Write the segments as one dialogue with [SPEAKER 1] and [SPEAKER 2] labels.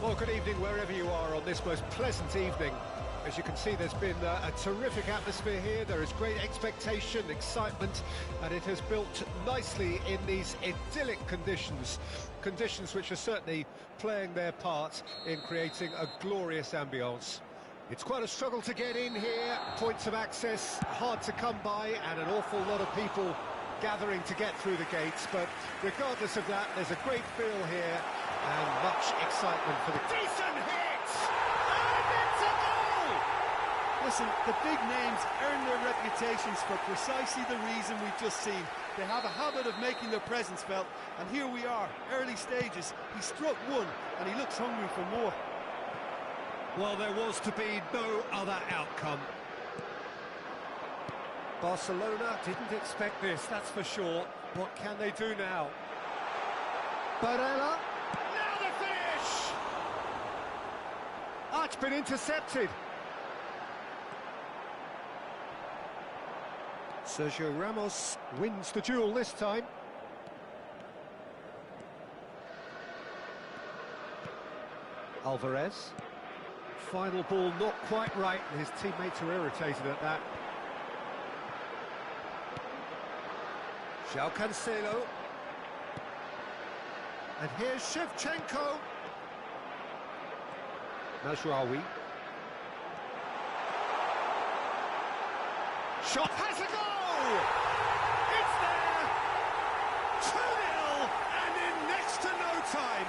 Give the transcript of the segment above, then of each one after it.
[SPEAKER 1] Well, good evening wherever you are on this most pleasant evening. As you can see, there's been a terrific atmosphere here. There is great expectation, excitement, and it has built nicely in these idyllic conditions. Conditions which are certainly playing their part in creating a glorious ambience. It's quite a struggle to get in here, points of access hard to come by, and an awful lot of people gathering to get through the gates. But regardless of that, there's a great feel here and much excitement for the... Decent hit! And it's a goal!
[SPEAKER 2] Listen, the big names earn their reputations for precisely the reason we've just seen. They have a habit of making their presence felt, and here we are, early stages. He struck one, and he looks hungry for more.
[SPEAKER 1] Well, there was to be no other outcome. Barcelona didn't expect this, that's for sure. What can they do now? Barella. Now the finish! Ah, it's been intercepted. Sergio Ramos wins the duel this time. Alvarez. Final ball not quite right, and his teammates are irritated at that. João Cancelo. And here's Shevchenko. Mazraoui. Shot has a goal! It's there! 2-0 and in next to no time.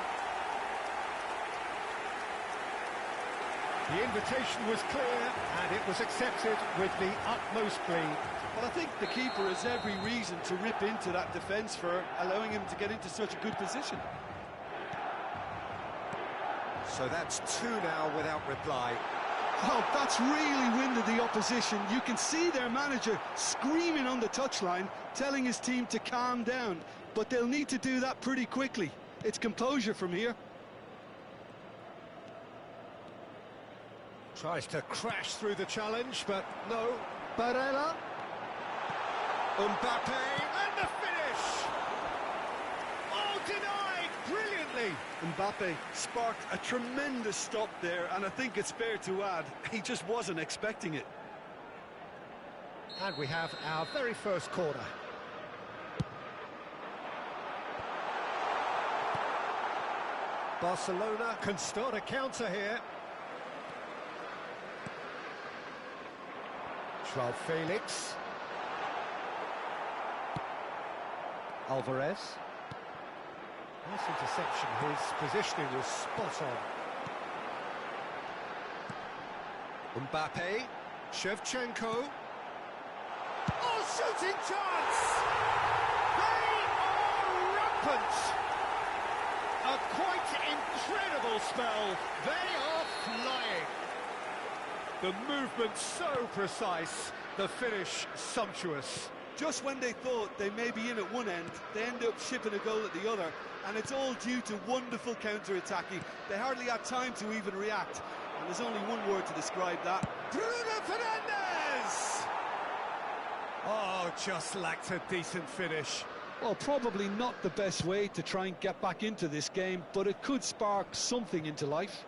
[SPEAKER 1] The invitation was clear and it was accepted with the utmost glee.
[SPEAKER 2] Well, I think the keeper has every reason to rip into that defence for allowing him to get into such a good position.
[SPEAKER 1] So that's two now without reply.
[SPEAKER 2] Oh, that's really winded the opposition. You can see their manager screaming on the touchline, telling his team to calm down. But they'll need to do that pretty quickly. It's composure from here.
[SPEAKER 1] Tries to crash through the challenge, but no. Barella. Mbappe, and the finish! Oh, denied brilliantly!
[SPEAKER 2] Mbappe sparked a tremendous stop there, and I think it's fair to add, he just wasn't expecting it.
[SPEAKER 1] And we have our very first corner. Barcelona can start a counter here. João Felix. Alvarez. Nice interception, his positioning was spot on. Mbappe. Shevchenko. Oh, shooting chance! They are rampant! A quite incredible spell. They are flying. The movement so precise, the finish sumptuous.
[SPEAKER 2] Just when they thought they may be in at one end, they end up shipping a goal at the other, and it's all due to wonderful counter-attacking. They hardly had time to even react, and there's only one word to describe that.
[SPEAKER 1] Bruno Fernandes! Oh, just lacked a decent finish.
[SPEAKER 2] Well, probably not the best way to try and get back into this game, but it could spark something into life.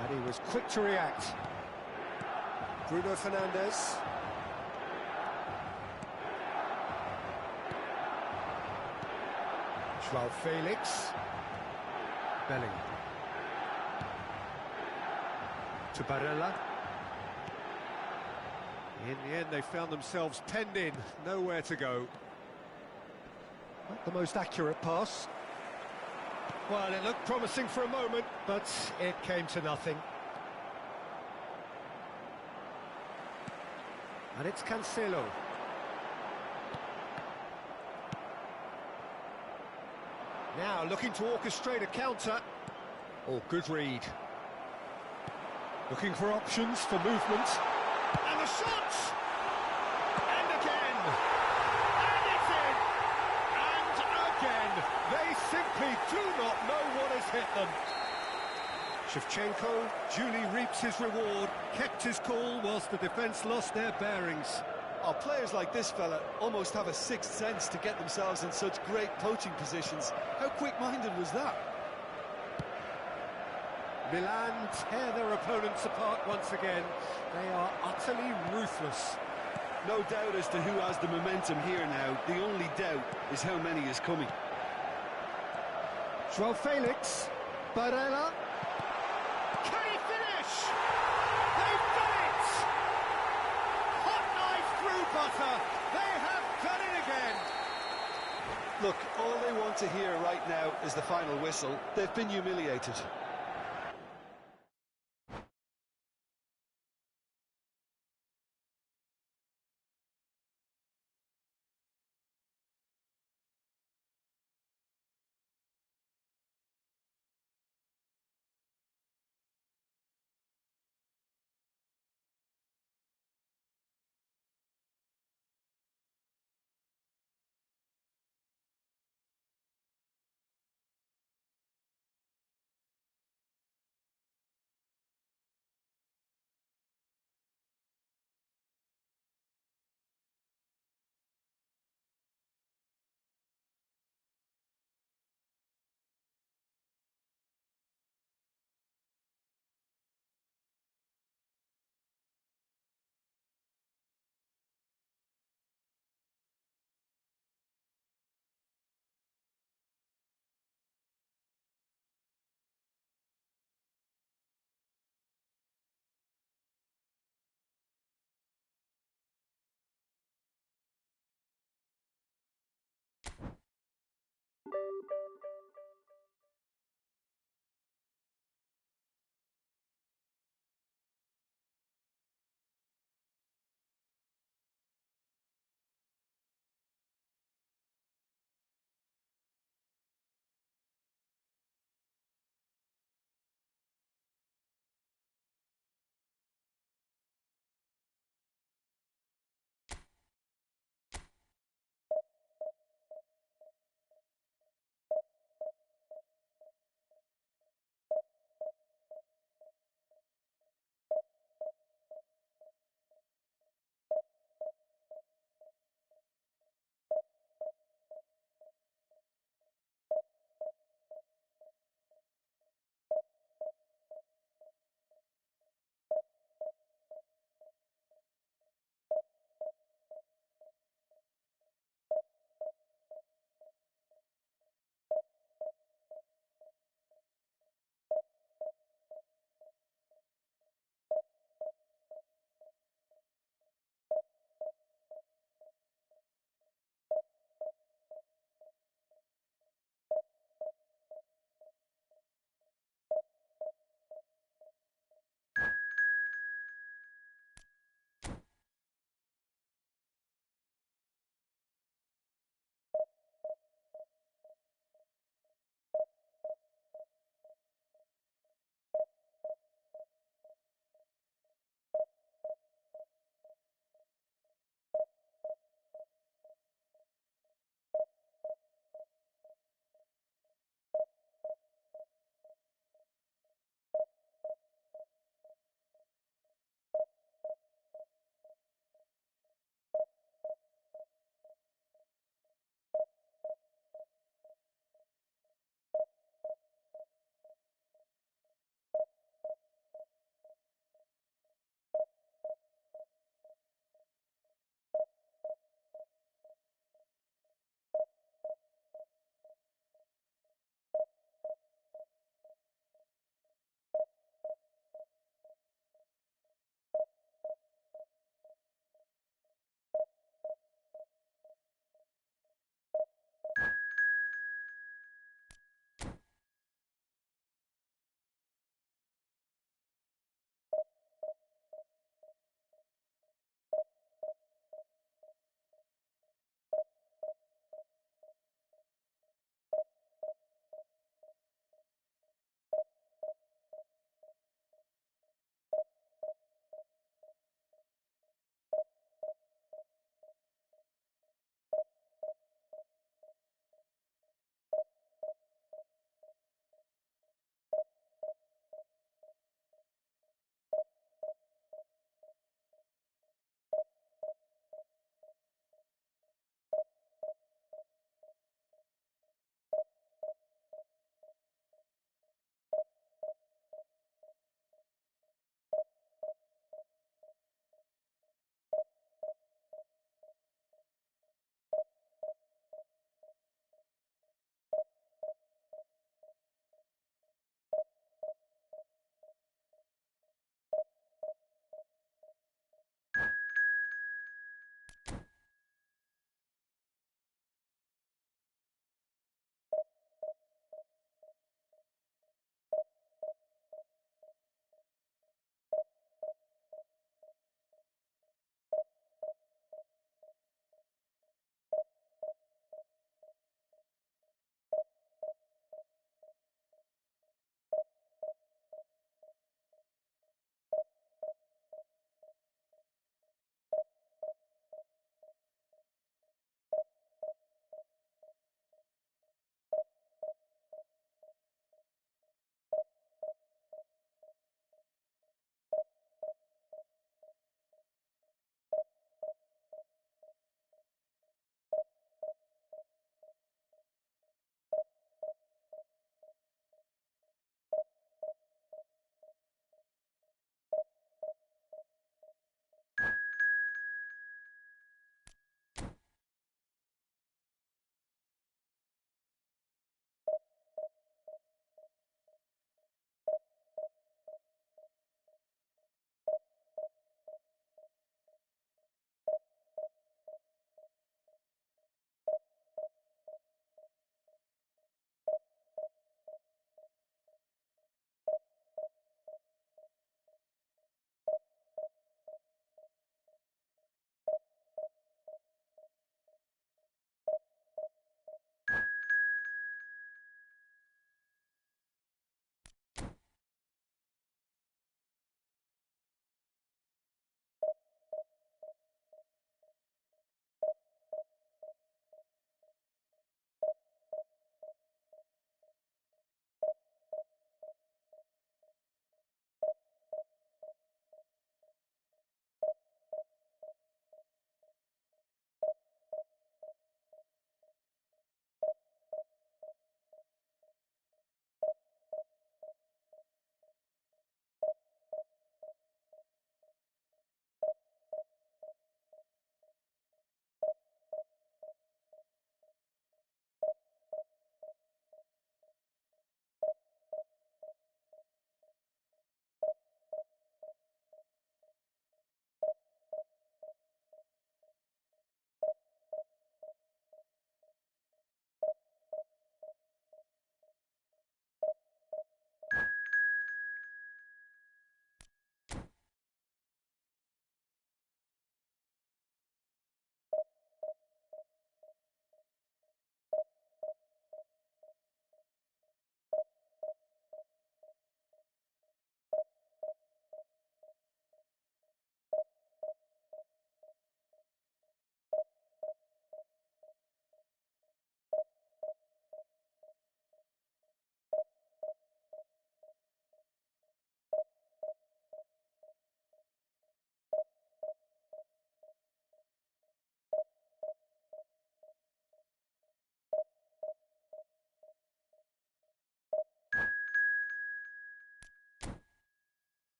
[SPEAKER 1] And he was quick to react. Bruno Fernandes. João Felix. Bellingham. To Barella. In the end, they found themselves penned in, nowhere to go. Not the most accurate pass. Well, it looked promising for a moment, but it came to nothing. And it's Cancelo. Now looking to orchestrate a counter. Oh, good read. Looking for options for movement. And the shot! And again! And it's in! And again! They simply do not know what has hit them. Shevchenko duly reaps his reward, kept his cool whilst the defence lost their bearings.
[SPEAKER 2] Oh, players like this fella almost have a sixth sense to get themselves in such great poaching positions. How quick-minded was that?
[SPEAKER 1] Milan tear their opponents apart once again. They are utterly ruthless.
[SPEAKER 2] No doubt as to who has the momentum here now. The only doubt is how many is coming.
[SPEAKER 1] João Felix, Barella. Can he finish? They've done it! Hot knife through butter. They have done it again.
[SPEAKER 2] Look, all they want to hear right now is the final whistle. They've been humiliated.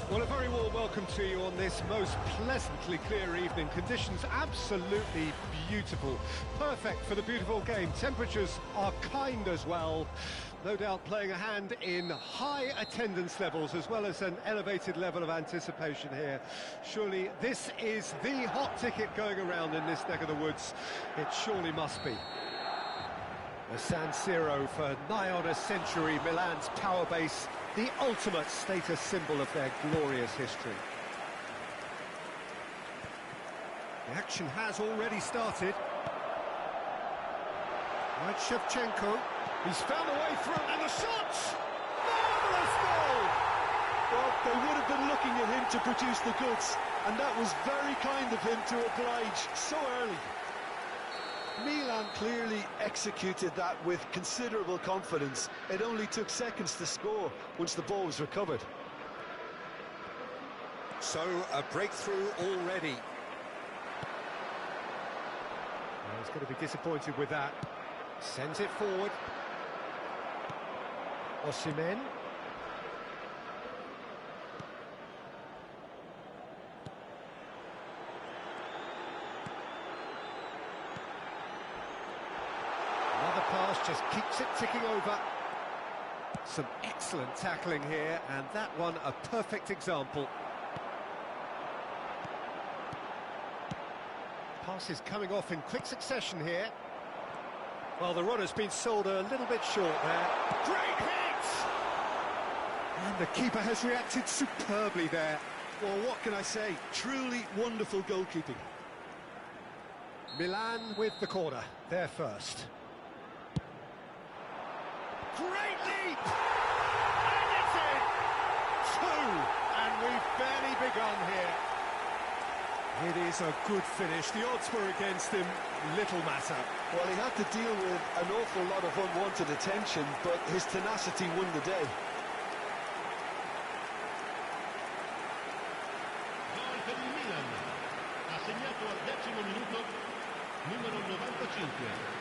[SPEAKER 1] Well, a very warm welcome to you on this most pleasantly clear evening. Conditions absolutely beautiful. Perfect for the beautiful game. Temperatures are kind as well. No doubt playing a hand in high attendance levels as well as an elevated level of anticipation here. Surely this is the hot ticket going around in this neck of the woods. It surely must be. The San Siro for nigh on a century, Milan's power base, the ultimate status symbol of their glorious history. The action has already started. Right, Shevchenko, he's found a way through, and the shot! Marvellous goal!
[SPEAKER 2] Well, they would have been looking at him to produce the goods, and that was very kind of him to oblige so early. Milan clearly executed that with considerable confidence. It only took seconds to score once the ball was recovered.
[SPEAKER 1] So, a breakthrough already. Well, he's going to be disappointed with that. Sends it forward. Osimhen. Another pass just keeps it ticking over. Some excellent tackling here, and that one a perfect example. Passes coming off in quick succession here. Well, the runner's been sold a little bit short there. Great hit! And the keeper has reacted superbly there.
[SPEAKER 2] Well, what can I say? Truly wonderful goalkeeping.
[SPEAKER 1] Milan with the corner, they're first. Great leap! And it's in! Two! And we've barely begun here. It is a good finish. The odds were against him. Little matter.
[SPEAKER 2] Well, he had to deal with an awful lot of unwanted attention, but his tenacity won the day.
[SPEAKER 3] Gol per il Milan. Ha segnato al 10° minuto numero 95.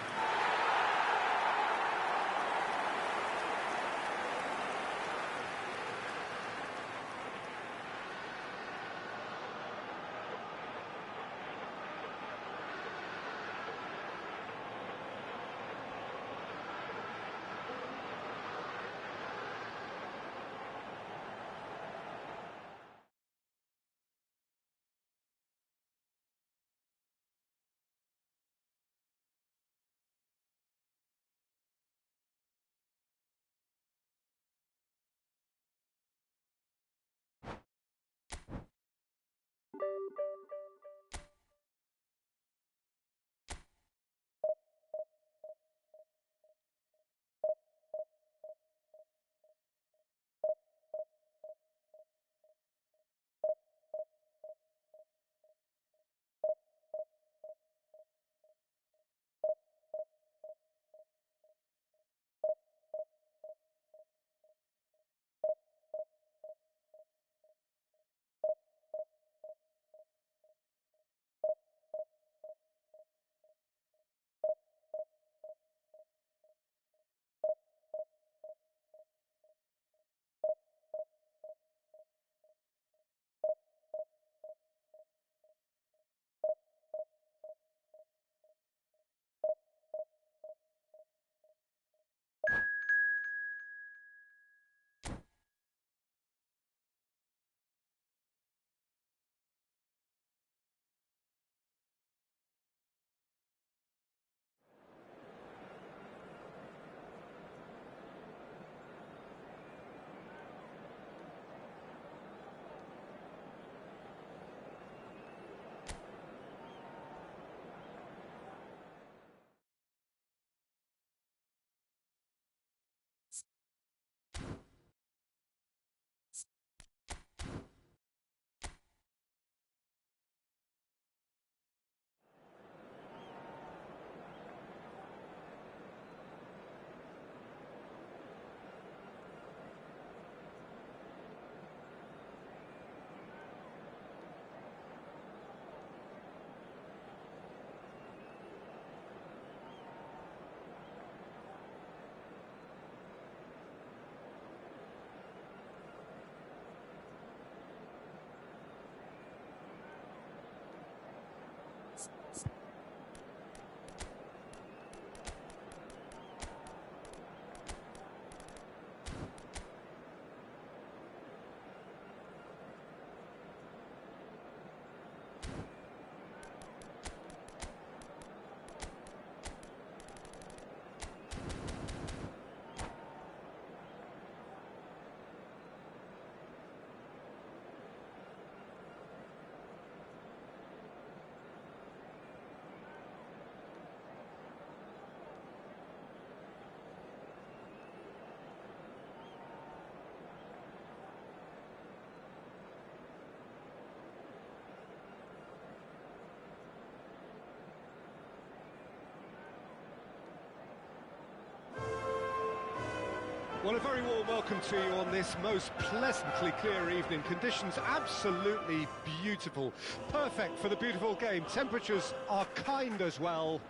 [SPEAKER 1] Well, a very warm welcome to you on this most pleasantly clear evening. Conditions absolutely beautiful. Perfect for the beautiful game. Temperatures are kind as well.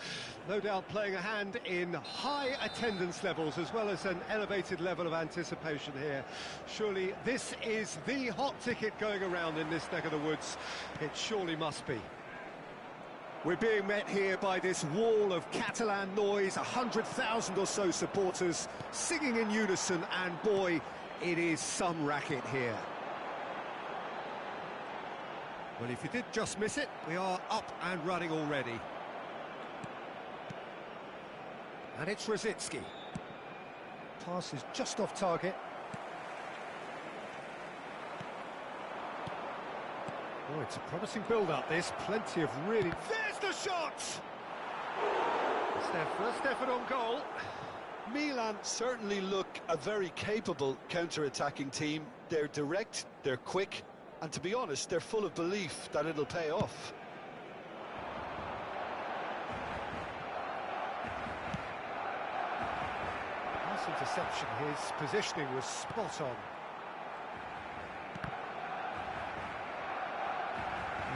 [SPEAKER 1] No doubt playing a hand in high attendance levels as well as an elevated level of anticipation here. Surely this is the hot ticket going around in this neck of the woods. It surely must be. We're being met here by this wall of Catalan noise, 100,000 or so supporters singing in unison, and boy, it is some racket here. Well, if you did just miss it, we are up and running already. And it's Rosicky. Pass is just off target. Oh, it's a promising build-up, this. Plenty of really... There's the shot! Stefan on goal.
[SPEAKER 2] Milan certainly look a very capable counter-attacking team. They're direct, they're quick, and to be honest, they're full of belief that it'll pay off.
[SPEAKER 1] Nice interception. His positioning was spot on.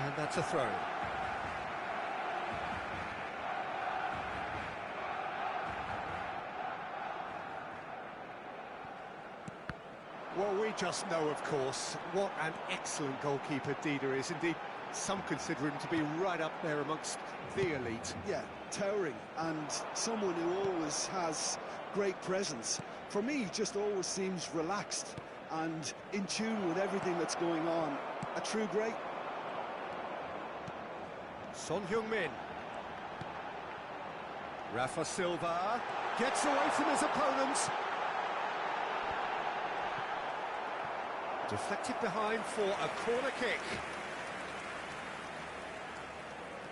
[SPEAKER 1] And that's a throw. Well, we just know, of course, what an excellent goalkeeper Dida is. Indeed, some consider him to be right up there amongst the elite.
[SPEAKER 2] Yeah, towering, and someone who always has great presence. For me, he just always seems relaxed and in tune with everything that's going on. A true great.
[SPEAKER 1] Son Heung-min. Rafa Silva gets away from his opponent. Deflected behind for a corner kick.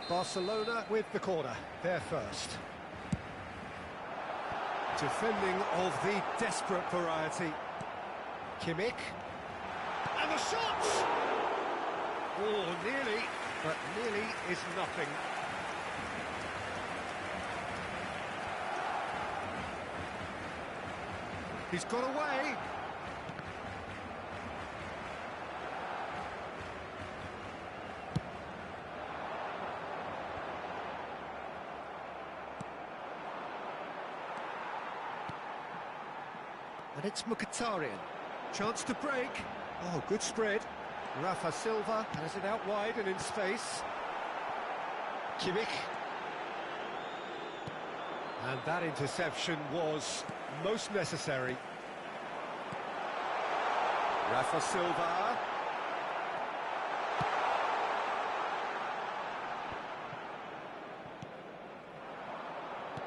[SPEAKER 1] Barcelona with the corner, there first. Defending of the desperate variety. Kimmich. And the shot! Oh, nearly. But nearly is nothing. He's got away. And it's Mkhitaryan. Chance to break. Oh, good spread. Rafa Silva has it out wide and in space. Kimmich. And that interception was most necessary. Rafa Silva.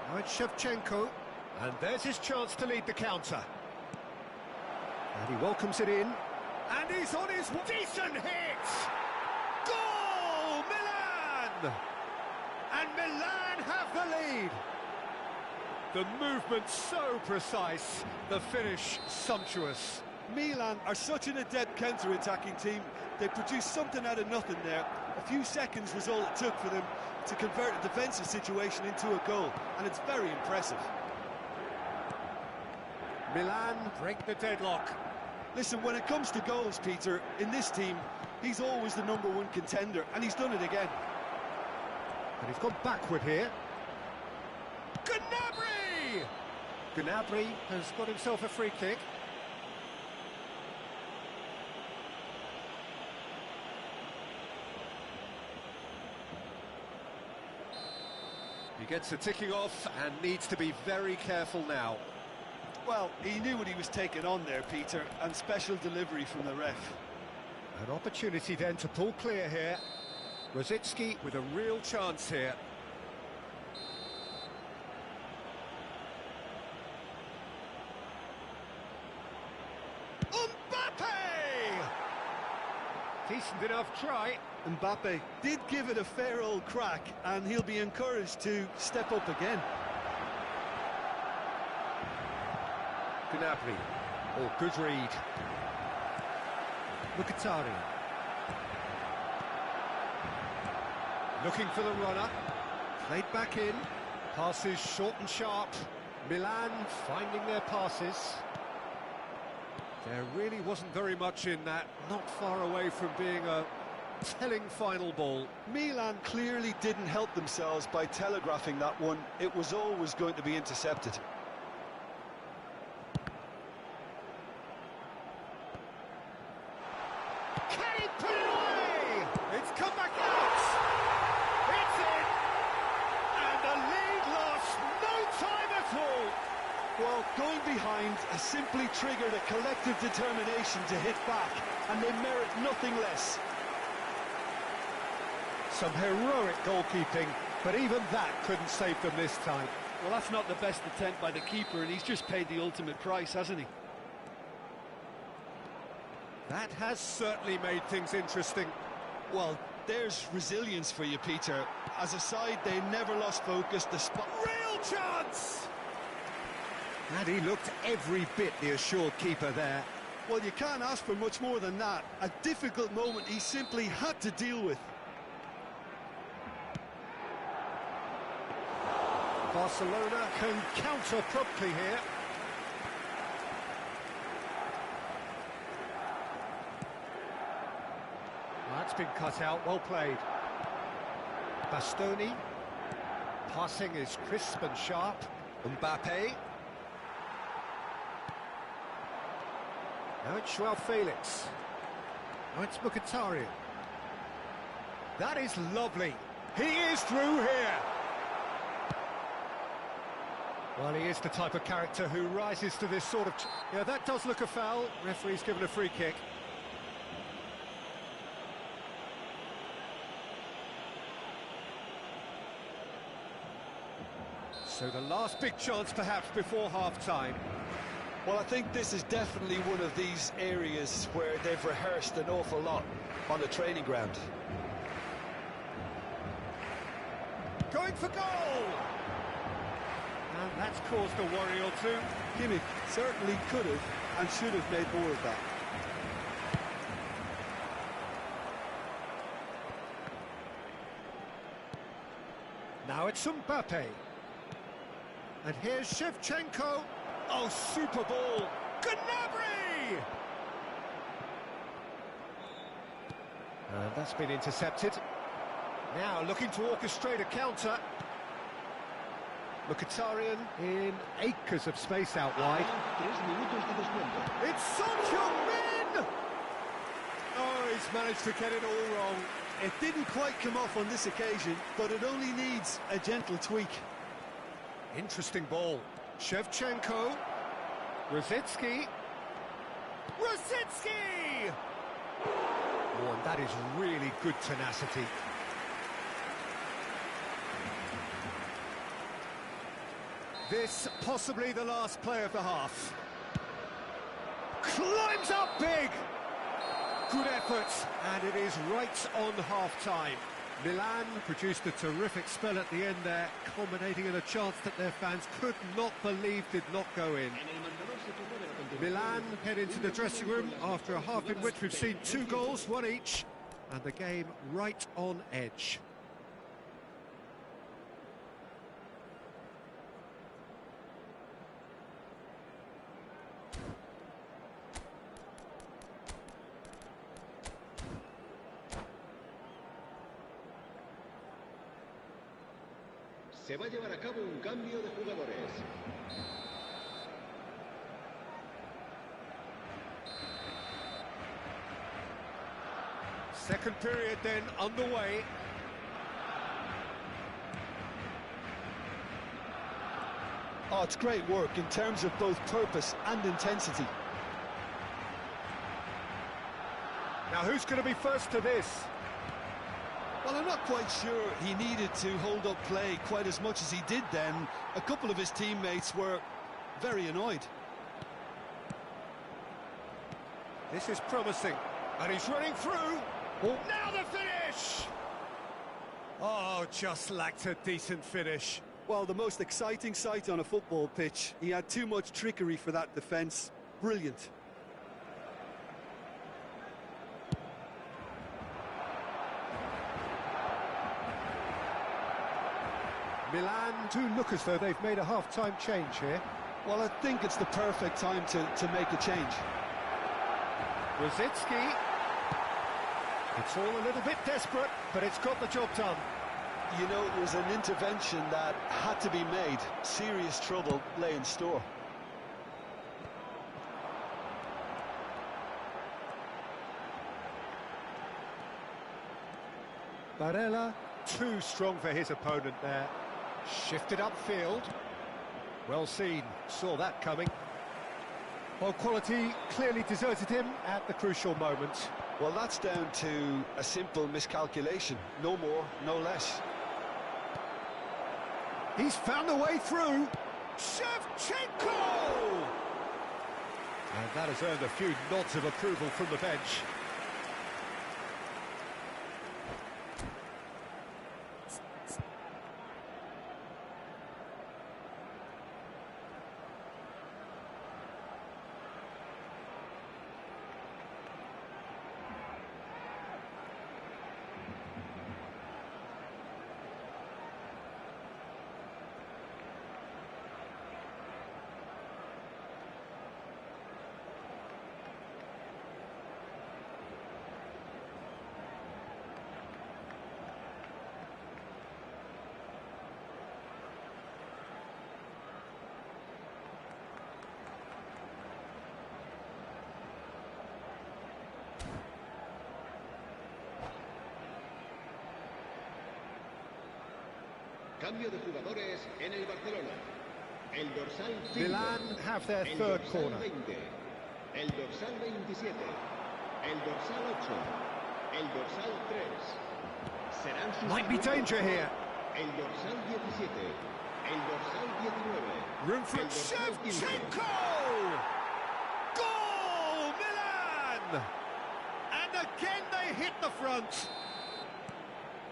[SPEAKER 1] Now it's Shevchenko. And there's his chance to lead the counter. And he welcomes it in. And he's on his decent hit! Goal! Milan! And Milan have the lead. The movement so precise, the finish sumptuous.
[SPEAKER 2] Milan are such an adept counter-attacking team. They produced something out of nothing there. A few seconds was all it took for them to convert a defensive situation into a goal, and it's very impressive.
[SPEAKER 1] Milan break the deadlock.
[SPEAKER 2] Listen, when it comes to goals, Peter, in this team, he's always the #1 contender, and he's done it again.
[SPEAKER 1] And he's gone backward here. Gnabry! Gnabry has got himself a free kick. He gets the ticking off and needs to be very careful now.
[SPEAKER 2] Well, he knew what he was taking on there, Peter, and special delivery from the ref.
[SPEAKER 1] An opportunity then to pull clear here. Rosicky with a real chance here. Mbappe! Decent enough try.
[SPEAKER 2] Mbappe did give it a fair old crack, and he'll be encouraged to step up again.
[SPEAKER 1] Gnabry. Oh, good read. Mkhitaryan. Looking for the runner. Played back in. Passes short and sharp. Milan finding their passes. There really wasn't very much in that, not far away from being a telling final ball.
[SPEAKER 2] Milan clearly didn't help themselves by telegraphing that one. It was always going to be intercepted.
[SPEAKER 1] Can he put it away? It's come back out! It's in! And the lead lost no time at all!
[SPEAKER 2] Well, going behind has simply triggered a collective determination to hit back, and they merit nothing less.
[SPEAKER 1] Some heroic goalkeeping, but even that couldn't save them this time.
[SPEAKER 2] Well, that's not the best attempt by the keeper, and he's just paid the ultimate price, hasn't he?
[SPEAKER 1] That has certainly made things interesting.
[SPEAKER 2] Well, there's resilience for you, Peter. As a side, they never lost focus.
[SPEAKER 1] Real chance! And he looked every bit the assured keeper there.
[SPEAKER 2] Well, you can't ask for much more than that. A difficult moment he simply had to deal with.
[SPEAKER 1] Barcelona can counter promptly here. That's been cut out, well played. Bastoni. Passing is crisp and sharp. Mbappe. Now it's Joao Felix. Now it's Mkhitaryan. That is lovely. He is through here. Well, he is the type of character who rises to this sort of... Yeah, that does look a foul. Referee's given a free kick. So the last big chance perhaps before half-time.
[SPEAKER 2] Well, I think this is definitely one of these areas where they've rehearsed an awful lot on the training ground.
[SPEAKER 1] Going for goal! And that's caused a worry or two.
[SPEAKER 2] Kimmich certainly could have and should have made more of that.
[SPEAKER 1] Now it's Mbappe. And here's Shevchenko. Oh, super ball. Gnabry! And that's been intercepted. Now looking to orchestrate a counter. Mkhitaryan in acres of space out wide. It's Son Heung-min! Oh, he's managed to get it all wrong.
[SPEAKER 2] It didn't quite come off on this occasion, but it only needs a gentle tweak.
[SPEAKER 1] Interesting ball. Shevchenko. Rosicki. Rosicki! Oh, and that is really good tenacity. This possibly the last play of the half. Climbs up big! Good effort, and it is right on half-time. Milan produced a terrific spell at the end there, culminating in a chance that their fans could not believe did not go in. Milan head into the dressing room after a half in which we've seen 2 goals, 1 each, and the game right on edge.
[SPEAKER 3] Se va a llevar a cabo un cambio de jugadores.
[SPEAKER 1] Second period then underway.
[SPEAKER 2] Oh, it's great work in terms of both purpose and intensity.
[SPEAKER 1] Now who's going to be first to this?
[SPEAKER 2] Well, I'm not quite sure he needed to hold up play quite as much as he did then. A couple of his teammates were very annoyed.
[SPEAKER 1] This is promising, and he's running through. Oh. Now the finish! Oh, just lacked a decent finish.
[SPEAKER 2] Well, the most exciting sight on a football pitch. He had too much trickery for that defence. Brilliant.
[SPEAKER 1] Milan do look as though they've made a half-time change here.
[SPEAKER 2] Well, I think it's the perfect time to make a change.
[SPEAKER 1] Rosicki. It's all a little bit desperate, but it's got the job done.
[SPEAKER 2] You know, it was an intervention that had to be made. Serious trouble lay in store.
[SPEAKER 1] Barella, too strong for his opponent there. Shifted upfield. Well seen, saw that coming. Well, quality clearly deserted him at the crucial moment.
[SPEAKER 2] Well, that's down to a simple miscalculation. No more, no less.
[SPEAKER 1] He's found a way through. Shevchenko! And that has earned a few nods of approval from the bench.
[SPEAKER 3] Cambio de jugadores en el Barcelona. El dorsal 5.
[SPEAKER 1] Milan have their third corner.
[SPEAKER 3] 20. El dorsal 27. El dorsal 8. El dorsal 3. Serán sus
[SPEAKER 1] Might be danger here.
[SPEAKER 3] El dorsal 17. El dorsal 19.
[SPEAKER 1] Room for
[SPEAKER 3] el dorsal 15.
[SPEAKER 1] Shevchenko! Goal, Milan! And again they hit the front.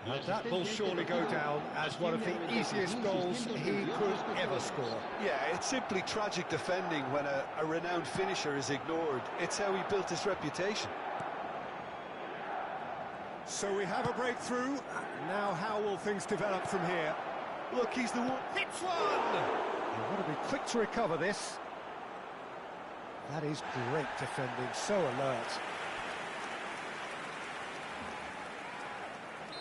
[SPEAKER 1] And that will surely go down as one of the easiest goals he could ever score.
[SPEAKER 2] Yeah, it's simply tragic defending when a renowned finisher is ignored. It's how he built his reputation.
[SPEAKER 1] So we have a breakthrough. Now how will things develop from here?
[SPEAKER 2] Look, he's the one.
[SPEAKER 1] Hits one! They've got to be quick to recover this. That is great defending, so alert.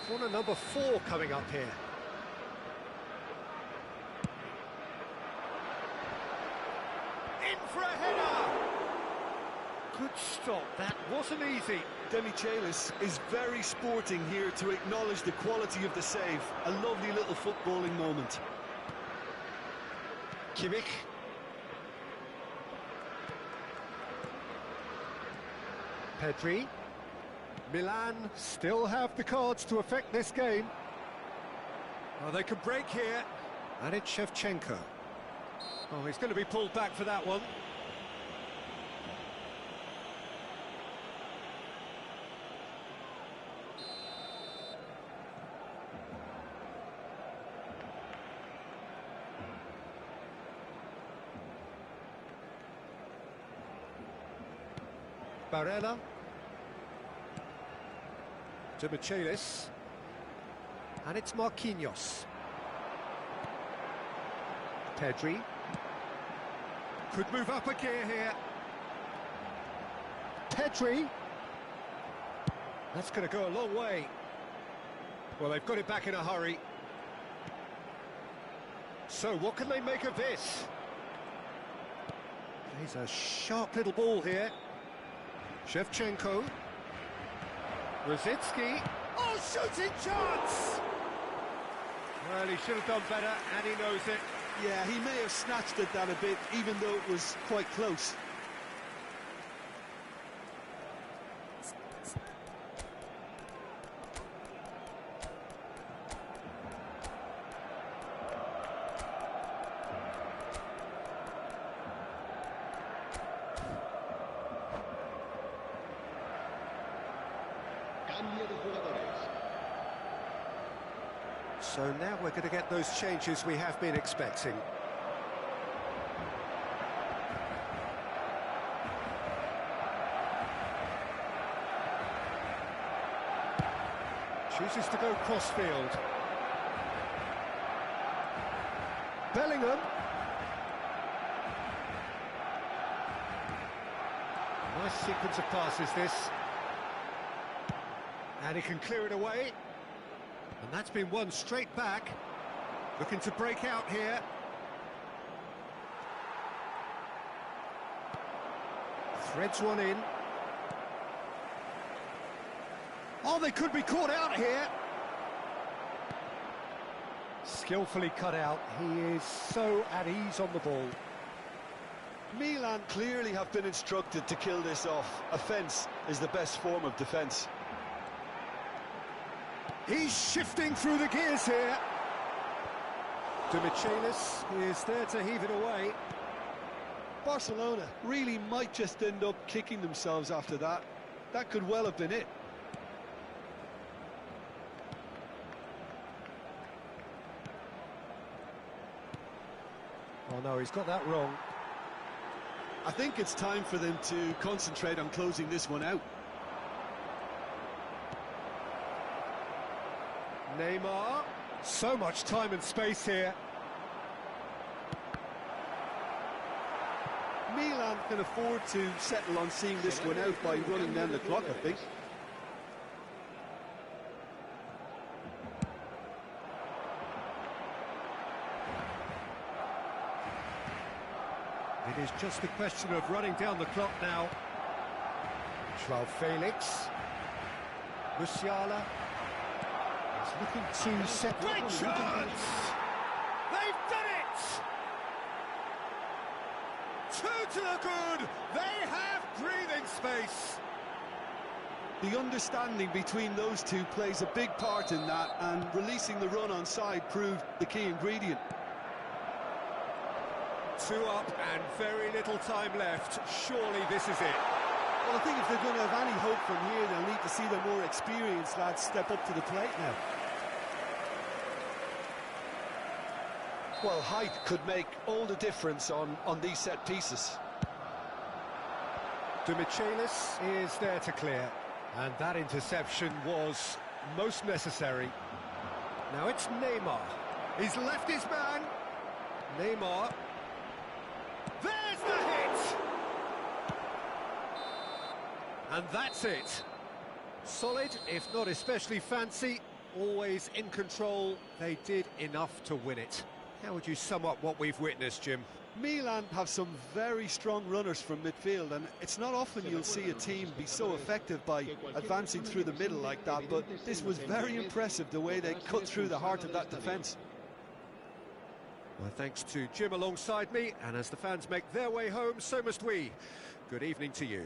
[SPEAKER 1] Corner number 4 coming up here. In for a header! Good stop, that wasn't easy.
[SPEAKER 2] Demichelis is very sporting here to acknowledge the quality of the save. A lovely little footballing moment.
[SPEAKER 1] Kimmich. Pedri. Milan still have the cards to affect this game. Oh, they could break here. And it's Shevchenko. Oh, he's going to be pulled back for that one. Barella. To Michelis. And it's Marquinhos. Pedri. Could move up a gear here. Pedri. That's going to go a long way. Well, they've got it back in a hurry. So, what can they make of this? There's a sharp little ball here. Shevchenko. Rosicki. Oh, shooting chance! Well, he should have done better, and he knows it.
[SPEAKER 2] Yeah, he may have snatched at that a bit, even though it was quite close.
[SPEAKER 3] Cambio de jugadores.
[SPEAKER 1] So now we're going to get those changes we have been expecting. Chooses to go crossfield. Bellingham. Nice sequence of passes, this. And he can clear it away. And that's been won straight back. Looking to break out here. Threads one in. Oh, they could be caught out here. Skillfully cut out. He is so at ease on the ball.
[SPEAKER 2] Milan clearly have been instructed to kill this off. Offence is the best form of defence.
[SPEAKER 1] He's shifting through the gears here. Demichelis is there to heave it away.
[SPEAKER 2] Barcelona really might just end up kicking themselves after that. That could well have been it.
[SPEAKER 1] Oh no, he's got that wrong.
[SPEAKER 2] I think it's time for them to concentrate on closing this one out.
[SPEAKER 1] Neymar. So much time and space here.
[SPEAKER 2] Milan can afford to settle on seeing this one out by running down the clock, I think.
[SPEAKER 1] It is just a question of running down the clock now. Joao Felix. Musiala. He's looking to set... Great chance! They've done it! Two to the good! They have breathing space!
[SPEAKER 2] The understanding between those two plays a big part in that, and releasing the run on side proved the key ingredient.
[SPEAKER 1] 2 up and very little time left. Surely this is it.
[SPEAKER 2] Well, I think if they're going to have any hope from here, they'll need to see the more experienced lads step up to the plate now. Well, height could make all the difference on these set pieces.
[SPEAKER 1] Demichelis is there to clear. And that interception was most necessary. Now it's Neymar. He's left his man. Neymar. There's the hit! And that's it. Solid, if not especially fancy, always in control. They did enough to win it. How would you sum up what we've witnessed, Jim?
[SPEAKER 2] Milan have some very strong runners from midfield, and it's not often you'll see a team be so effective by advancing through the middle like that, but this was very impressive, the way they cut through the heart of that defence.
[SPEAKER 1] Well, thanks to Jim alongside me, and as the fans make their way home, so must we. Good evening to you.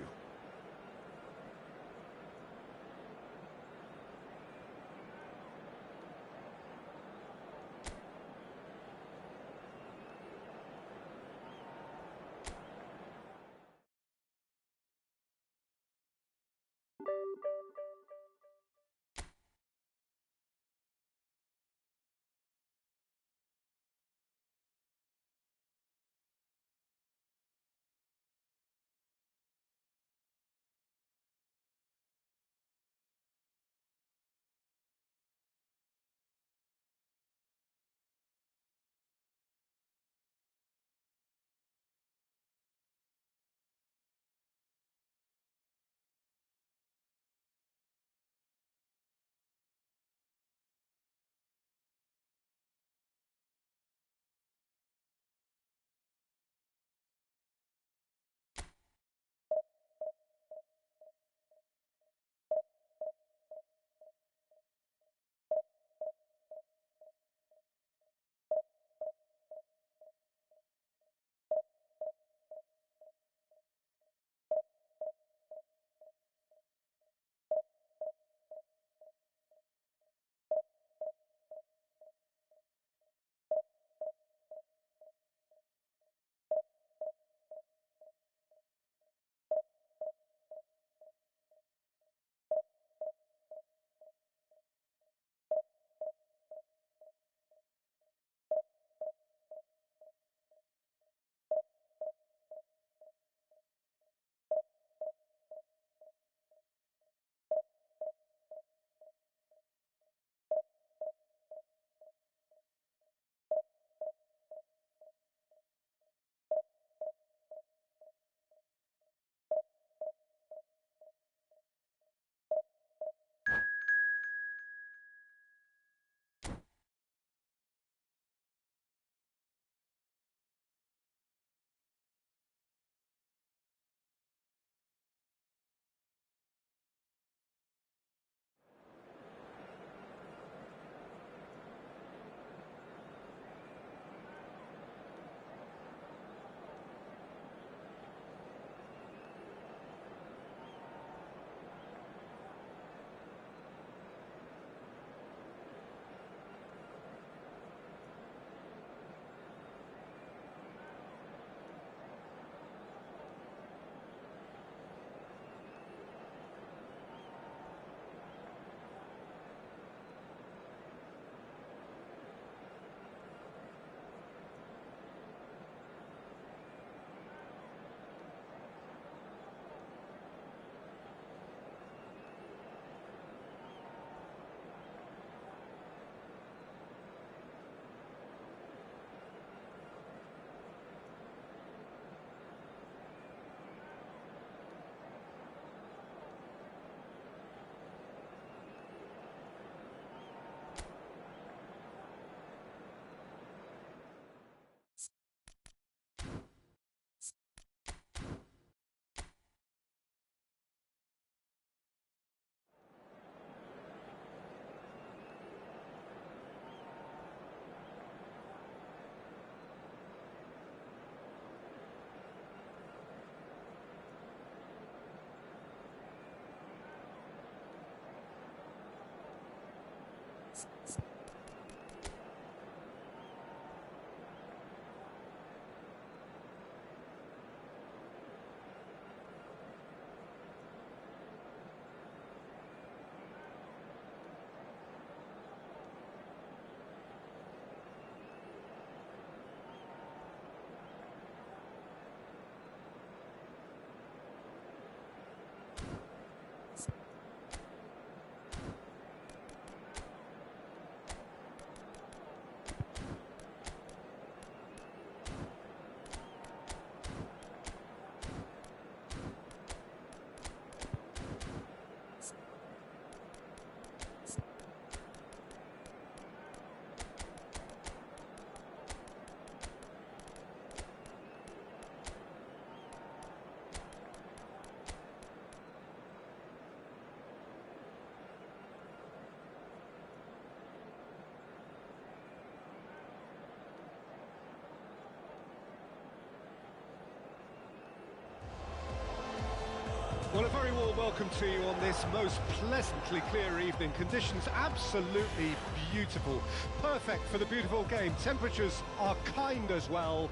[SPEAKER 1] Well, a very warm welcome to you on this most pleasantly clear evening. Conditions absolutely beautiful. Perfect for the beautiful game. Temperatures are kind as well.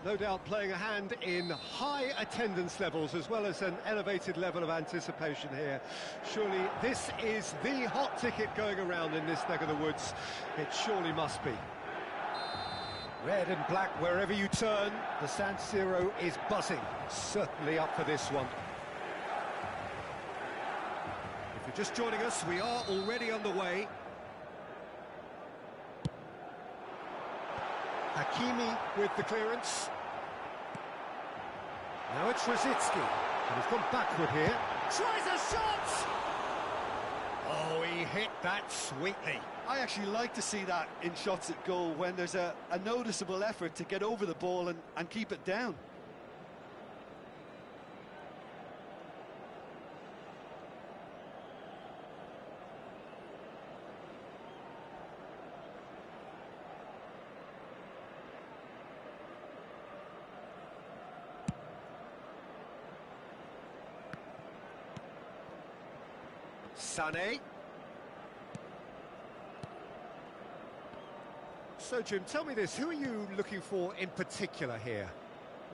[SPEAKER 1] No doubt playing a hand in high attendance levels as well as an elevated level of anticipation here. Surely this is the hot ticket going around in this neck of the woods. It surely must be. Red and black wherever you turn. The San Siro is buzzing. Certainly up for this one. If you're just joining us, we are already underway. Hakimi with the clearance. Now it's Rosicky, and he's gone backward here. Tries a shot! Oh, he hit that sweetly.
[SPEAKER 2] I actually like to see that in shots at goal when there's a noticeable effort to get over the ball and keep it down.
[SPEAKER 1] Sané. So, Jim, tell me this, who are you looking for in particular here?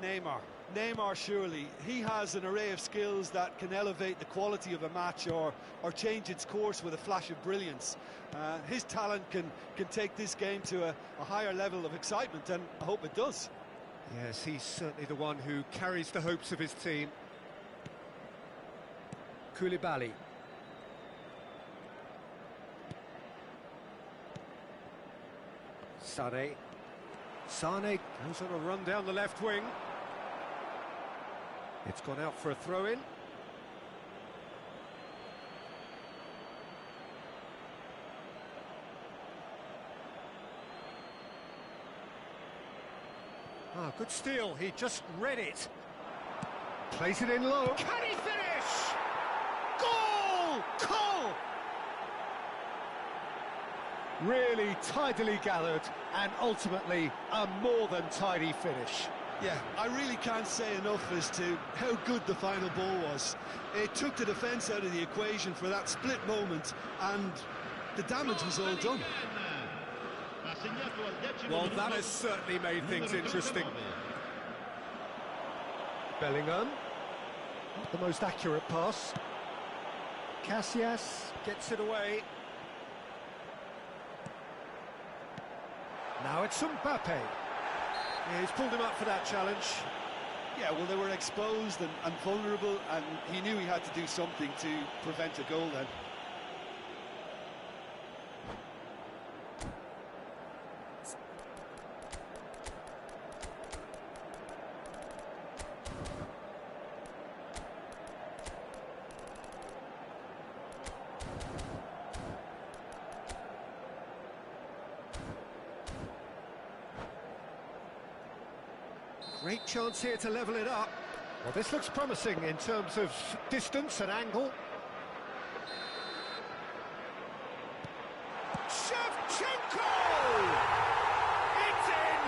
[SPEAKER 2] Neymar. Neymar, surely. He has an array of skills that can elevate the quality of a match or change its course with a flash of brilliance. His talent can take this game to a higher level of excitement, and I hope it does.
[SPEAKER 1] Yes, he's certainly the one who carries the hopes of his team. Koulibaly. Sané goes on a run down the left wing. It's gone out for a throw-in. Ah, good steal, he just read it. Plays it in low. Can he finish? Goal! Goal! Really tidily gathered and ultimately a more than tidy finish.
[SPEAKER 2] Yeah, I really can't say enough as to how good the final ball was. It took the defence out of the equation for that split moment, and the damage was all done.
[SPEAKER 1] Well, that has certainly made things interesting. Bellingham, not the most accurate pass. Casillas gets it away. Now it's Mbappe. Yeah, he's pulled him up for that challenge.
[SPEAKER 2] Yeah, well, they were exposed and vulnerable, and he knew he had to do something to prevent a goal then.
[SPEAKER 1] Great chance here to level it up. Well, this looks promising in terms of distance and angle. Shevchenko! It's in!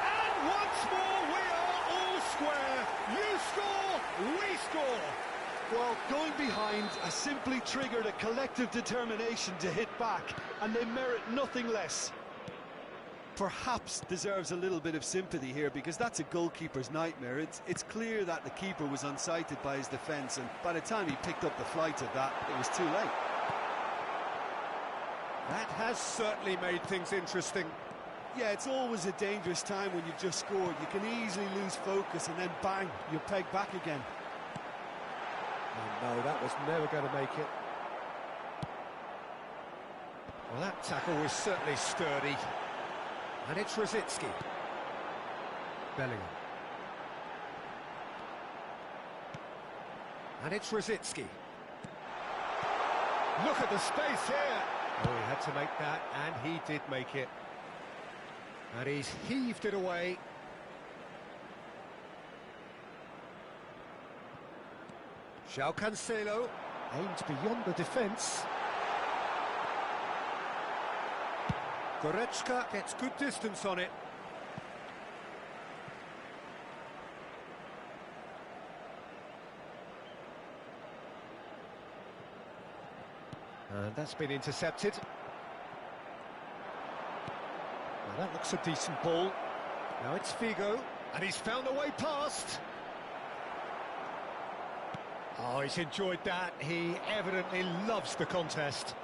[SPEAKER 1] And once more we are all square. You score, we score.
[SPEAKER 2] Well, going behind has simply triggered a collective determination to hit back, and they merit nothing less. Perhaps deserves a little bit of sympathy here, because that's a goalkeeper's nightmare. It's clear that the keeper was unsighted by his defence, and by the time he picked up the flight of that, it was too late.
[SPEAKER 1] That has certainly made things interesting.
[SPEAKER 2] Yeah, it's always a dangerous time when you've just scored. You can easily lose focus and then bang, you're pegged back again.
[SPEAKER 1] Oh, no, that was never going to make it. Well, that tackle was certainly sturdy. And it's Rosicky. Bellingham. And it's Rosicky. Look at the space here. Oh, he had to make that, and he did make it. And he's heaved it away. João Cancelo aimed beyond the defence. Goretzka gets good distance on it. And that's been intercepted. Well, that looks a decent ball. Now it's Figo, and he's found a way past. Oh, he's enjoyed that. He evidently loves the contest.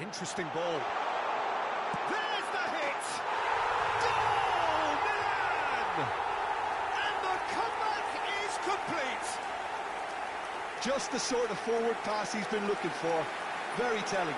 [SPEAKER 1] Interesting ball. There's the hit! Goal! Milan! And the comeback is complete!
[SPEAKER 2] Just the sort of forward pass he's been looking for. Very telling.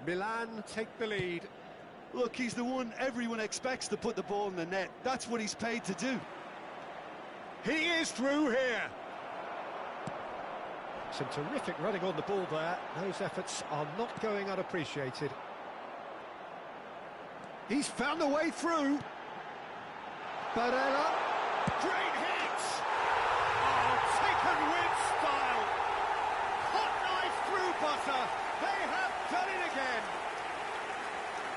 [SPEAKER 1] Milan take the lead.
[SPEAKER 2] Look, he's the one everyone expects to put the ball in the net. That's what he's paid to do.
[SPEAKER 1] He is through here. Some terrific running on the ball there. Those efforts are not going unappreciated. He's found a way through. Barella. Great hit! Oh, taken with style. Hot knife through butter. They have done it again.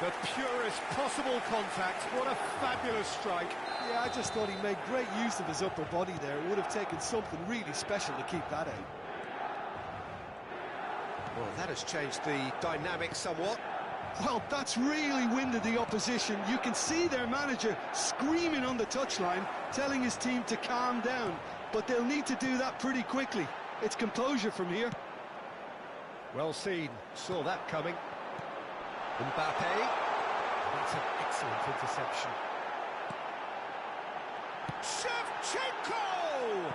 [SPEAKER 1] The purest possible contact. What a fabulous strike.
[SPEAKER 2] Yeah, I just thought he made great use of his upper body there. It would have taken something really special to keep that out.
[SPEAKER 1] Well, that has changed the dynamic somewhat.
[SPEAKER 2] Well, that's really winded the opposition. You can see their manager screaming on the touchline, telling his team to calm down. But they'll need to do that pretty quickly. It's composure from here.
[SPEAKER 1] Well seen. Saw that coming. Mbappe. That's an excellent interception. Shevchenko!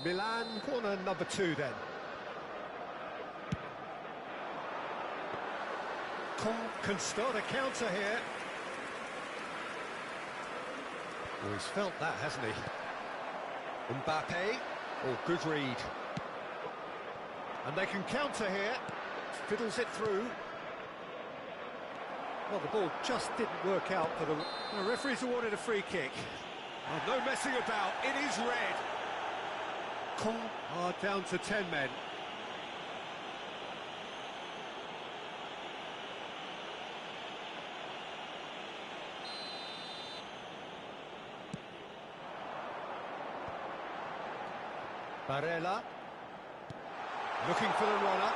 [SPEAKER 1] Milan, corner number 2 then. Can start a counter here. Oh, he's felt that, hasn't he? Mbappe. Oh, good read. And they can counter here. Fiddles it through. Well, the ball just didn't work out for them. The referee's awarded a free kick. Oh, no messing about. It is red. Are down to 10 men. Barella. Looking for the runner.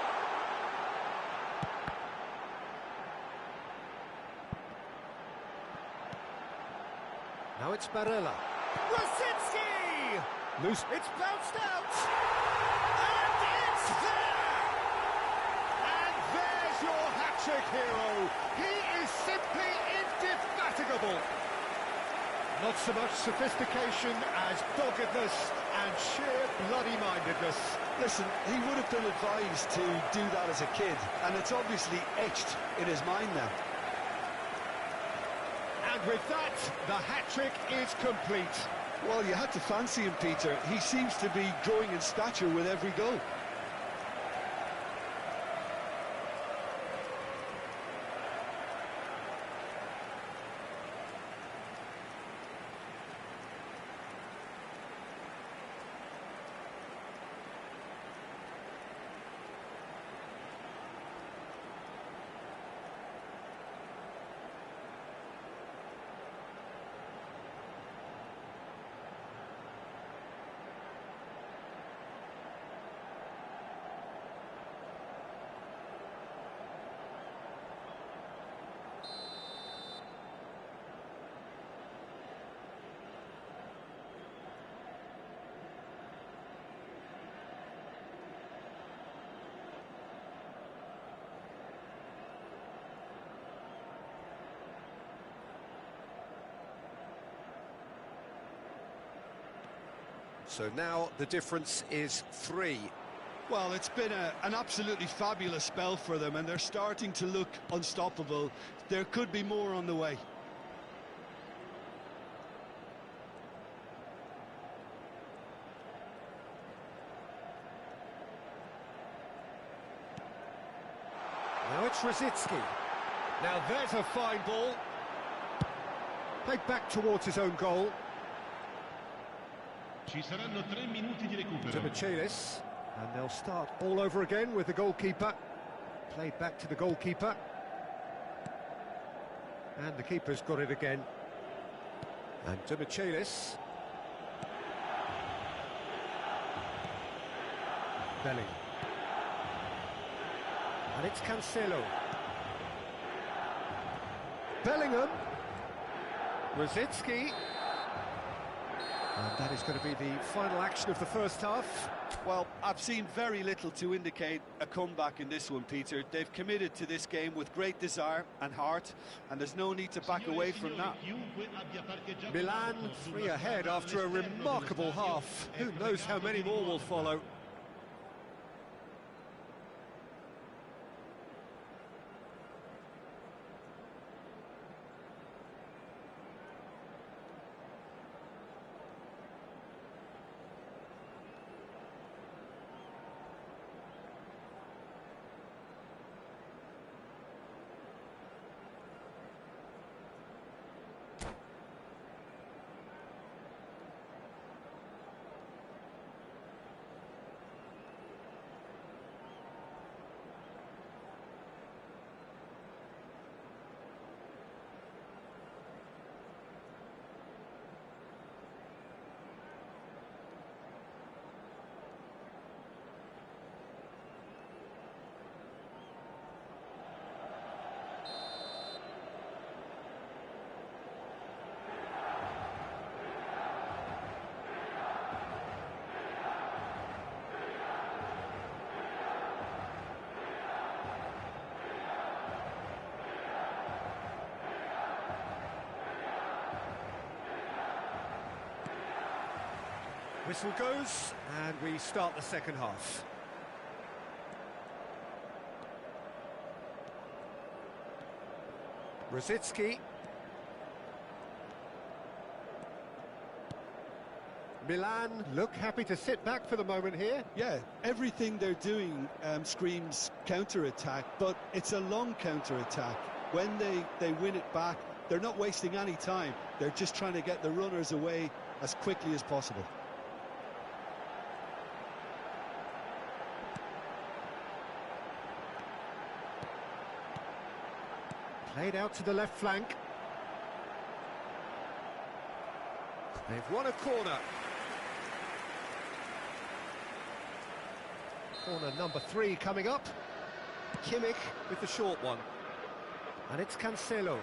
[SPEAKER 1] Now it's Barella. Rosicki! Loose. It's bounced out! And it's there! And there's your hat-trick hero. He is simply indefatigable. Not so much sophistication as doggedness and sheer bloody-mindedness.
[SPEAKER 2] Listen, he would have been advised to do that as a kid, and it's obviously etched in his mind now.
[SPEAKER 1] And with that, the hat-trick is complete.
[SPEAKER 2] Well, you had to fancy him, Peter. He seems to be growing in stature with every goal.
[SPEAKER 1] So now the difference is 3.
[SPEAKER 2] Well, it's been an absolutely fabulous spell for them, and they're starting to look unstoppable. There could be more on the way.
[SPEAKER 1] Now it's Rosicki. Now there's a fine ball. Played back towards his own goal.
[SPEAKER 4] Ci saranno 3 minuti di recupero.
[SPEAKER 1] Demichelis, and they'll start all over again with the goalkeeper. Played back to the goalkeeper. And the keeper's got it again. And Demichelis. Belling. And it's Cancelo. Bellingham. Rosicki. And that is going to be the final action of the first half.
[SPEAKER 2] Well, I've seen very little to indicate a comeback in this one, Peter. They've committed to this game with great desire and heart, and there's no need to back away from that.
[SPEAKER 1] Milan 3 ahead after a remarkable half. Who knows how many more will follow. Whistle goes, and we start the second half. Rosicki. Milan look happy to sit back for the moment here.
[SPEAKER 2] Yeah, everything they're doing screams counter-attack, but it's a long counter-attack. When they win it back, they're not wasting any time. They're just trying to get the runners away as quickly as possible.
[SPEAKER 1] Played out to the left flank. They've won a corner. Corner number 3 coming up. Kimmich with the short one. And it's Cancelo.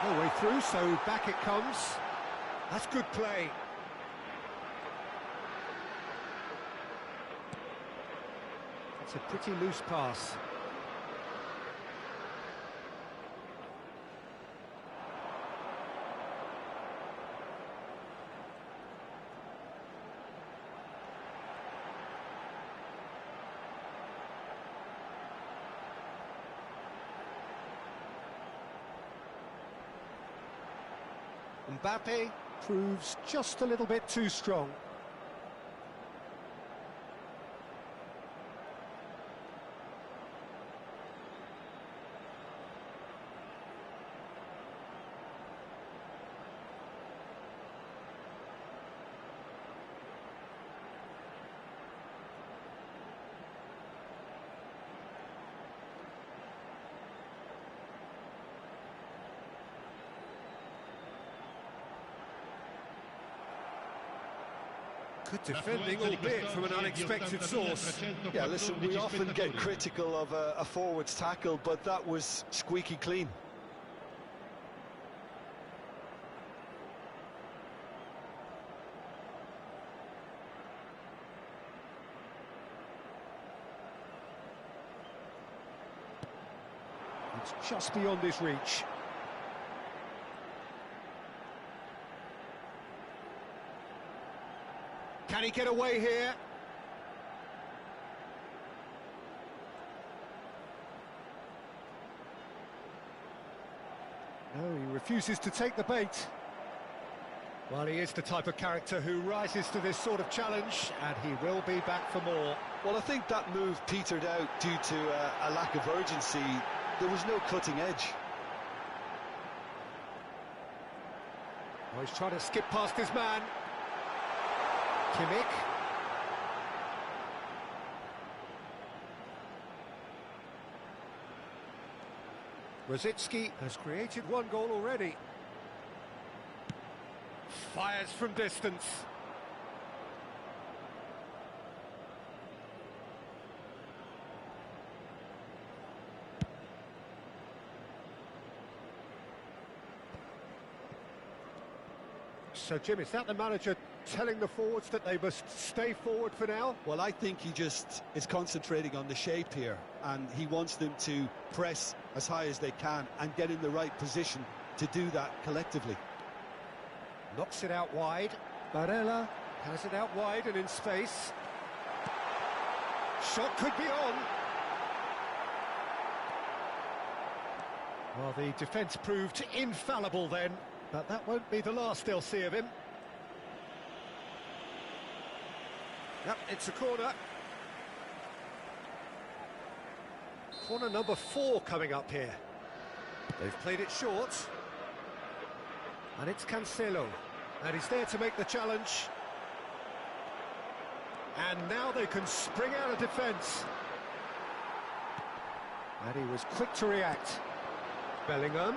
[SPEAKER 1] No way through, so back it comes. That's good play. It's a pretty loose pass. Mbappe proves just a little bit too strong. Good defending, albeit from an unexpected source.
[SPEAKER 2] Yeah, listen, we often get critical of a forward's tackle, but that was squeaky clean.
[SPEAKER 1] It's just beyond his reach. Can he get away here? No, he refuses to take the bait. Well, he is the type of character who rises to this sort of challenge, and he will be back for more.
[SPEAKER 2] Well, I think that move petered out due to a lack of urgency. There was no cutting edge.
[SPEAKER 1] Oh, he's trying to skip past his man. Kimmich. Rosicky has created one goal already. Fires from distance. So, Jim, is that the manager telling the forwards that they must stay forward for now?
[SPEAKER 2] Well, I think he just is concentrating on the shape here, and he wants them to press as high as they can and get in the right position to do that collectively.
[SPEAKER 1] Knocks it out wide. Barella has it out wide and in space. Shot could be on. Well, the defence proved infallible then, but that won't be the last they'll see of him. Yep, it's a corner. Corner number 4 coming up here. They've played it short. And it's Cancelo. And he's there to make the challenge. And now they can spring out of defence. And he was quick to react. Bellingham.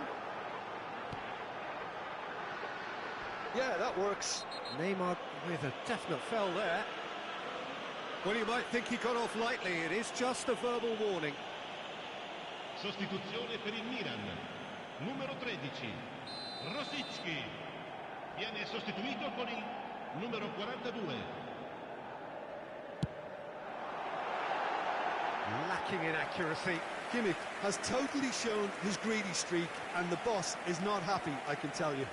[SPEAKER 2] Yeah, that works.
[SPEAKER 1] Neymar with a definite foul there. Well, you might think he got off lightly. It is just a verbal warning.
[SPEAKER 4] Sostituzione per il Milan. Numero 13. Rosicky. Viene sostituito con il numero 42.
[SPEAKER 1] Lacking in accuracy.
[SPEAKER 2] Kimmich has totally shown his greedy streak, and the boss is not happy, I can tell you.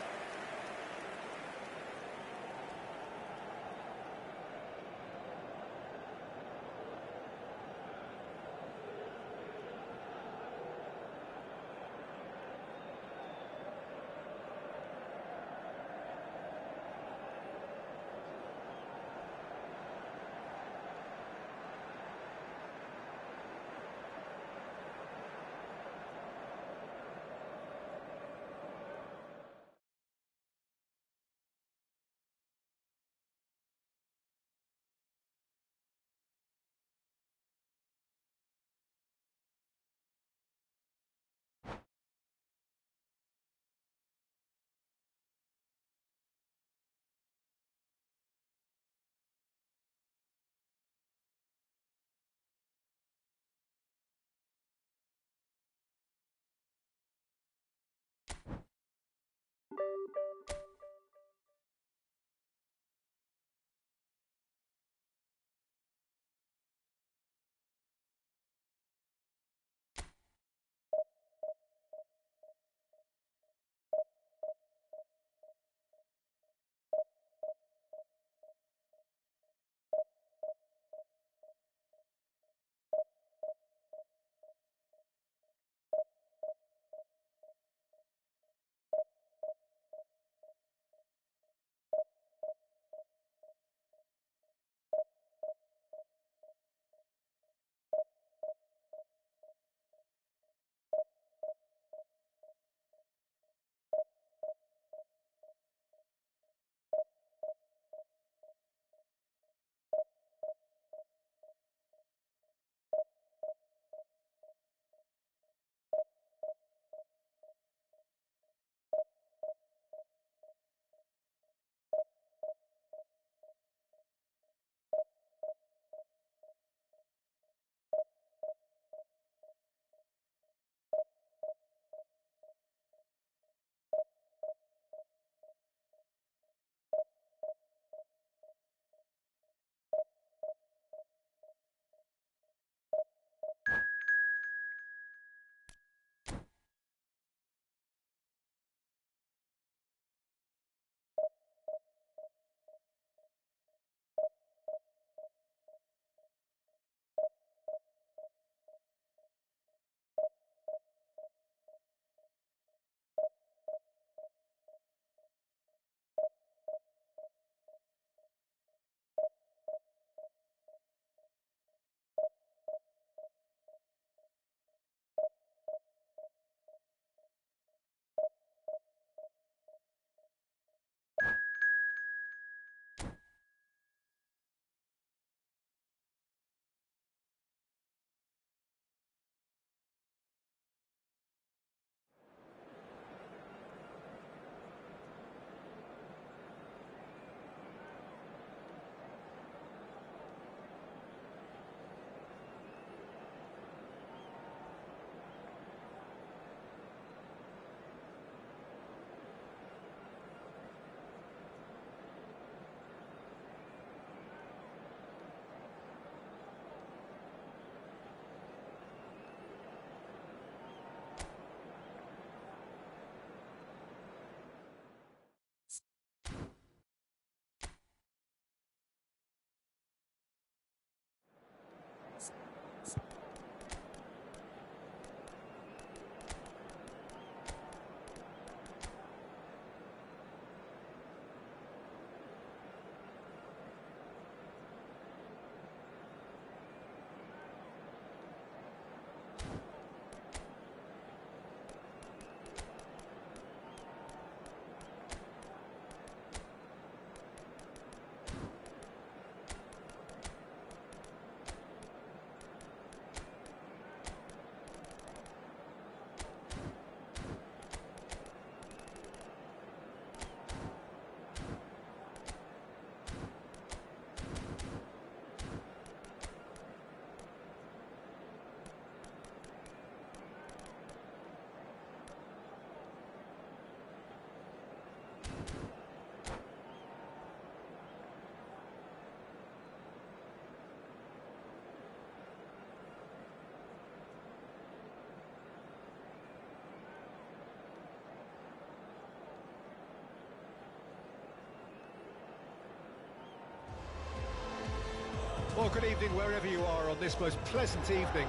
[SPEAKER 1] Well, good evening wherever you are on this most pleasant evening.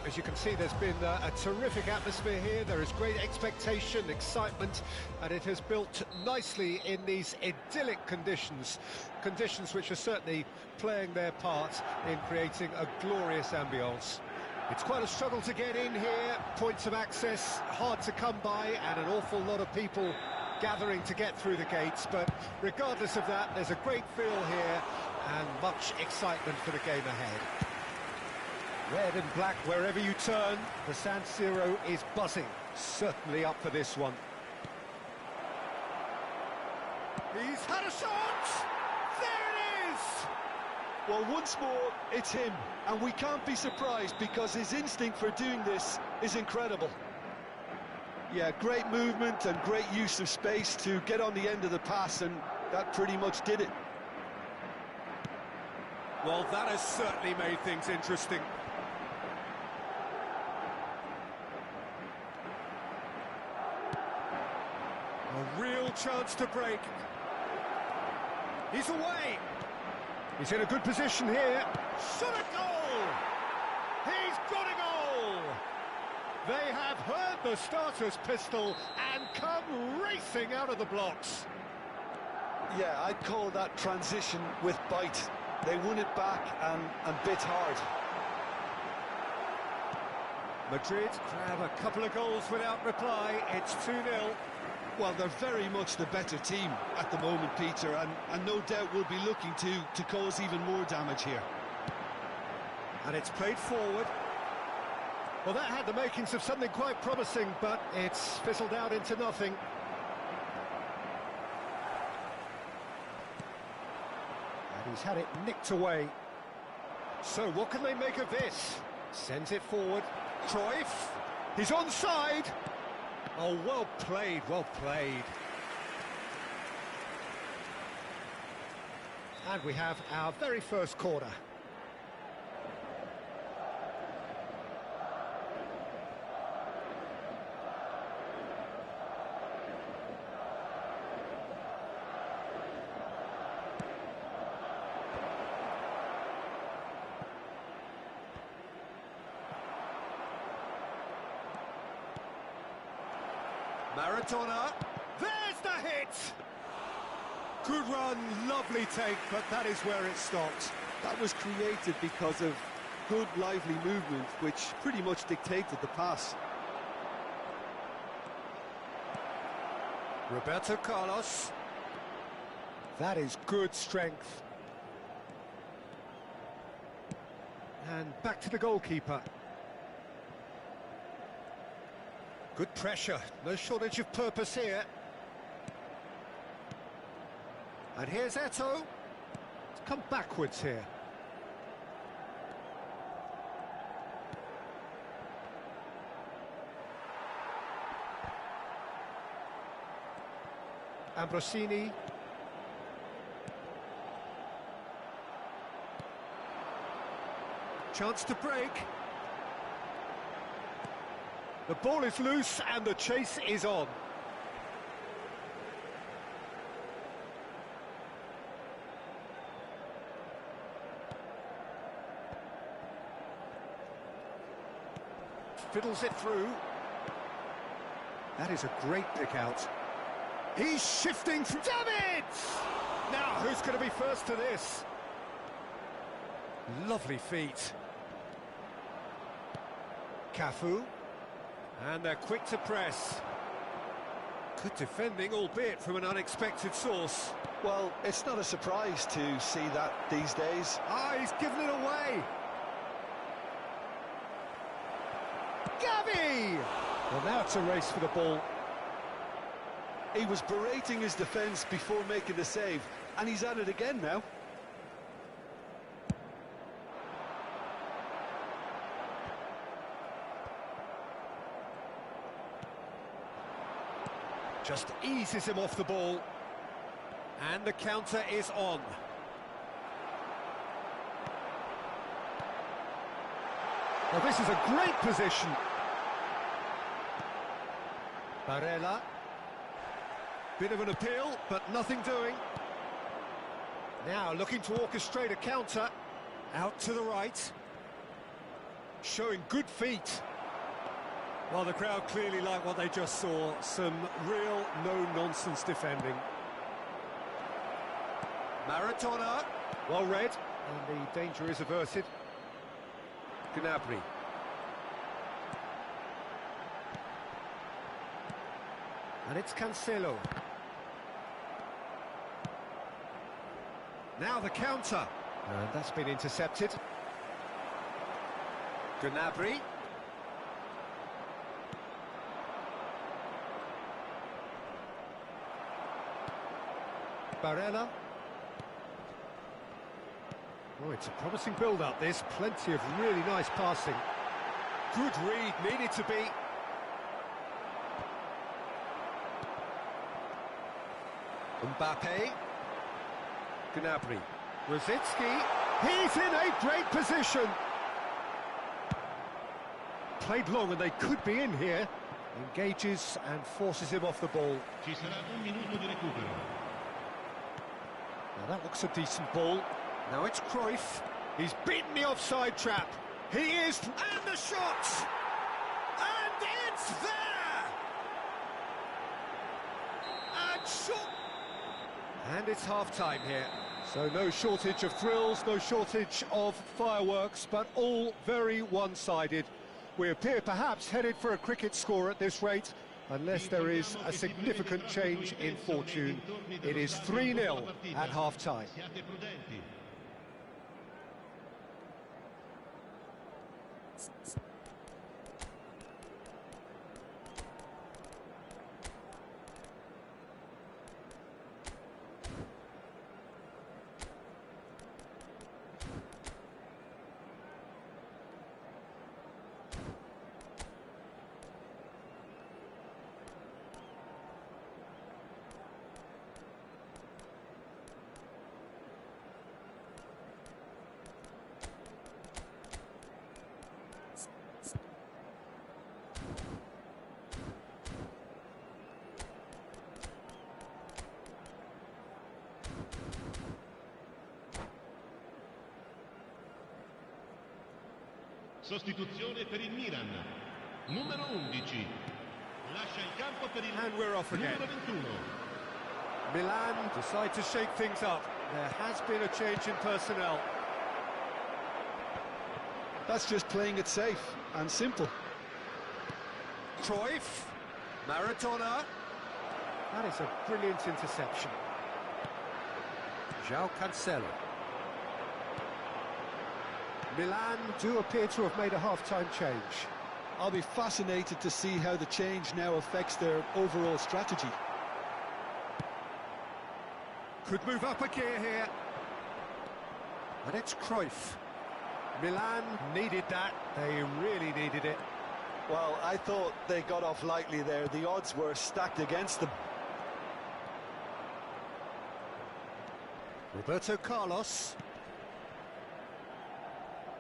[SPEAKER 1] As you can see, there's been a terrific atmosphere here. There is great expectation, excitement, and it has built nicely in these idyllic conditions. Conditions which are certainly playing their part in creating a glorious ambience. It's quite a struggle to get in here, points of access hard to come by, and an awful lot of people gathering to get through the gates. But regardless of that, there's a great feel here and much excitement for the game ahead. Red and black wherever you turn, the San Siro is buzzing. Certainly up for this one. He's had a shot! There it is!
[SPEAKER 2] Well, once more, it's him, and we can't be surprised because his instinct for doing this is incredible. Yeah, great movement and great use of space to get on the end of the pass, and that pretty much did it.
[SPEAKER 1] Well, that has certainly made things interesting. A real chance to break. He's away. He's in a good position here. Shot a goal! He's got a goal! They have heard the starter's pistol and come racing out of the blocks.
[SPEAKER 2] Yeah, I'd call that transition with bite. They won it back and bit hard.
[SPEAKER 1] Madrid grab a couple of goals without reply. It's 2-0.
[SPEAKER 2] Well, they're very much the better team at the moment, Peter, and no doubt will be looking to cause even more damage here.
[SPEAKER 1] And it's played forward. Well, that had the makings of something quite promising, but it's fizzled out into nothing. And he's had it nicked away. So what can they make of this? Sends it forward. Cruyff. He's onside. Oh, well played, well played. And we have our very first corner. Maradona, there's the hit! Good run, lovely take, but that is where it stopped.
[SPEAKER 2] That was created because of good, lively movement, which pretty much dictated the pass.
[SPEAKER 1] Roberto Carlos. That is good strength. And back to the goalkeeper. Good pressure, no shortage of purpose here. And here's Eto'o. It's come backwards here. Ambrosini. Chance to break. The ball is loose and the chase is on. Fiddles it through. That is a great pick out. He's shifting through. Damn it! Now, who's going to be first to this? Lovely feet. Cafu. And they're quick to press. Good defending, albeit from an unexpected source.
[SPEAKER 2] Well, it's not a surprise to see that these days.
[SPEAKER 1] Ah, he's given it away. Gavi! Well, now it's a race for the ball.
[SPEAKER 2] He was berating his defence before making the save, and he's at it again now.
[SPEAKER 1] Just eases him off the ball. And the counter is on. Well, this is a great position. Barella. Bit of an appeal, but nothing doing. Now looking to orchestrate a counter. Out to the right. Showing good feet. Well, the crowd clearly like what they just saw. Some real no-nonsense defending. Maradona. Well read. And the danger is averted. Gnabry. And it's Cancelo. Now the counter. And that's been intercepted. Gnabry. Barella. Oh, it's a promising build-up, this. Plenty of really nice passing. Good read, needed to be. Mbappe. Gnabry. Rosicki. He's in a great position. Played long and they could be in here. Engages and forces him off the ball.
[SPEAKER 4] Ci sarà un minuto di recupero.
[SPEAKER 1] Now that looks a decent ball. Now it's Cruyff. He's beaten the offside trap. He is, and the shot! And it's there! And shot! And it's half-time here. So no shortage of thrills, no shortage of fireworks, but all very one-sided. We appear perhaps headed for a cricket score at this rate, unless there is a significant change in fortune. It is 3-0 at half-time.
[SPEAKER 4] Sostituzione per il Milan. Numero 11. Lascia il campo per il
[SPEAKER 1] And we're off again.
[SPEAKER 4] numero 21.
[SPEAKER 1] Milan decide to shake things up. There has been a change in personnel.
[SPEAKER 2] That's just playing it safe and simple.
[SPEAKER 1] Cruyff. Maradona. That is a brilliant interception. João Cancelo. Milan do appear to have made a half-time change.
[SPEAKER 2] I'll be fascinated to see how the change now affects their overall strategy.
[SPEAKER 1] Could move up a gear here. And it's Cruyff. Milan needed that. They really needed it.
[SPEAKER 2] Well, I thought they got off lightly there. The odds were stacked against them.
[SPEAKER 1] Roberto Carlos.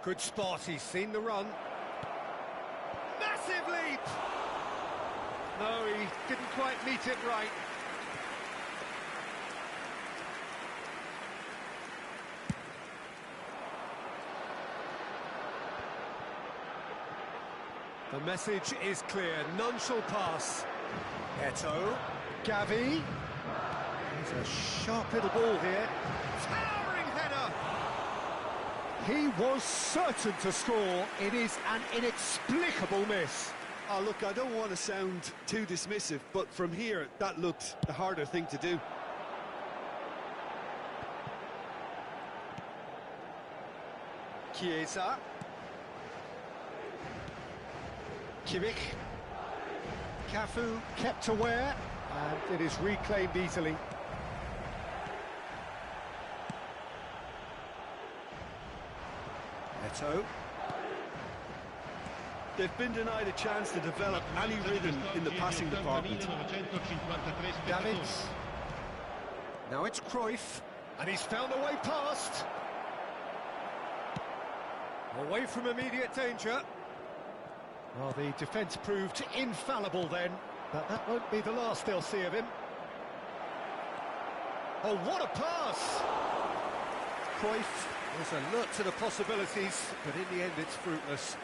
[SPEAKER 1] Good spot, he's seen the run. Massive leap! No, he didn't quite meet it right. The message is clear, none shall pass. Eto'o, Gavi. He's a sharp little ball here. Towering header! He was certain to score. It is an inexplicable miss.
[SPEAKER 2] Oh, look, I don't want to sound too dismissive, but from here, that looked the harder thing to do.
[SPEAKER 1] Chiesa. Kimmich. Cafu kept aware, and it is reclaimed easily. Eto'o.
[SPEAKER 2] They've been denied a chance to develop any rhythm in the passing department.
[SPEAKER 1] Davids. Now it's Cruyff, and he's found a way past. Away from immediate danger. Well, the defence proved infallible then, but that won't be the last they'll see of him. Oh, what a pass! Cruyff There's a lot to the possibilities, but in the end it's fruitless.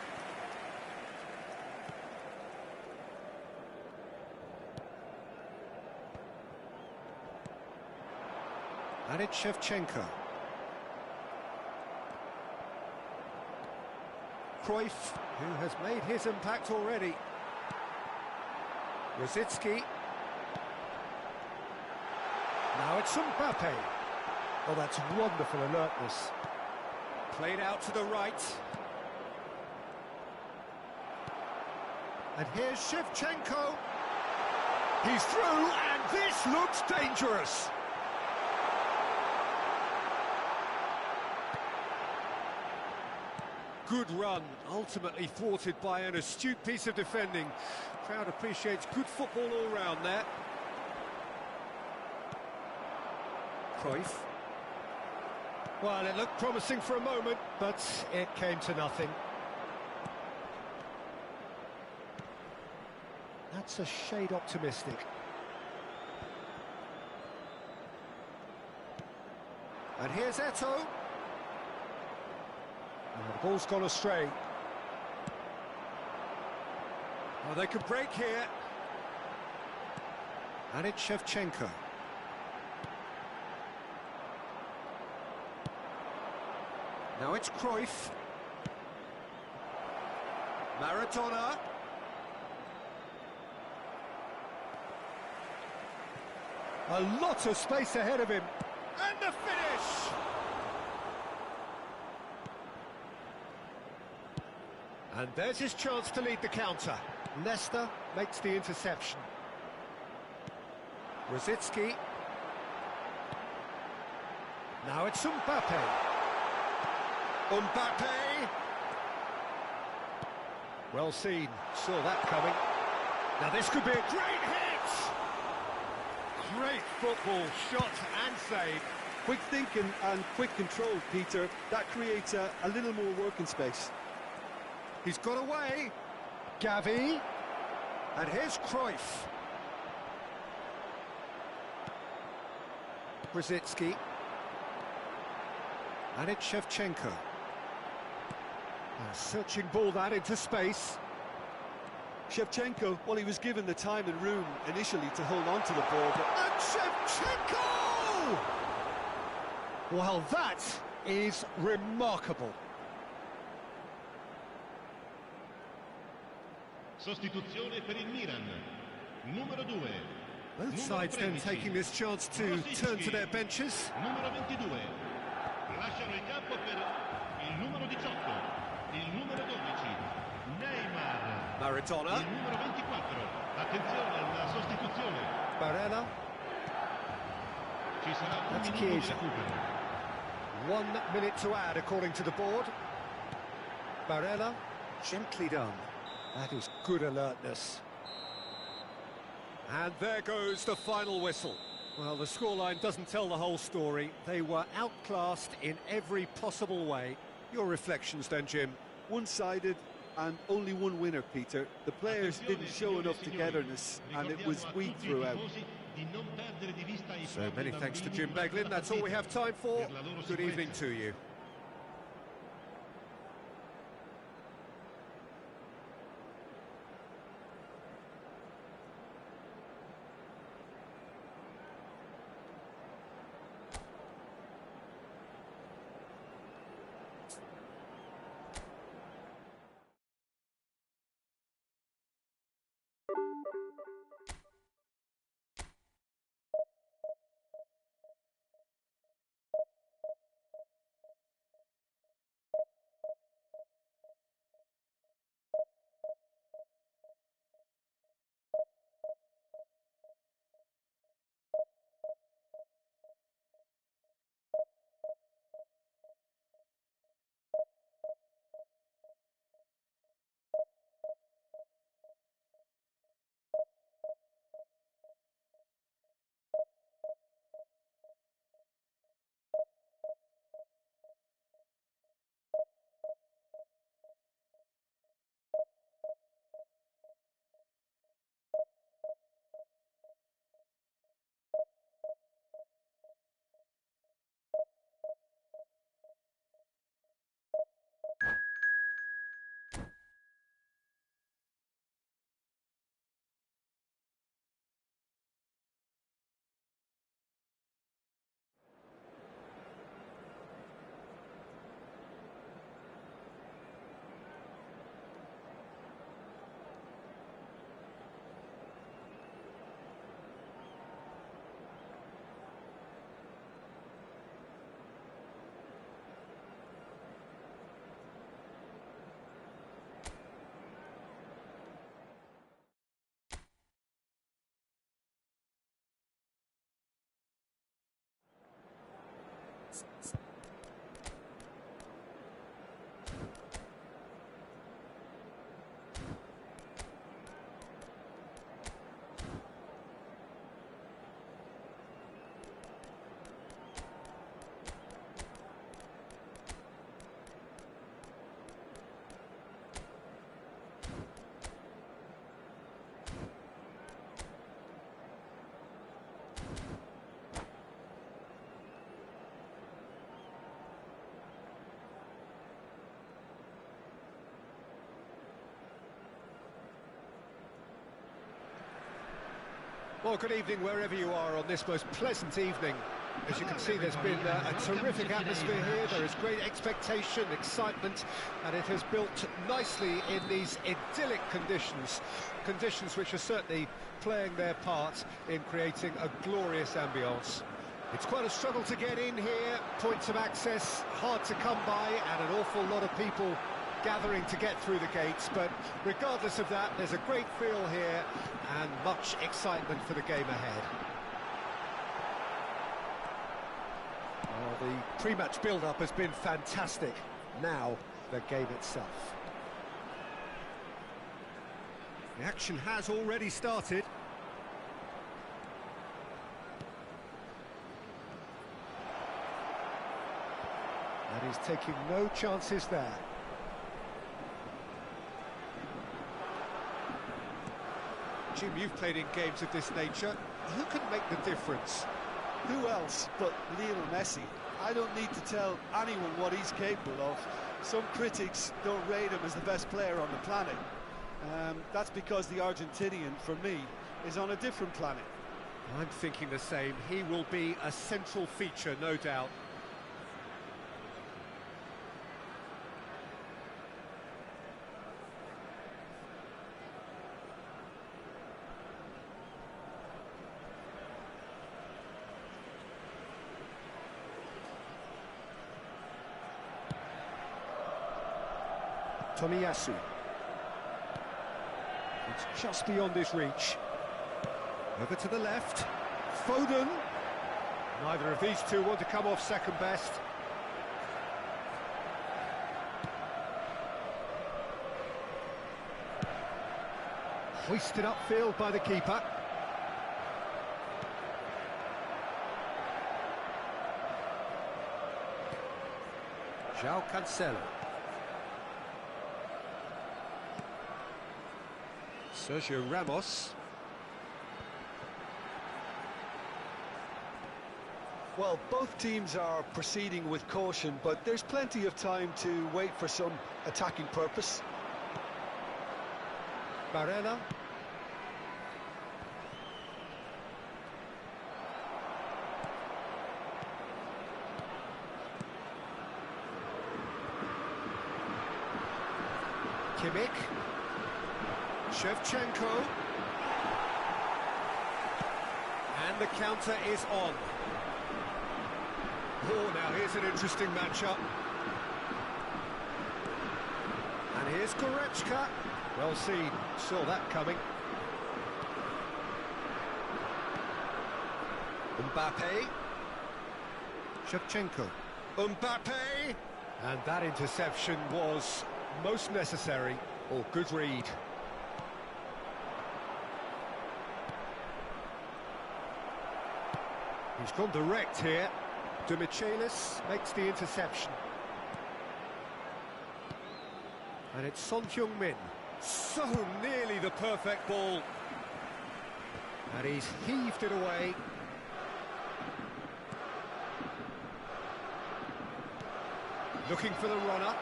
[SPEAKER 1] And it's Shevchenko. Cruyff, who has made his impact already. Rosicki. Now it's Mbappe. Oh, that's wonderful alertness. Played out to the right. And here's Shevchenko. He's through, and this looks dangerous. Good run, ultimately thwarted by an astute piece of defending. Crowd appreciates good football all round there. Cruyff. Well, it looked promising for a moment, but it came to nothing. That's a shade optimistic. And here's Eto'o. And the ball's gone astray. Oh, they could break here. And it's Shevchenko. Now it's Cruyff. Maradona. A lot of space ahead of him. And the finish! And there's his chance to lead the counter. Leicester makes the interception. Rosicki. Now it's Mbappe. Mbappe! Well seen, saw that coming. Now this could be a great hit! Great football, shot and save.
[SPEAKER 2] Quick thinking and quick control, Peter. That creates a little more working space.
[SPEAKER 1] He's got away. Gavi. And here's Cruyff. Rosicki. And it's Shevchenko. A searching ball that into space.
[SPEAKER 2] Shevchenko, well, he was given the time and room initially to hold on to the ball, but...
[SPEAKER 1] And Shevchenko! Well, that is remarkable.
[SPEAKER 4] Sostituzione per il Milan. Numero 2.
[SPEAKER 1] Both sides then taking this chance to turn to their benches.
[SPEAKER 4] Numero 22. Lasciano il campo per il numero 18, il numero 12, Neymar.
[SPEAKER 1] Maradona.
[SPEAKER 4] Il numero 24. Attenzione alla sostituzione.
[SPEAKER 1] Barella.
[SPEAKER 4] Ci sarà un
[SPEAKER 1] That's
[SPEAKER 4] minuto di
[SPEAKER 1] Chiesa.
[SPEAKER 4] recupero.
[SPEAKER 1] 1 minute to add according to the board. Barella. Gently done. That is good alertness. And there goes the final whistle. Well, the scoreline doesn't tell the whole story. They were outclassed in every possible way. Your reflections then, Jim?
[SPEAKER 2] One-sided and only one winner, Peter. The players didn't show enough togetherness and it was weak throughout.
[SPEAKER 1] So many thanks to Jim Beglin. That's all we have time for. Good evening to you. Well, good evening wherever you are on this most pleasant evening. As you can see, there's been a terrific atmosphere here. There is great expectation, excitement, and it has built nicely in these idyllic conditions. Conditions which are certainly playing their part in creating a glorious ambience. It's quite a struggle to get in here, points of access hard to come by, and an awful lot of people gathering to get through the gates, but regardless of that, there's a great feel here and much excitement for the game ahead. Well, the pre-match build-up has been fantastic. Now, the game itself. The action has already started. And he's taking no chances there. Jim, you've played in games of this nature. Who can make the difference?
[SPEAKER 2] Who else but Lionel Messi? I don't need to tell anyone what he's capable of. Some critics don't rate him as the best player on the planet. That's because the Argentinian, for me, is on a different planet.
[SPEAKER 1] I'm thinking the same. He will be a central feature, no doubt. Tomiyasu. It's just beyond his reach. Over to the left. Foden. Neither of these two want to come off second best. Hoisted upfield by the keeper. João Cancelo. Sergio Ramos.
[SPEAKER 2] Well, both teams are proceeding with caution, but there's plenty of time to wait for some attacking purpose.
[SPEAKER 1] Barella. Kimmich. Shevchenko. And the counter is on. Oh, now here's an interesting matchup. And here's Goretzka. Well seen, saw that coming. Mbappe. Shevchenko. Mbappe. And that interception was most necessary, or good read. He's gone direct here. De Michelis makes the interception. And it's Son Heung-min. So nearly the perfect ball. And he's heaved it away. Looking for the runner.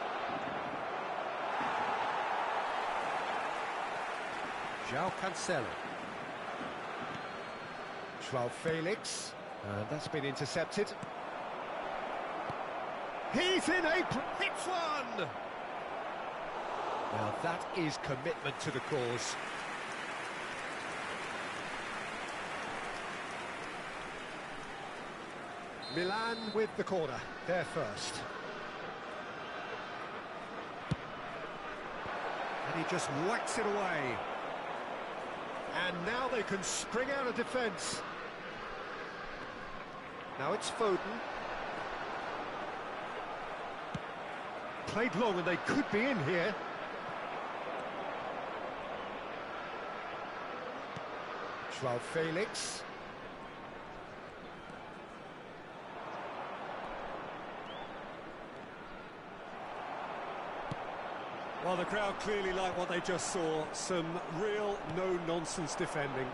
[SPEAKER 1] João Cancelo. João Felix. And that's been intercepted. He's in apron. Hits one! Now that is commitment to the cause. Milan with the corner. They're first. And he just whacks it away. And now they can spring out of defence. Now it's Foden. Played long and they could be in here. João Felix. Well, the crowd clearly like what they just saw. Some real no-nonsense defending.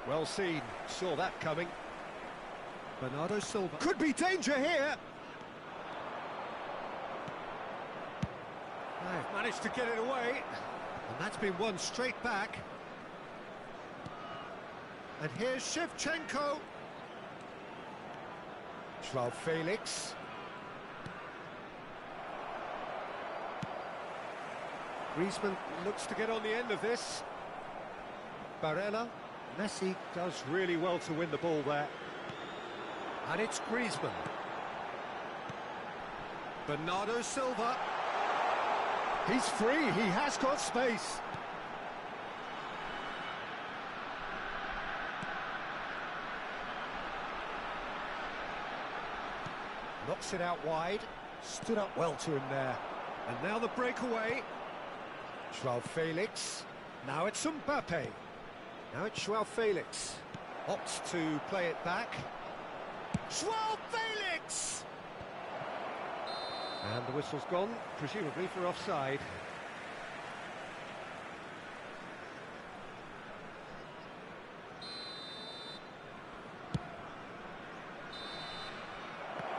[SPEAKER 1] Well seen, saw that coming. Bernardo Silva. Could be danger here! They've managed to get it away. And that's been won straight back. And here's Shevchenko. Joao Felix. Griezmann looks to get on the end of this. Barella. Messi does really well to win the ball there. And it's Griezmann. Bernardo Silva. He's free, he has got space. Knocks it out wide. Stood up well to him there. And now the breakaway. Joao Felix. Now it's Mbappe. Now it's Joao Felix. Opts to play it back. Joao Felix! And the whistle's gone, presumably for offside.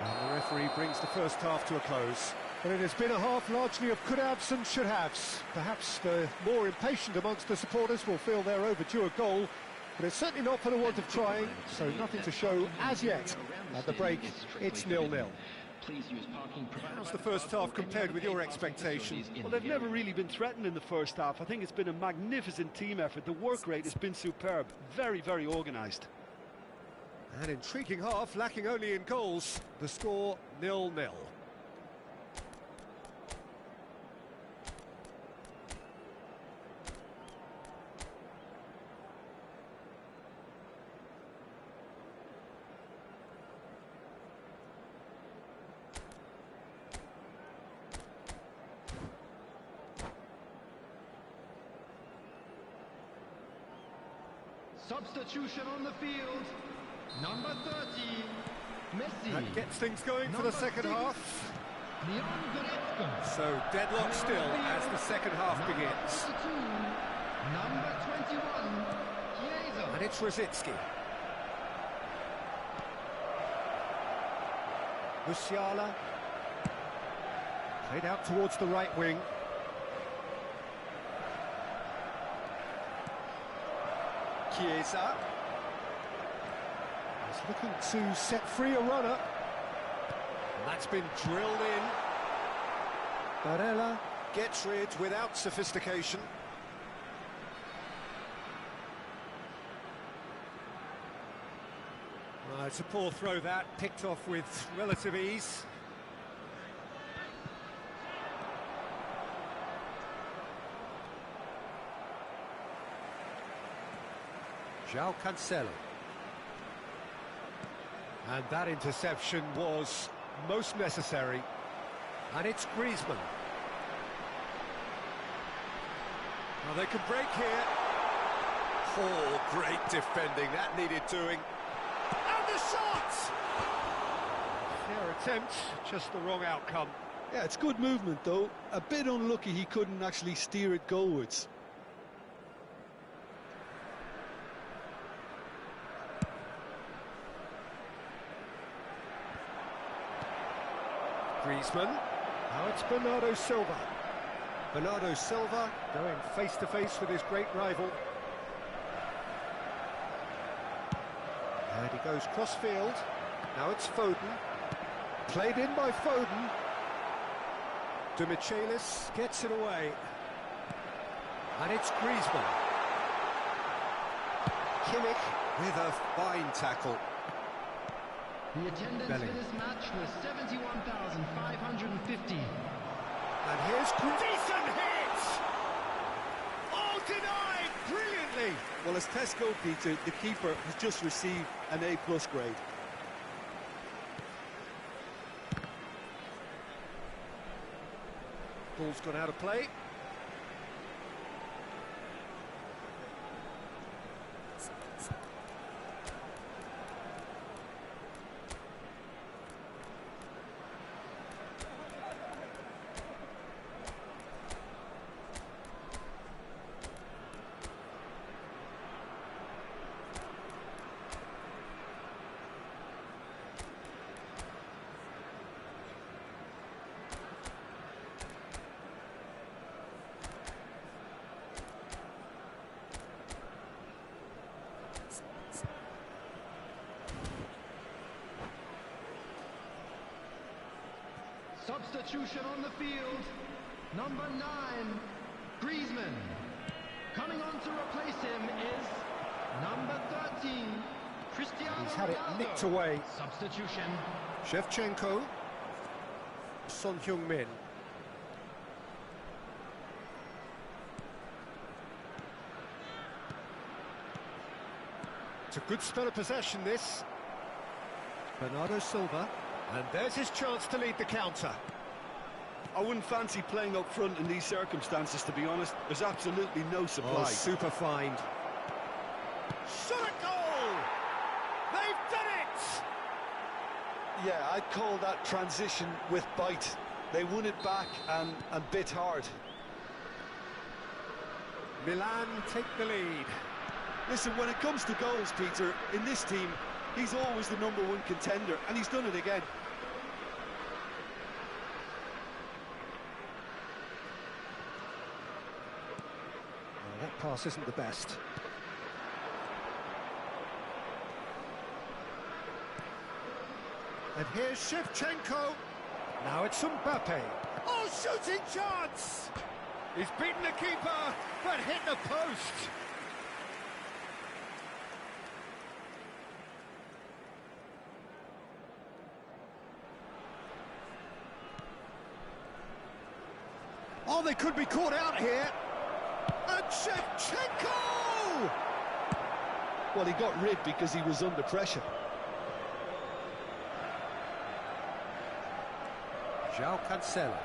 [SPEAKER 1] And the referee brings the first half to a close. But it has been a half largely of could-haves and should-haves. Perhaps the more impatient amongst the supporters will feel they're overdue a goal, but it's certainly not for the want of trying, so nothing to show as yet. At the break, it's 0-0. How's the first half compared with your expectations?
[SPEAKER 2] Well, they've never really been threatened in the first half. I think it's been a magnificent team effort. The work rate has been superb. Very, very organised.
[SPEAKER 1] An intriguing half, lacking only in goals. The score 0-0.
[SPEAKER 5] Substitution on the field, number 30, Messi.
[SPEAKER 1] That gets things going for the second half.
[SPEAKER 5] Leon Goretzka.
[SPEAKER 1] So deadlock still as the second half begins.
[SPEAKER 5] 22, number 21, Chiesa.
[SPEAKER 1] And it's Rosicky. Musiala. Played out towards the right wing. Chiesa. He's looking to set free a runner. And that's been drilled in. Barella gets rid without sophistication. It's a poor throw that, picked off with relative ease. João Cancelo. And that interception was most necessary. And it's Griezmann. Now they can break here. Oh, great defending, that needed doing. And the shot! Fair attempt, just the wrong outcome.
[SPEAKER 2] Yeah, it's good movement though. A bit unlucky he couldn't actually steer it goalwards.
[SPEAKER 1] Griezmann. Now it's Bernardo Silva. Bernardo Silva going face-to-face with his great rival. And he goes cross-field. Now it's Foden. Played in by Foden. De Michelis gets it away. And it's Griezmann. Kimmich with a fine tackle.
[SPEAKER 5] The attendance for this match was 71,550.
[SPEAKER 1] And here's decent hit! Oh, denied brilliantly!
[SPEAKER 2] Well, as test goalkeeper, the keeper has just received an A+ grade.
[SPEAKER 1] Ball's gone out of play.
[SPEAKER 5] Substitution on the field. Number 9, Griezmann. Coming on to replace him is number 13, Cristiano
[SPEAKER 1] He's had it
[SPEAKER 5] Ronaldo.
[SPEAKER 1] nicked away.
[SPEAKER 5] Substitution.
[SPEAKER 1] Shevchenko. Son Heung-min. It's a good spell of possession, this. Bernardo Silva. And there's his chance to lead the counter.
[SPEAKER 2] I wouldn't fancy playing up front in these circumstances, to be honest. There's absolutely no supply.
[SPEAKER 1] Oh, super find. Shot a goal! They've done it!
[SPEAKER 2] Yeah, I'd call that transition with bite. They won it back and bit hard.
[SPEAKER 1] Milan take the lead.
[SPEAKER 2] Listen, when it comes to goals, Peter, in this team, he's always the #1 contender, and he's done it again.
[SPEAKER 1] Well, that pass isn't the best. And here's Shevchenko. Now it's Mbappe. Oh, shooting chance! He's beaten the keeper, but hit the post. Oh, they could be caught out here. And Shevchenko!
[SPEAKER 2] Well, he got rid because he was under pressure.
[SPEAKER 1] João Cancelo.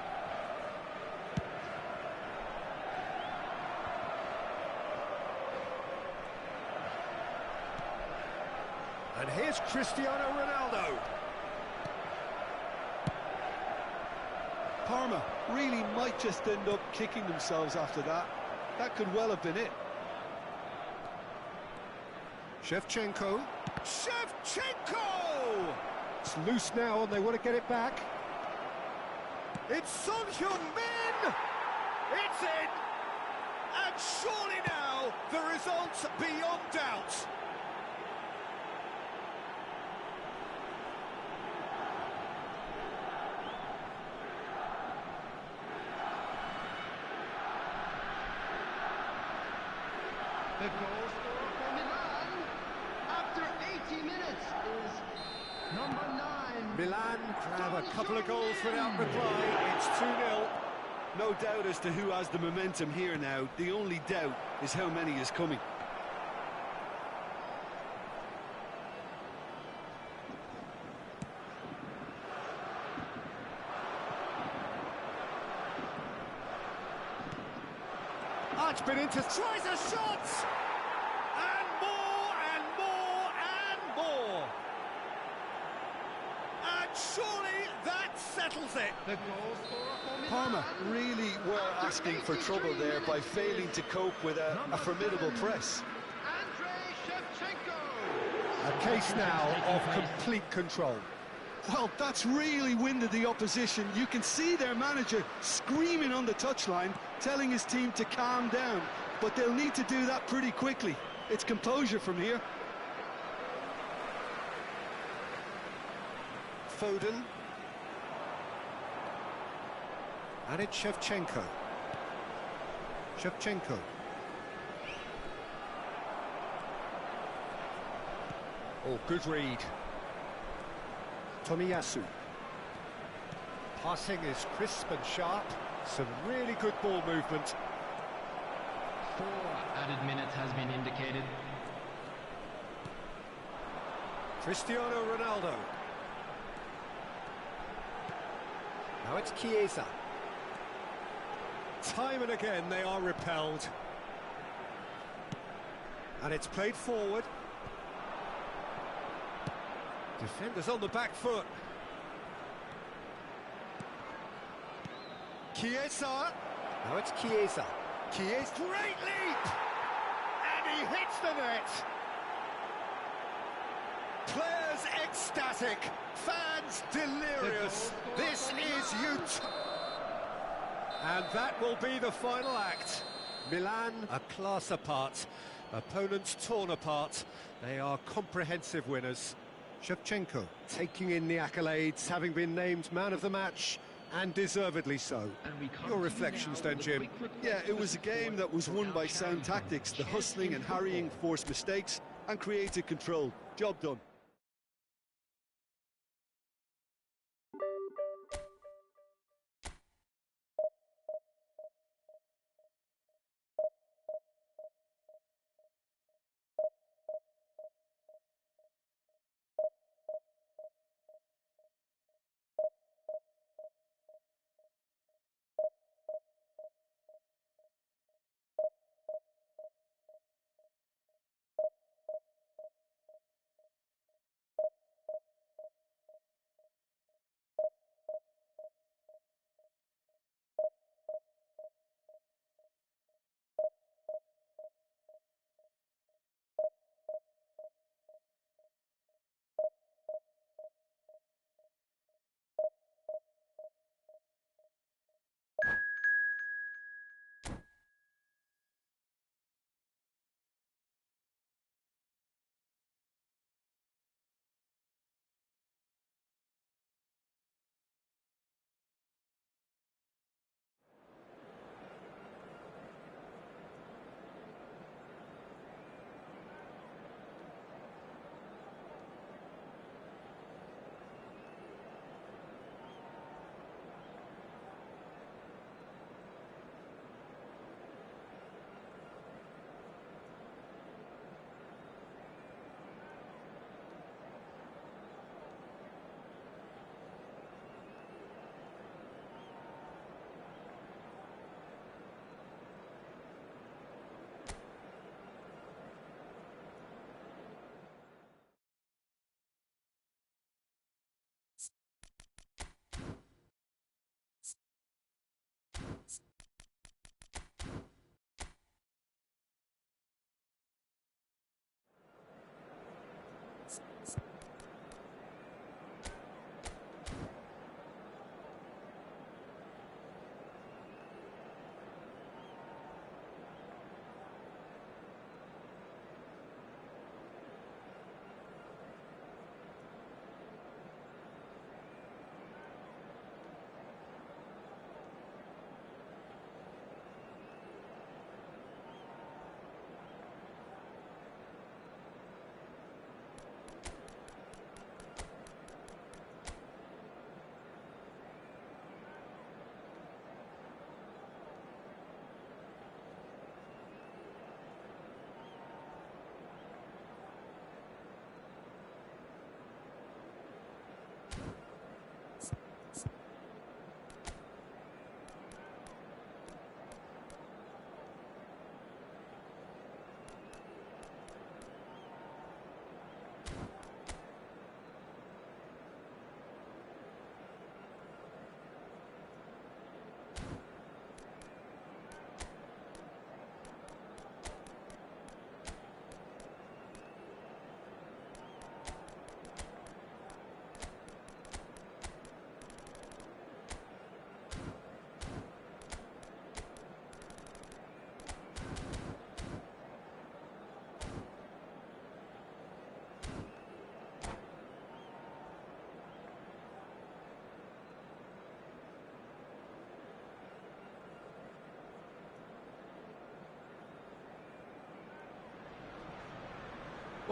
[SPEAKER 1] And here's Cristiano Ronaldo.
[SPEAKER 2] Parma really might just end up kicking themselves after that. That could well have been it.
[SPEAKER 1] Shevchenko. Shevchenko! It's loose now and they want to get it back. It's Son Heung-min! It's in! And surely now the result's beyond doubt.
[SPEAKER 5] The goal scorer for Milan after 80 minutes is number 9.
[SPEAKER 1] Milan grab a couple of goals without reply. It's 2-0.
[SPEAKER 2] No doubt as to who has the momentum here now. The only doubt is how many is coming.
[SPEAKER 1] Oh, it's been into... Tries a shot! And more, and more, and more! And surely that settles it!
[SPEAKER 5] The goal scorer for Milan.
[SPEAKER 2] Parma really were asking for trouble there by failing to cope with a formidable press.
[SPEAKER 5] Andrei Shevchenko.
[SPEAKER 1] A case now of complete control.
[SPEAKER 2] Well, that's really winded the opposition. You can see their manager screaming on the touchline, telling his team to calm down. But they'll need to do that pretty quickly. It's composure from here.
[SPEAKER 1] Foden. And it's Shevchenko. Shevchenko. Oh, good read. Tomiyasu. Passing is crisp and sharp. Some really good ball movement.
[SPEAKER 5] 4 added minutes has been indicated.
[SPEAKER 1] Cristiano Ronaldo. Now it's Chiesa. Time and again they are repelled. And it's played forward. Defenders on the back foot. Chiesa. Now it's Chiesa. Chiesa. Great leap! And he hits the net. Players ecstatic. Fans delirious. This is and that will be the final act. Milan, a class apart. Opponents torn apart. They are comprehensive winners. Shevchenko taking in the accolades, having been named man of the match, And deservedly so. Your reflections then, Jim?
[SPEAKER 2] Yeah, it was a game that was won by sound tactics. The hustling and harrying forced mistakes and created control. Job done.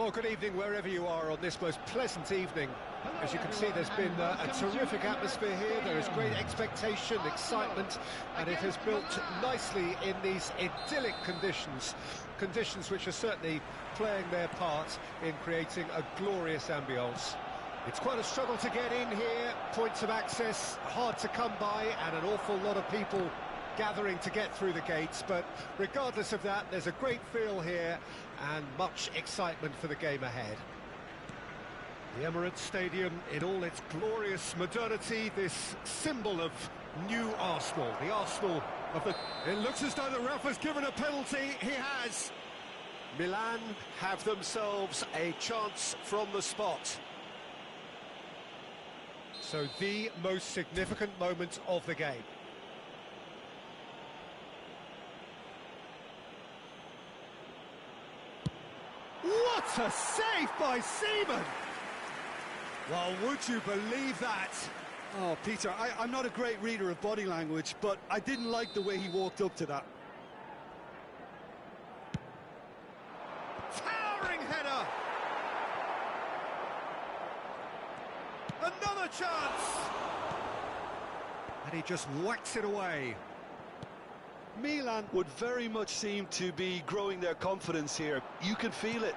[SPEAKER 1] Well, good evening wherever you are on this most pleasant evening. As you can see, there's been a terrific atmosphere here. There is great expectation, excitement, and it has built nicely in these idyllic conditions. Conditions which are certainly playing their part in creating a glorious ambience. It's quite a struggle to get in here, points of access hard to come by, and an awful lot of people gathering to get through the gates, but regardless of that, there's a great feel here and much excitement for the game ahead. The Emirates Stadium in all its glorious modernity, this symbol of new Arsenal, the Arsenal of the... It looks as though the ref has given a penalty. He has. Milan have themselves a chance from the spot. So the most significant moment of the game. What a save by Seaman! Well, would you believe that?
[SPEAKER 2] Oh, Peter, I'm not a great reader of body language, but I didn't like the way he walked up to that.
[SPEAKER 1] Towering header! Another chance! And he just whacks it away.
[SPEAKER 2] Milan would very much seem to be growing their confidence here. You can feel it.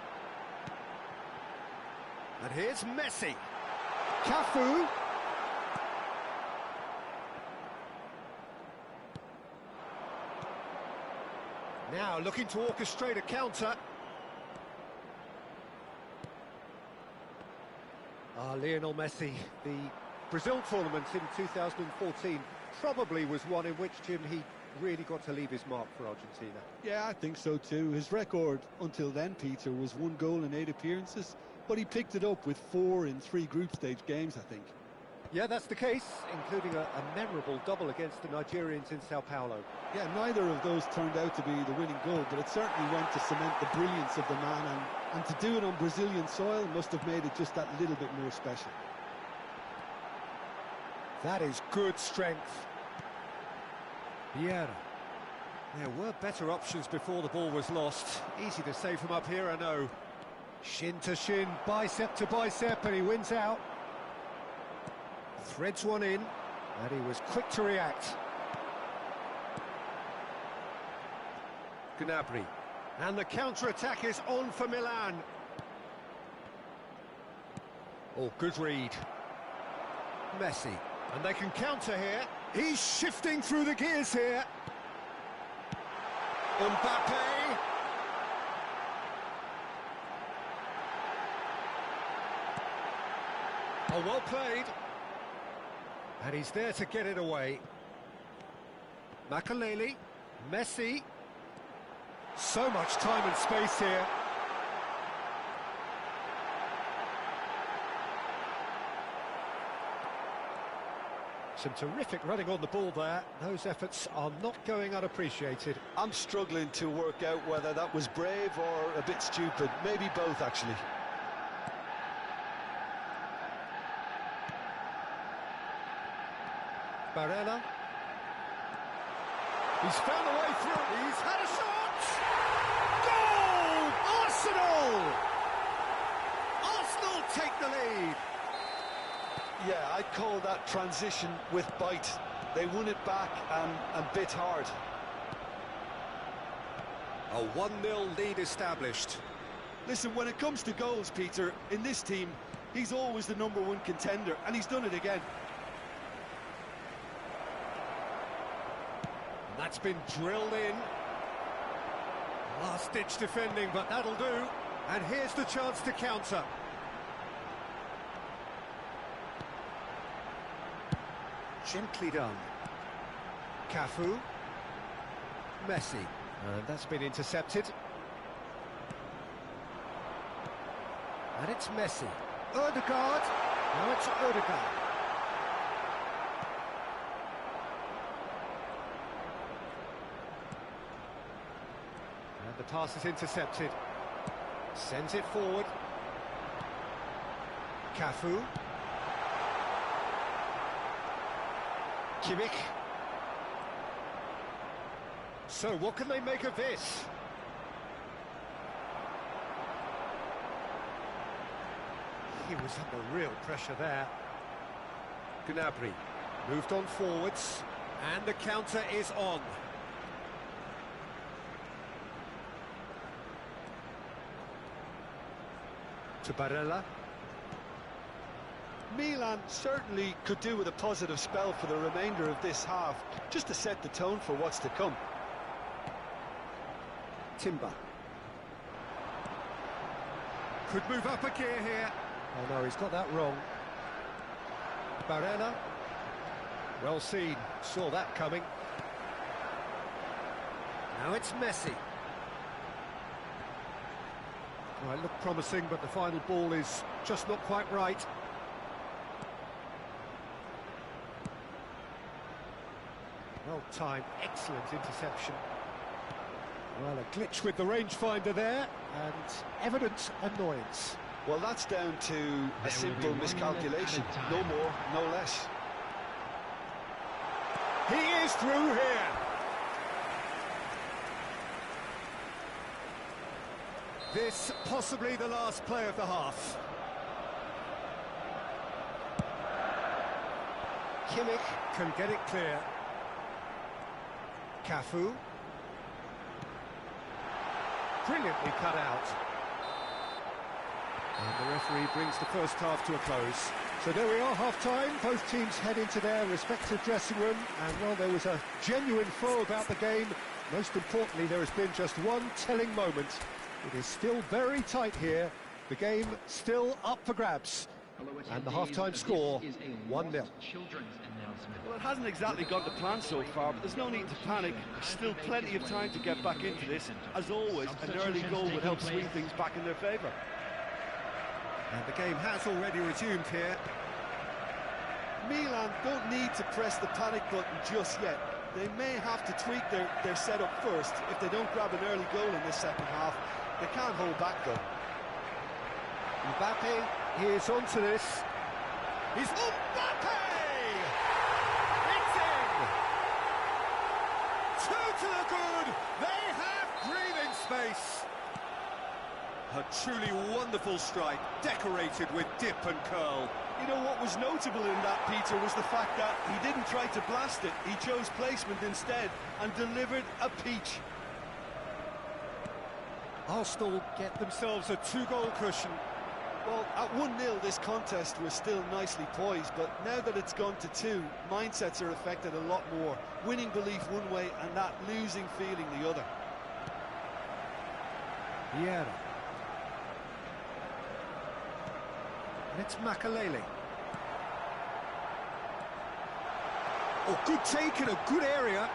[SPEAKER 1] And here's Messi. Cafu. Now looking to orchestrate a counter. Lionel Messi, the Brazil tournament in 2014 probably was one in which, Jim, he really got to leave his mark for Argentina.
[SPEAKER 2] Yeah, I think so too. His record until then, Peter, was 1 goal in 8 appearances, but he picked it up with 4 in 3 group stage games, I think.
[SPEAKER 1] Yeah, that's the case, including a memorable double against the Nigerians in Sao Paulo.
[SPEAKER 2] Yeah, neither of those turned out to be the winning goal, but it certainly went to cement the brilliance of the man, and to do it on Brazilian soil must have made it just that little bit more special.
[SPEAKER 1] That is good strength. Vieira. There were better options before the ball was lost. Easy to save from up here, I know. Shin to shin, bicep to bicep, and he wins out. Threads one in, and he was quick to react. Gnabry. And the counter-attack is on for Milan. Oh, good read. Messi. And they can counter here. He's shifting through the gears here. Mbappe. Oh, well played. And he's there to get it away. Makelele. Messi. So much time and space here. Some terrific running on the ball there. Those efforts are not going unappreciated.
[SPEAKER 2] I'm struggling to work out whether that was brave or a bit stupid. Maybe both, actually.
[SPEAKER 1] Barella. He's found a way through. He's had a shot! Goal! Arsenal! Arsenal take the lead.
[SPEAKER 2] Yeah, I'd call that transition with bite. They won it back and bit hard.
[SPEAKER 1] A 1-0 lead established.
[SPEAKER 2] Listen, when it comes to goals, Peter, in this team, he's always the #1 contender, and he's done it again.
[SPEAKER 1] And that's been drilled in. Last-ditch defending, but that'll do. And here's the chance to counter. Gently done. Cafu. Messi. And that's been intercepted. And it's Messi. Ødegaard. Now it's Ødegaard. And the pass is intercepted. Sends it forward. Cafu. Kimmich. So what can they make of this? He was under real pressure there. Gnabry moved on forwards, and the counter is on. To Barella.
[SPEAKER 2] Milan certainly could do with a positive spell for the remainder of this half, just to set the tone for what's to come.
[SPEAKER 1] Timber. Could move up a gear here. Oh no, he's got that wrong. Barella. Well seen, saw that coming. Now it's Messi. Well, it looked promising, but the final ball is just not quite right. Well timed, excellent interception. Well, a glitch with the rangefinder there, and evident annoyance.
[SPEAKER 2] Well, that's down to a simple miscalculation. No more, no less.
[SPEAKER 1] He is through here. This possibly the last play of the half. Kimmich can get it clear. Cafu. Brilliantly cut out. And the referee brings the first half to a close. So there we are, half-time. Both teams head into their respective dressing room. And, well, there was a genuine flow about the game. Most importantly, there has been just one telling moment. It is still very tight here. The game still up for grabs. And the half-time score, 1-0.
[SPEAKER 2] Well, it hasn't exactly gone to plan so far, but there's no need to panic. There's still plenty of time to get back into this. As always, an early goal would help swing things back in their favour.
[SPEAKER 1] And the game has already resumed here.
[SPEAKER 2] Milan don't need to press the panic button just yet. They may have to tweak their setup first. If they don't grab an early goal in this second half, they can't hold back though.
[SPEAKER 1] Mbappe, he is onto this. He's Mbappe! It's in! Two to the good! They have breathing space! A truly wonderful strike, decorated with dip and curl.
[SPEAKER 2] You know what was notable in that, Peter, was the fact that he didn't try to blast it. He chose placement instead and delivered a peach.
[SPEAKER 1] Arsenal get themselves a two-goal cushion.
[SPEAKER 2] Well, at 1-0 this contest was still nicely poised, but now that it's gone to 2, mindsets are affected a lot more. Winning belief one way and that losing feeling the other.
[SPEAKER 1] Vieira. And it's Makalele. Oh, good take in a good area.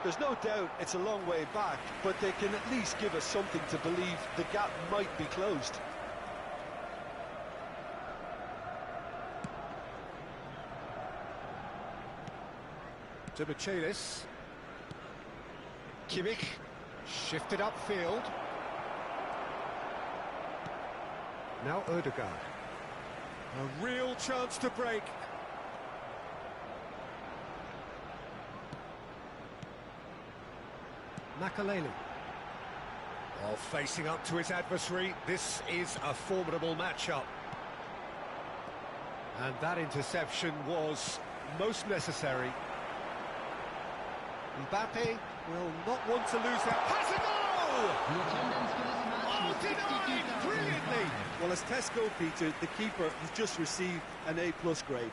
[SPEAKER 2] There's no doubt it's a long way back, but they can at least give us something to believe the gap might be closed.
[SPEAKER 1] To Michaelis. Kimmich shifted upfield. Now Ødegaard. A real chance to break. Makalele. Oh, facing up to his adversary. This is a formidable matchup. And that interception was most necessary. Mbappe will not want to lose that. Has a goal! Oh, denied brilliantly!
[SPEAKER 2] Well, as Tesco, Peter, the keeper has just received an A+ grade.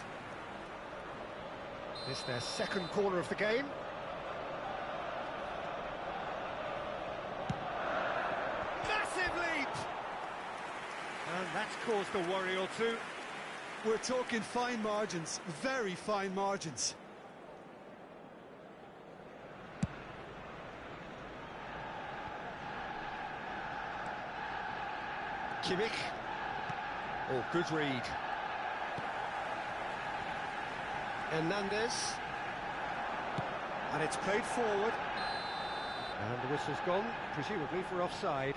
[SPEAKER 1] This their second corner of the game. Massive leap! And that's caused a worry or two.
[SPEAKER 2] We're talking fine margins, very fine margins.
[SPEAKER 1] Kimmich. Oh, good read. Hernandez. And it's played forward. And the whistle's gone, presumably for offside.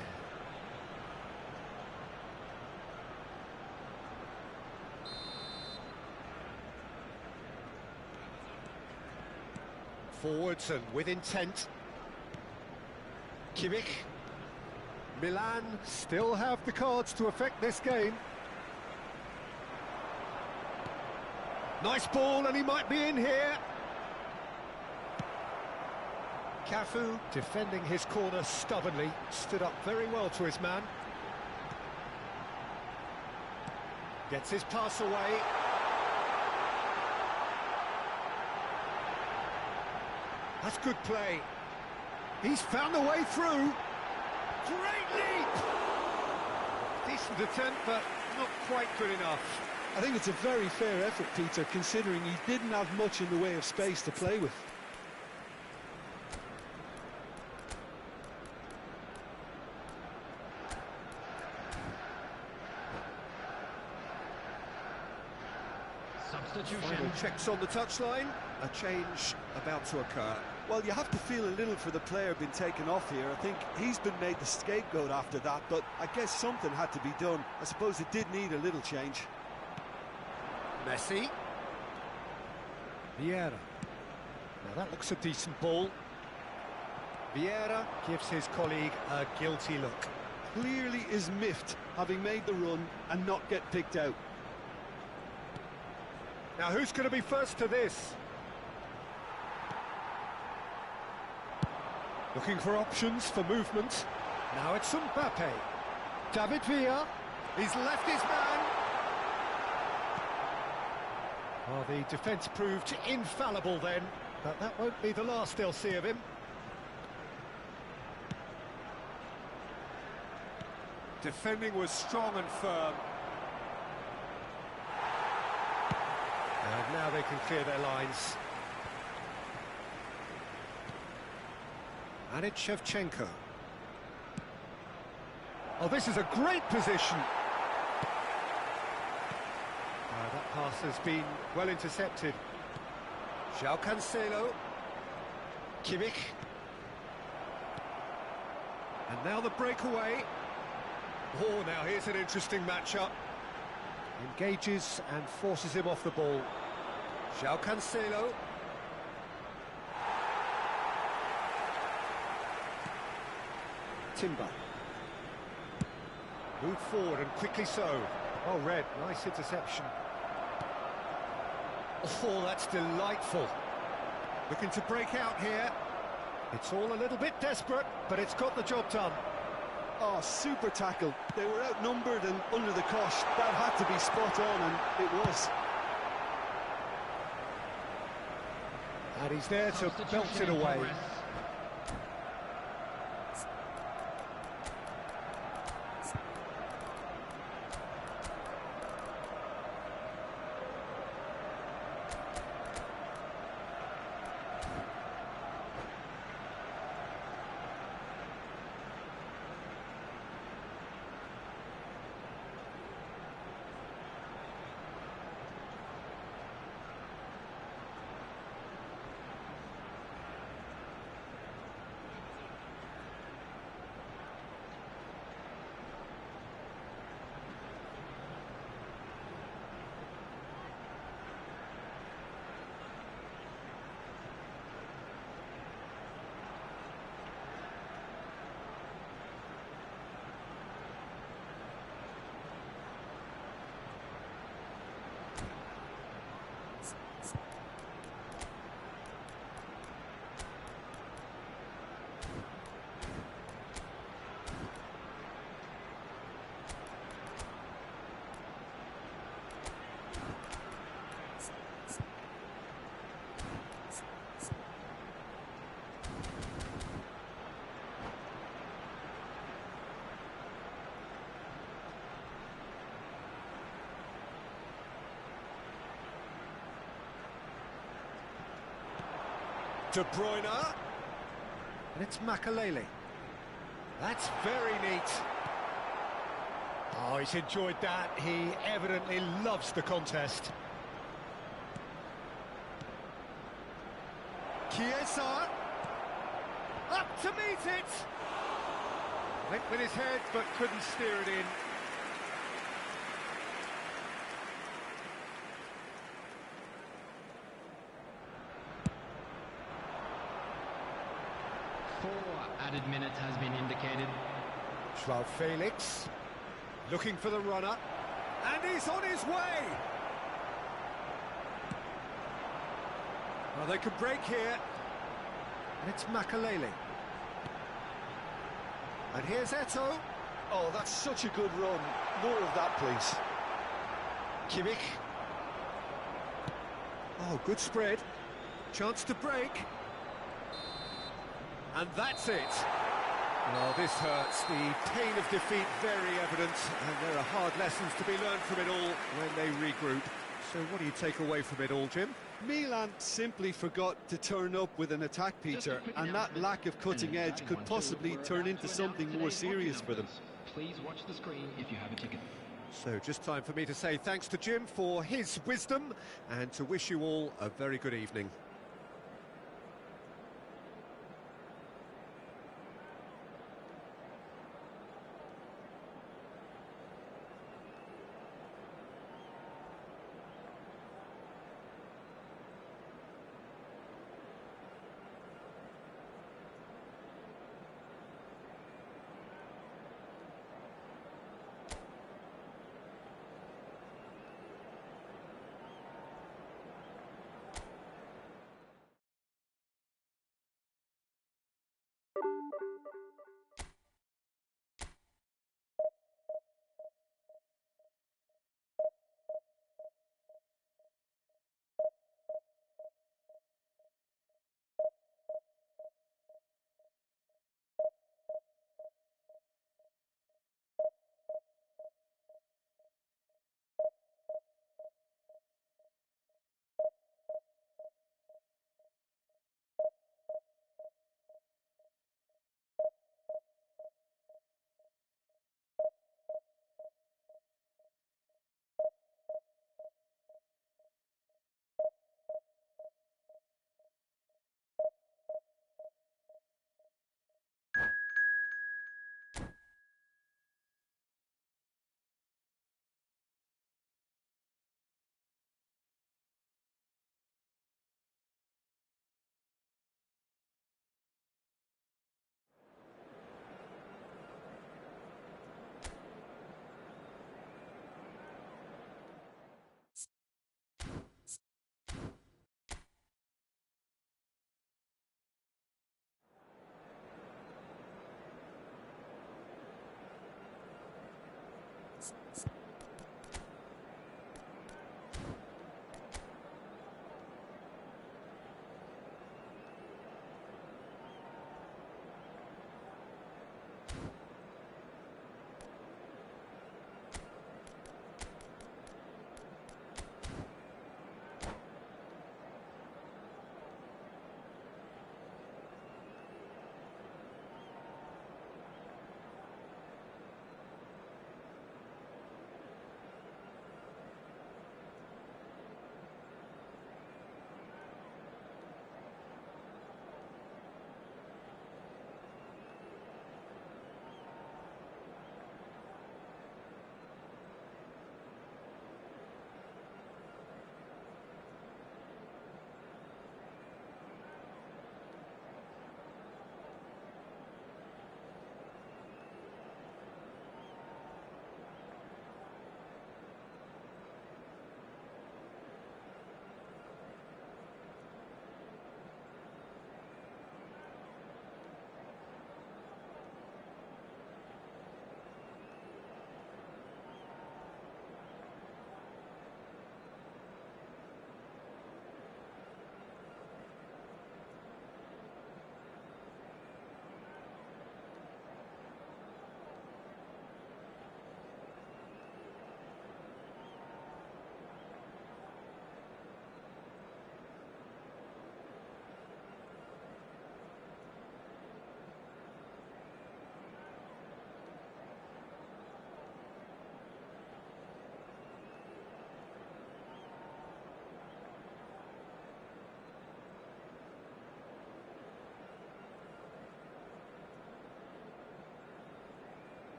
[SPEAKER 1] Forwards and with intent. Kimmich. Milan still have the cards to affect this game. Nice ball, and he might be in here. Cafu, defending his corner stubbornly, stood up very well to his man. Gets his pass away. That's good play. He's found a way through. Great leap! Decent attempt, but not quite good enough.
[SPEAKER 2] I think it's a very fair effort, Peter, considering he didn't have much in the way of space to play with.
[SPEAKER 5] Substitution.
[SPEAKER 1] Final checks on the touchline. A change about to occur.
[SPEAKER 2] Well, you have to feel a little for the player being taken off here. I think he's been made the scapegoat after that, but I guess something had to be done. I suppose it did need a little change.
[SPEAKER 1] Messi. Vieira. Now that looks a decent ball. Vieira gives his colleague a guilty look.
[SPEAKER 2] Clearly is miffed, having made the run and not get picked out.
[SPEAKER 1] Now who's going to be first to this? Looking for options for movement. Now it's Mbappe. David Villa. He's left his man. Well, the defence proved infallible then, but that won't be the last they'll see of him. Defending was strong and firm. And now they can clear their lines. And it's Shevchenko. Oh, this is a great position. That pass has been well intercepted. João Cancelo. Kimmich. And now the breakaway. Oh, now here's an interesting matchup. Engages and forces him off the ball. João Cancelo. Timber. Move forward and quickly so. Oh, Red, nice interception. Oh, that's delightful. Looking to break out here. It's all a little bit desperate, but it's got the job done.
[SPEAKER 2] Oh, super tackle. They were outnumbered and under the cosh. That had to be spot on, and it was.
[SPEAKER 1] And he's there to belt it away. De Bruyne. And it's Makalele. That's very neat. Oh, he's enjoyed that. He evidently loves the contest. Chiesa. Up to meet it. Went with his head, but couldn't steer it in.
[SPEAKER 5] Added minutes has been indicated.
[SPEAKER 1] João Felix looking for the runner, and he's on his way. Well, they can break here, and it's Makalele. And here's Eto'o.
[SPEAKER 2] Oh, that's such a good run. More of that, please.
[SPEAKER 1] Kimmich. Oh, good spread. Chance to break. And that's it. Well, this hurts. The pain of defeat very evident, and there are hard lessons to be learned from it all when they regroup. So what do you take away from it all, Jim?
[SPEAKER 2] Milan simply forgot to turn up with an attack, Peter, and that lack of cutting edge could possibly turn into something more serious for them.
[SPEAKER 5] Please watch the screen if you have a ticket.
[SPEAKER 1] So just time for me to say thanks to Jim for his wisdom, and to wish you all a very good evening.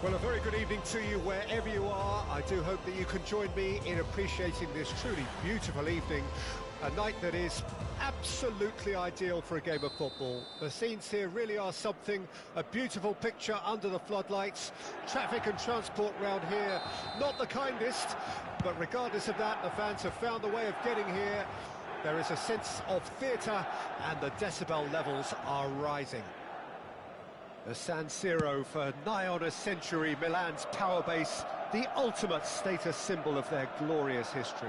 [SPEAKER 1] Well, a very good evening to you wherever you are. I do hope that you can join me in appreciating this truly beautiful evening, a night that is absolutely ideal for a game of football. The scenes here really are something, a beautiful picture under the floodlights. Traffic and transport round here, not the kindest, but regardless of that, the fans have found a way of getting here. There is a sense of theatre and the decibel levels are rising. The San Siro, for nigh on a century, Milan's power base, the ultimate status symbol of their glorious history.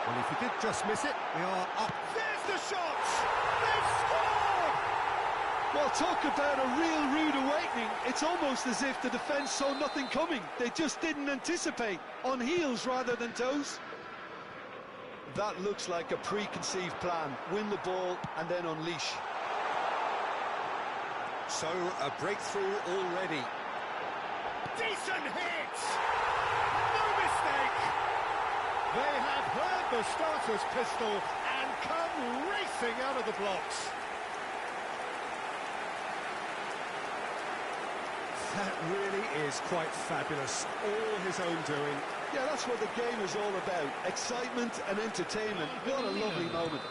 [SPEAKER 1] Well, if you did just miss it, we are up. There's the shot! They've scored!
[SPEAKER 2] Well, talk about a real rude awakening. It's almost as if the defence saw nothing coming. They just didn't anticipate. On heels rather than toes. That looks like a preconceived plan. Win the ball and then unleash.
[SPEAKER 1] So, a breakthrough already. Decent hit! No mistake! They have heard the starter's pistol and come racing out of the blocks. That really is quite fabulous. All his own doing.
[SPEAKER 2] Yeah, that's what the game is all about. Excitement and entertainment. What a lovely moment.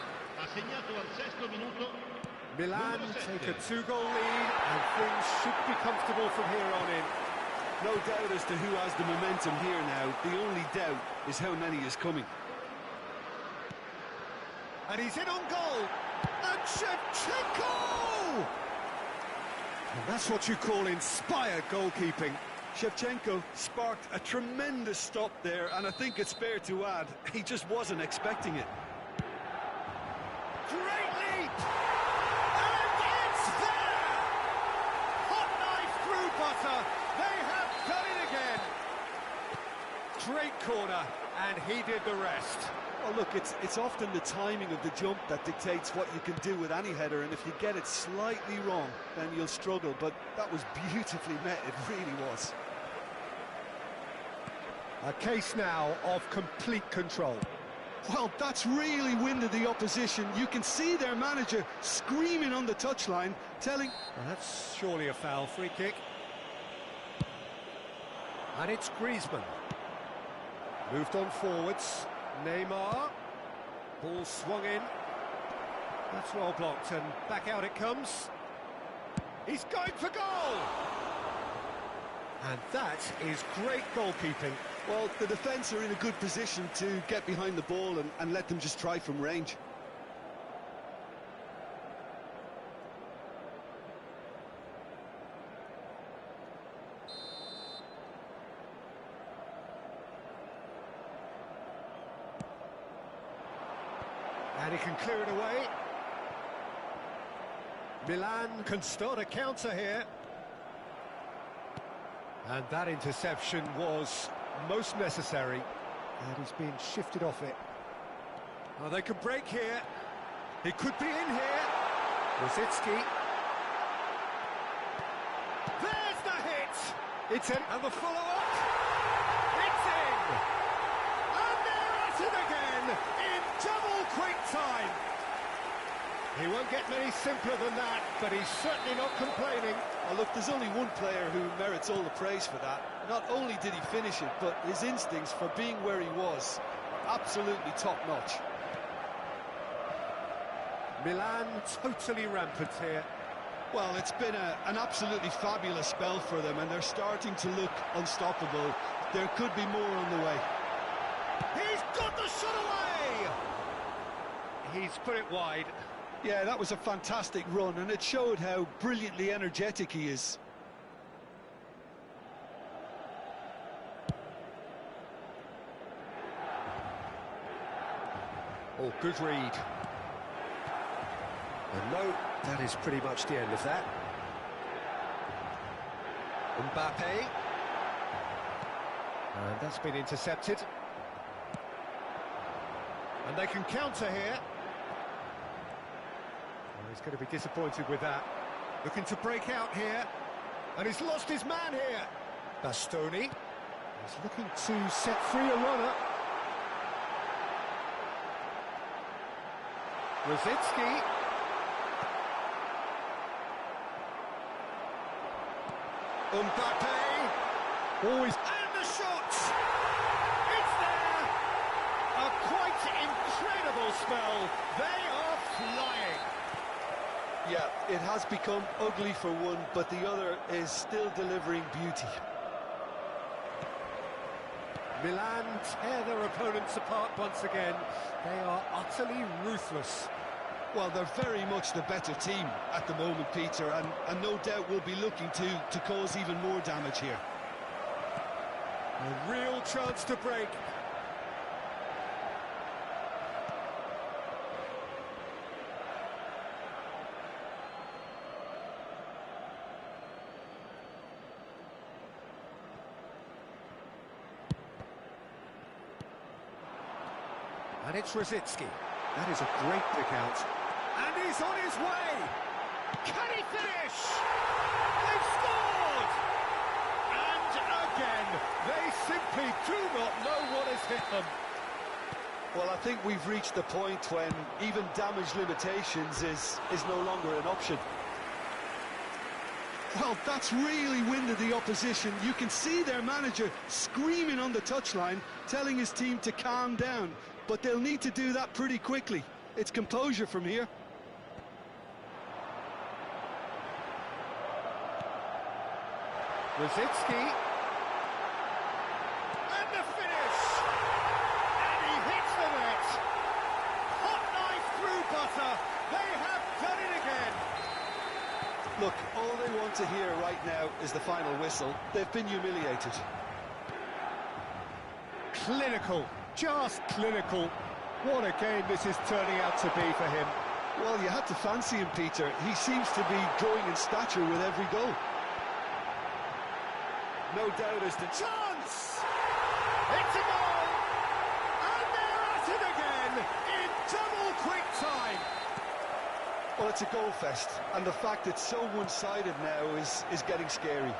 [SPEAKER 1] Milan take a 2-goal lead and things should be comfortable from here on in.
[SPEAKER 2] No doubt as to who has the momentum here now. The only doubt is how many is coming.
[SPEAKER 1] And he's in on goal. And Shevchenko! And that's what you call inspired goalkeeping.
[SPEAKER 2] Shevchenko sparked a tremendous stop there, and I think it's fair to add, he just wasn't expecting it.
[SPEAKER 1] Great leap! And it's there! Hot knife through butter. They have done it again. Great corner, and he did the rest.
[SPEAKER 2] Well, look, it's often the timing of the jump that dictates what you can do with any header, and if you get it slightly wrong, then you'll struggle, but that was beautifully met, it really was.
[SPEAKER 1] A case now of complete control.
[SPEAKER 2] Well, that's really winded the opposition. You can see their manager screaming on the touchline, telling...
[SPEAKER 1] Well, that's surely a foul. Free kick. And it's Griezmann. Moved on forwards. Neymar. Ball swung in. That's well blocked, and back out it comes. He's going for goal! And that is great goalkeeping.
[SPEAKER 2] Well, the defence are in a good position to get behind the ball and let them just try from range.
[SPEAKER 1] And he can clear it away. Milan can start a counter here. And that interception was most necessary. And he's been shifted off it. Oh, they could break here. He could be in here. Rosicki. There's the hit! It's in. And the follow-up. It's in! And they're at it again in double quick time. He won't get many simpler than that, but he's certainly not complaining.
[SPEAKER 2] Oh, look, there's only one player who merits all the praise for that. Not only did he finish it, but his instincts for being where he was are absolutely top-notch.
[SPEAKER 1] Milan totally rampant here.
[SPEAKER 2] Well, it's been an absolutely fabulous spell for them, and they're starting to look unstoppable. There could be more on the way.
[SPEAKER 1] He's got the shot away! He's put it wide.
[SPEAKER 2] Yeah, that was a fantastic run, and it showed how brilliantly energetic he is.
[SPEAKER 1] Oh, good read. And no, that is pretty much the end of that. Mbappe. And that's been intercepted. And they can counter here. Well, he's going to be disappointed with that. Looking to break out here. And he's lost his man here. Bastoni. He's looking to set free a runner. Rosicki. Mbappe. Always. And the shot! It's there! A quite incredible spell. They are flying.
[SPEAKER 2] Yeah, it has become ugly for one, but the other is still delivering beauty.
[SPEAKER 1] Milan tear their opponents apart once again. They are utterly ruthless.
[SPEAKER 2] Well, they're very much the better team at the moment, Peter, and no doubt will be looking to cause even more damage here.
[SPEAKER 1] A real chance to break. And it's Rosicki. That is a great pick out. And he's on his way! Can he finish? They've scored! And again, they simply do not know what has hit them.
[SPEAKER 2] Well, I think we've reached the point when even damage limitations is no longer an option. Well, that's really winded the opposition. You can see their manager screaming on the touchline, telling his team to calm down. But they'll need to do that pretty quickly. It's composure from here.
[SPEAKER 1] Rosicki. And the finish! And he hits the net! Hot knife through butter! They have done it again!
[SPEAKER 2] Look, all they want to hear right now is the final whistle. They've been humiliated.
[SPEAKER 1] Clinical. Just clinical. What a game this is turning out to be for him.
[SPEAKER 2] Well, you had to fancy him, Peter. He seems to be growing in stature with every goal. No doubt as the
[SPEAKER 1] chance! It's a goal! And they're at it again in double quick time.
[SPEAKER 2] Well, it's a goal fest, and the fact it's so one-sided now is getting scary.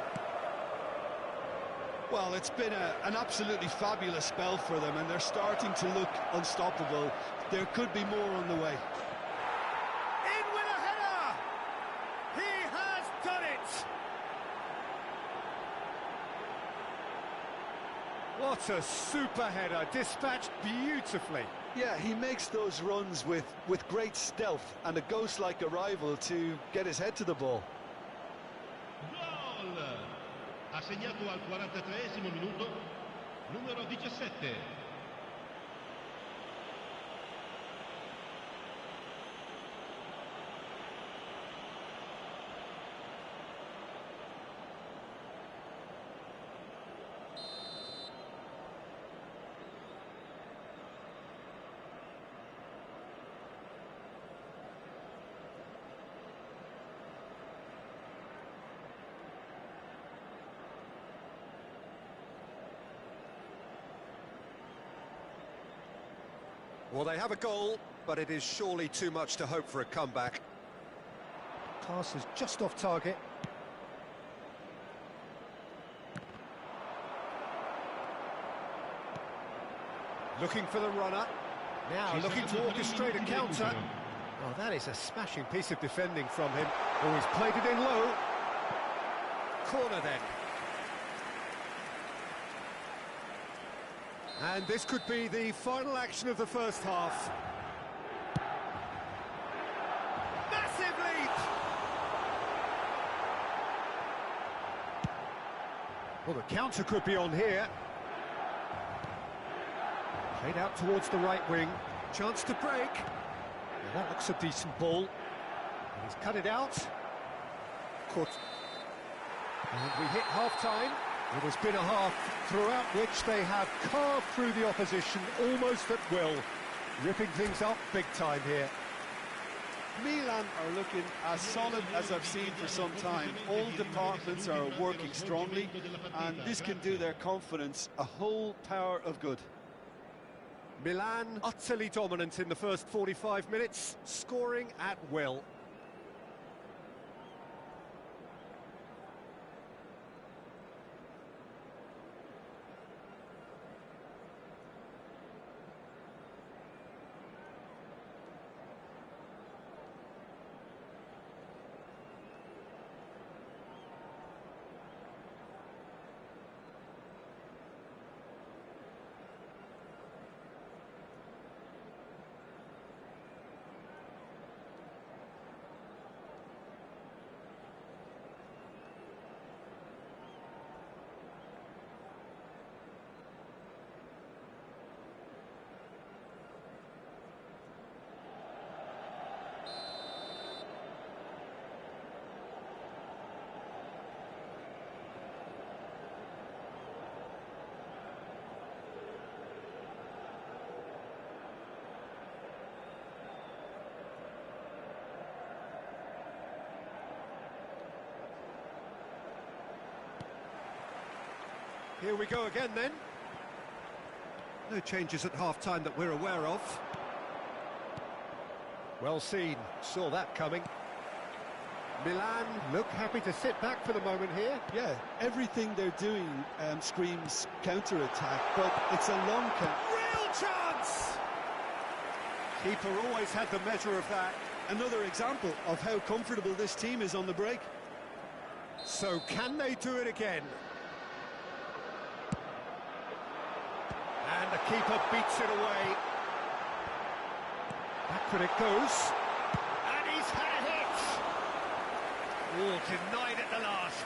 [SPEAKER 2] Well, it's been an absolutely fabulous spell for them, and they're starting to look unstoppable. There could be more on the way.
[SPEAKER 1] In with a header! He has done it! What a super header, dispatched beautifully.
[SPEAKER 2] Yeah, he makes those runs with great stealth and a ghost-like arrival to get his head to the ball.
[SPEAKER 4] Gol! Ha segnato al 43esimo minuto, numero 17.
[SPEAKER 1] Well, they have a goal, but it is surely too much to hope for a comeback. Pass is just off target. Looking for the runner. Now looking to orchestrate a counter. Oh, that is a smashing piece of defending from him. Oh, he's played it in low. Corner then. And this could be the final action of the first half. Massive lead! Well, the counter could be on here. Played out towards the right wing. Chance to break. Now that looks a decent ball. And he's cut it out. Caught. And we hit half-time. It has been a half throughout which they have carved through the opposition almost at will, ripping things up big time here.
[SPEAKER 2] Milan are looking as solid as I've seen for some time. All departments are working strongly, and this can do their confidence a whole power of good.
[SPEAKER 1] Milan utterly dominant in the first 45 minutes, scoring at will. Here we go again then. No changes at half-time that we're aware of. Well seen, saw that coming. Milan look happy to sit back for the moment here.
[SPEAKER 2] Yeah, everything they're doing screams counter-attack, but it's a long count.
[SPEAKER 1] Real chance! Keeper always had the measure of that.
[SPEAKER 2] Another example of how comfortable this team is on the break.
[SPEAKER 1] So can they do it again? And the keeper beats it away. Backward it goes. And he's had a hit! Oh, denied at the last.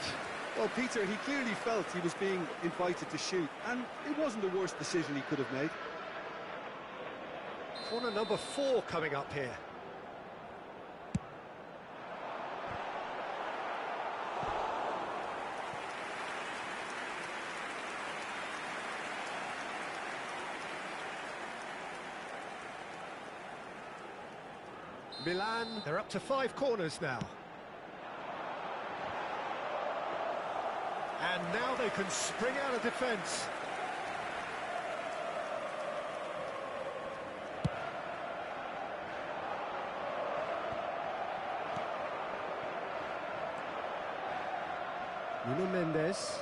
[SPEAKER 2] Well, Peter, he clearly felt he was being invited to shoot, and it wasn't the worst decision he could have made.
[SPEAKER 1] Corner number 4 coming up here. Milan, they're up to 5 corners now. And now they can spring out of defence. Nuno Mendes.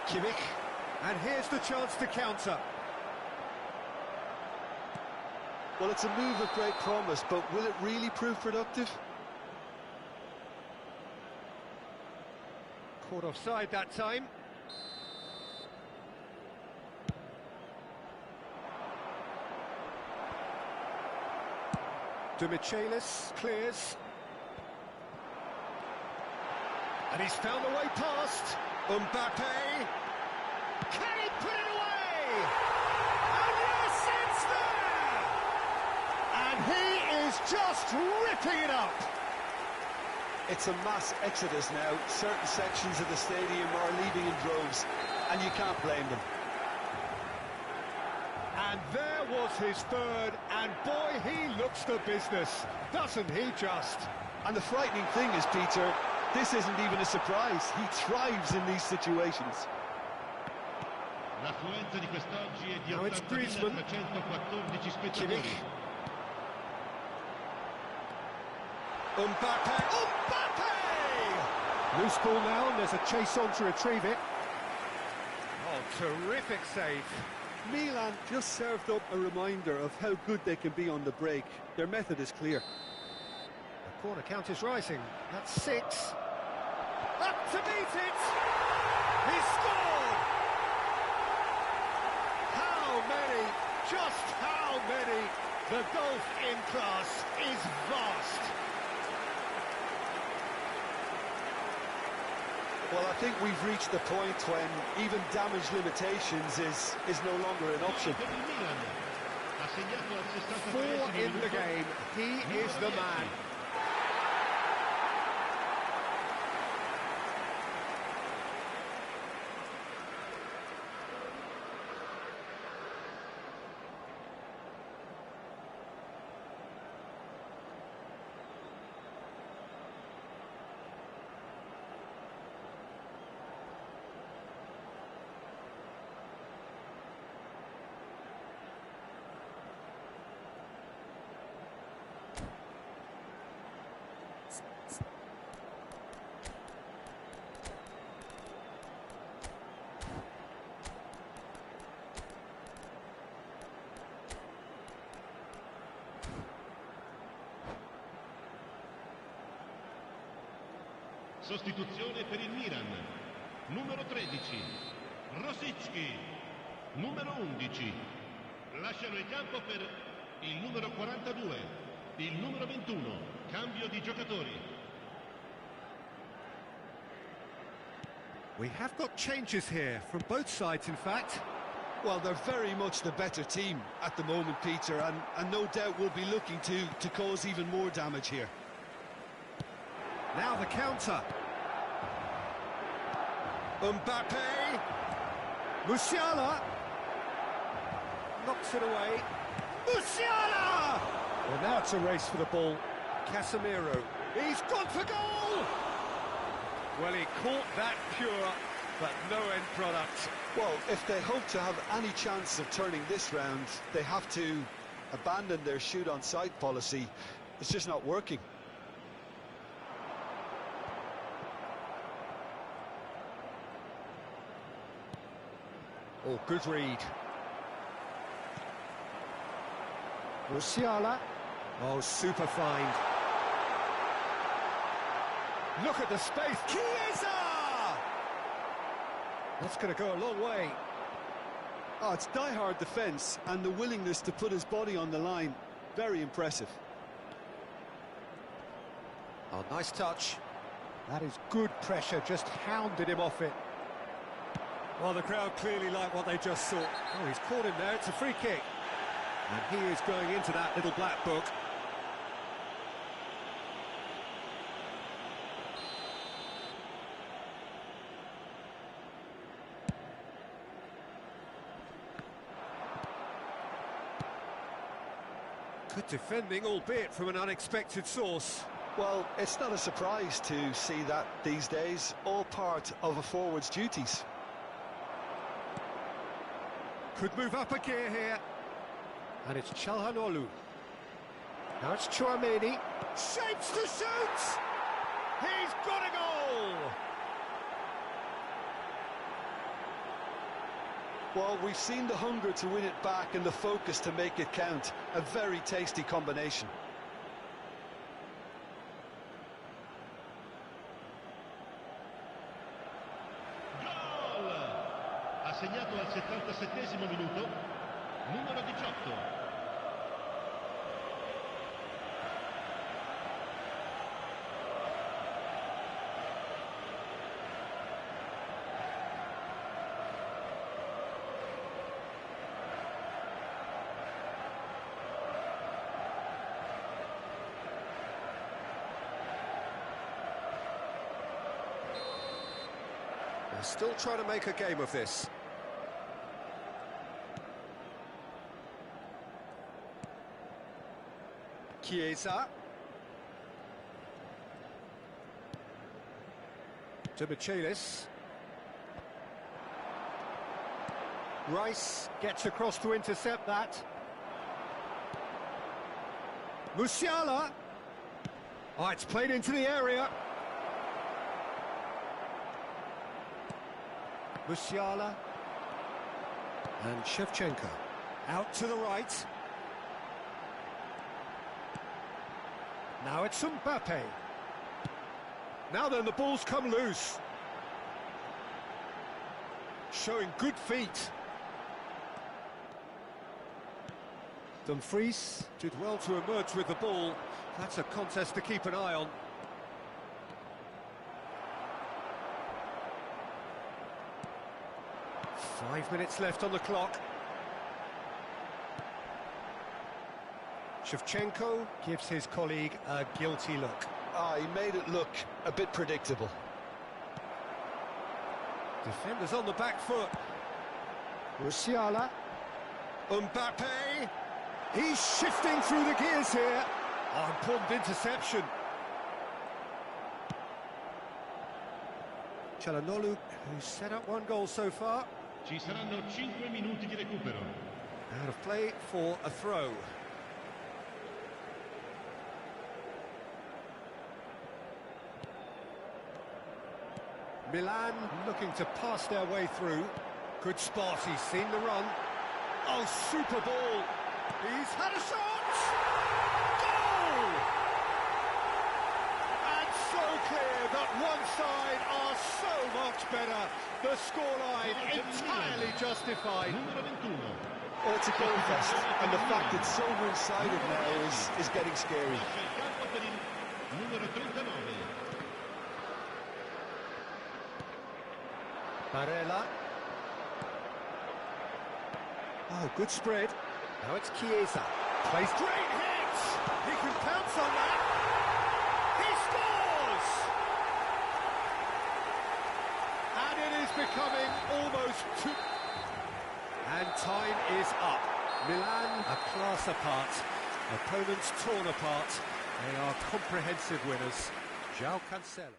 [SPEAKER 1] Kimmich, and here's the chance to counter.
[SPEAKER 2] Well, it's a move of great promise, but will it really prove productive?
[SPEAKER 1] Caught offside that time. De Michelis clears. And he's found a way past. Mbappe. Can he put it away? And yes, it's there! And he is just ripping it up.
[SPEAKER 2] It's a mass exodus now. Certain sections of the stadium are leaving in droves, and you can't blame them.
[SPEAKER 1] And there was his third, and boy, he looks the business, doesn't he just?
[SPEAKER 2] And the frightening thing is, Peter, this isn't even a surprise. He thrives in these situations.
[SPEAKER 4] L'affluenza di quest'oggi è di
[SPEAKER 1] Now it's Griezmann.
[SPEAKER 4] 80.314 spettatori.
[SPEAKER 1] Mbappe! Loose ball now, and there's a chase on to retrieve it. Oh, terrific save.
[SPEAKER 2] Milan just served up a reminder of how good they can be on the break. Their method is clear.
[SPEAKER 1] The corner count is rising. That's 6. Up to meet it! He scored! How many? Just how many? The gulf in class is vast.
[SPEAKER 2] Well, I think we've reached the point when even damage limitations is no longer an option.
[SPEAKER 1] 4 in the game. He is the man.
[SPEAKER 4] Sostituzione per il Milan. Numero 13, Rosicki. Numero 11, lasciano il campo per il numero 42, il numero 21, cambio di giocatori.
[SPEAKER 1] We have got changes here, from both sides in fact.
[SPEAKER 2] Well, they're very much the better team at the moment, Peter, and no doubt will be looking to cause even more damage here.
[SPEAKER 1] Now the counter. Mbappe. Musiala. Knocks it away. Musiala! Well, now it's a race for the ball. Casemiro. He's gone for goal! Well, he caught that pure, but no end product.
[SPEAKER 2] Well, if they hope to have any chance of turning this round, they have to abandon their shoot-on-sight policy. It's just not working.
[SPEAKER 1] Oh, good read. Musiala. Oh, super find. Look at the space. Chiesa! That's going to go a long way.
[SPEAKER 2] Oh, it's die-hard defence and the willingness to put his body on the line. Very impressive.
[SPEAKER 1] Oh, nice touch. That is good pressure, just hounded him off it. Well, the crowd clearly like what they just saw. Oh, he's caught him there, it's a free kick. And he is going into that little black book. Good defending, albeit from an unexpected source.
[SPEAKER 2] Well, it's not a surprise to see that these days, all part of a forward's duties.
[SPEAKER 1] Could move up a gear here. And it's Çalhanoğlu. Now it's Tchouaméni. Shapes to shoot! He's got a goal!
[SPEAKER 2] Well, we've seen the hunger to win it back and the focus to make it count. A very tasty combination.
[SPEAKER 4] Gol! Ha segnato al 77esimo minuto, numero 18.
[SPEAKER 1] They're still trying to make a game of this. Chiesa. To Michelis. Rice gets across to intercept that. Musiala. Oh, it's played into the area. Musiala. And Shevchenko. Out to the right. Now it's Mbappe. Now then, the ball's come loose. Showing good feet. Dumfries did well to emerge with the ball. That's a contest to keep an eye on. Five minutes left on the clock. Shevchenko gives his colleague a guilty look.
[SPEAKER 2] He made it look a bit predictable.
[SPEAKER 1] Defenders on the back foot. Musiala. Mbappe. He's shifting through the gears here. Oh, important interception. Çalhanoğlu, who's set up one goal so far.
[SPEAKER 4] Ci saranno 5 minuti di recupero.
[SPEAKER 1] Out of play for a throw. Milan looking to pass their way through. Good spot, he's seen the run. Oh, super ball. He's had a shot! Goal! And so clear that one side are so much better. The scoreline entirely justified.
[SPEAKER 4] Numero 21.
[SPEAKER 2] Well, it's a goal fest, and the fact it's so one-sided now is getting scary.
[SPEAKER 4] Lascia il campo per il numero 39.
[SPEAKER 1] Barella. Oh, good spread. Now it's Chiesa. Plays great hits! He can pounce on that! He scores! And it is becoming almost too... And time is up. Milan a class apart. Opponents torn apart. They are comprehensive winners. João Cancelo.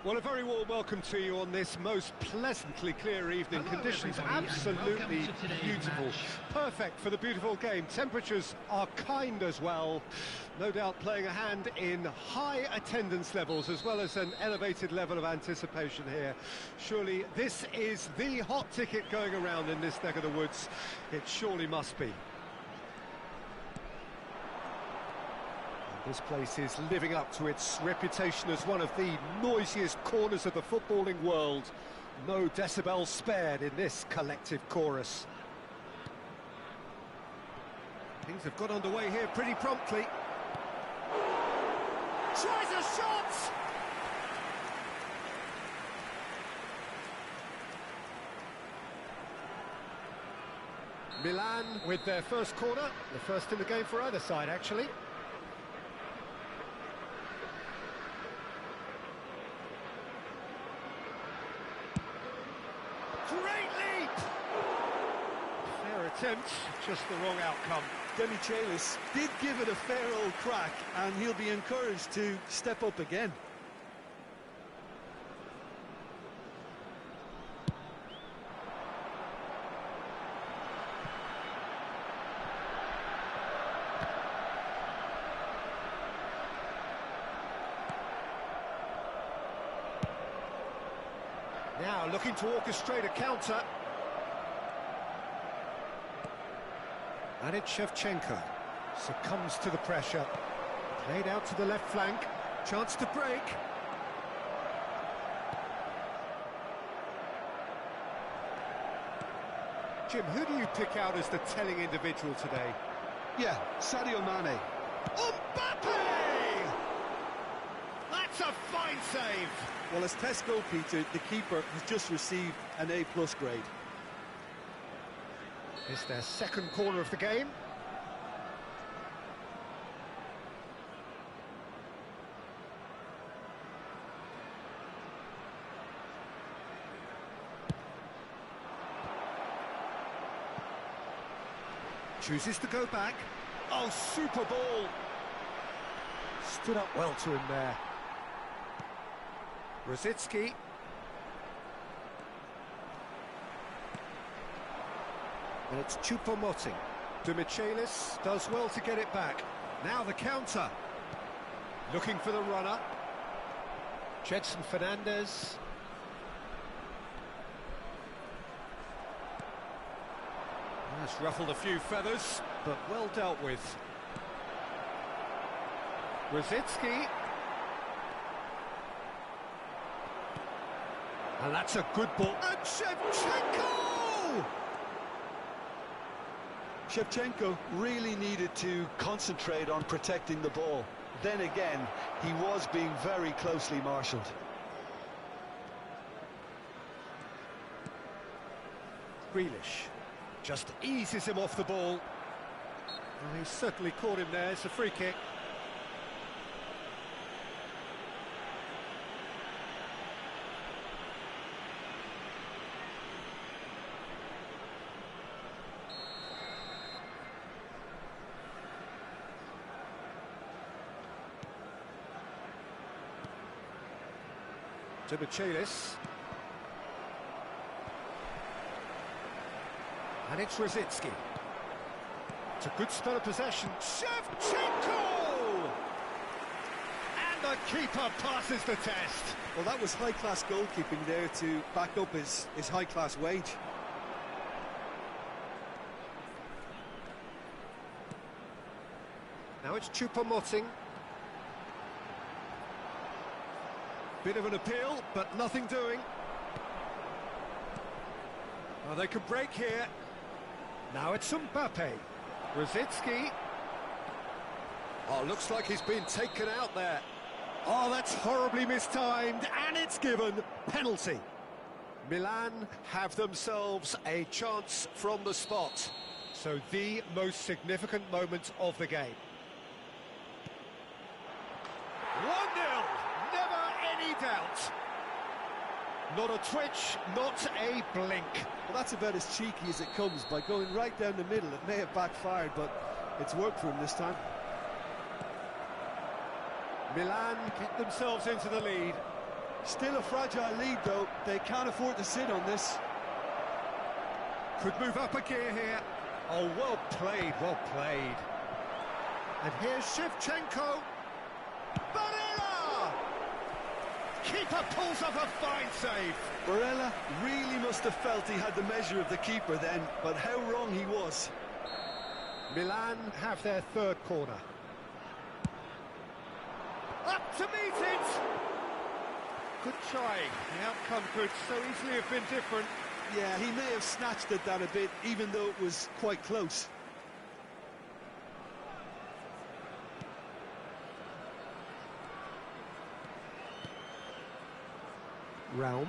[SPEAKER 1] Well, a very warm welcome to you on this most pleasantly clear evening.
[SPEAKER 5] Hello,
[SPEAKER 1] Conditions
[SPEAKER 5] everybody, and
[SPEAKER 1] absolutely
[SPEAKER 5] welcome to today's
[SPEAKER 1] beautiful.
[SPEAKER 5] match.
[SPEAKER 1] Perfect for the beautiful game. Temperatures are kind as well. No doubt playing a hand in high attendance levels as well as an elevated level of anticipation here. Surely this is the hot ticket going around in this neck of the woods. It surely must be. This place is living up to its reputation as one of the noisiest corners of the footballing world. No decibels spared in this collective chorus. Things have got underway here pretty promptly. Tries a shot! Milan with their first corner, the first in the game for either side actually. Great leap! Fair attempt, just the wrong outcome.
[SPEAKER 2] Demichelis did give it a fair old crack, and he'll be encouraged to step up again.
[SPEAKER 1] Now looking to orchestrate a counter. And it's Shevchenko. Succumbs to the pressure. Played out to the left flank. Chance to break. Jim, who do you pick out as the telling individual today?
[SPEAKER 2] Yeah, Sadio Mane.
[SPEAKER 1] Mbappe! That's a fine save!
[SPEAKER 2] Well, as test goalkeeper, the keeper has just received an A+ grade.
[SPEAKER 1] It's their second corner of the game. Chooses to go back. Oh, super ball! Stood up well to him there. Rosicki. And it's Choupo-Moting. Demichelis does well to get it back. Now the counter. Looking for the runner. Gedson Fernandez. That's ruffled a few feathers, but well dealt with. Rosicki. And that's a good ball. And Shevchenko!
[SPEAKER 2] Shevchenko really needed to concentrate on protecting the ball. Then again, he was being very closely marshalled.
[SPEAKER 1] Grealish just eases him off the ball. Well, he certainly caught him there. It's a free kick. Demichelis. And it's Rosicki. It's a good spell of possession. Shevchenko! And the keeper passes the test.
[SPEAKER 2] Well, that was high-class goalkeeping there to back up his high-class wage.
[SPEAKER 1] Now it's Choupo-Moting. Bit of an appeal, but nothing doing. Well, they could break here. Now it's Mbappe. Rosicki. Oh, looks like he's been taken out there. Oh, that's horribly mistimed, and it's given penalty. Milan have themselves a chance from the spot. So the most significant moment of the game. 1-0. Never any doubt. Not a twitch, not a blink.
[SPEAKER 2] Well, that's about as cheeky as it comes. By going right down the middle, it may have backfired, but it's worked for him this time.
[SPEAKER 1] Milan get themselves into the lead.
[SPEAKER 2] Still a fragile lead, though. They can't afford to sit on this.
[SPEAKER 1] Could move up a gear here. Oh, well played, well played. And here's Shevchenko. Barella! Keeper pulls off a fine save.
[SPEAKER 2] Barella really must have felt he had the measure of the keeper then, but how wrong he was.
[SPEAKER 1] Milan have their third corner. Up to meet it! Good trying. The outcome could so easily have been different.
[SPEAKER 2] Yeah, he may have snatched at that a bit, even though it was quite close.
[SPEAKER 1] Raum.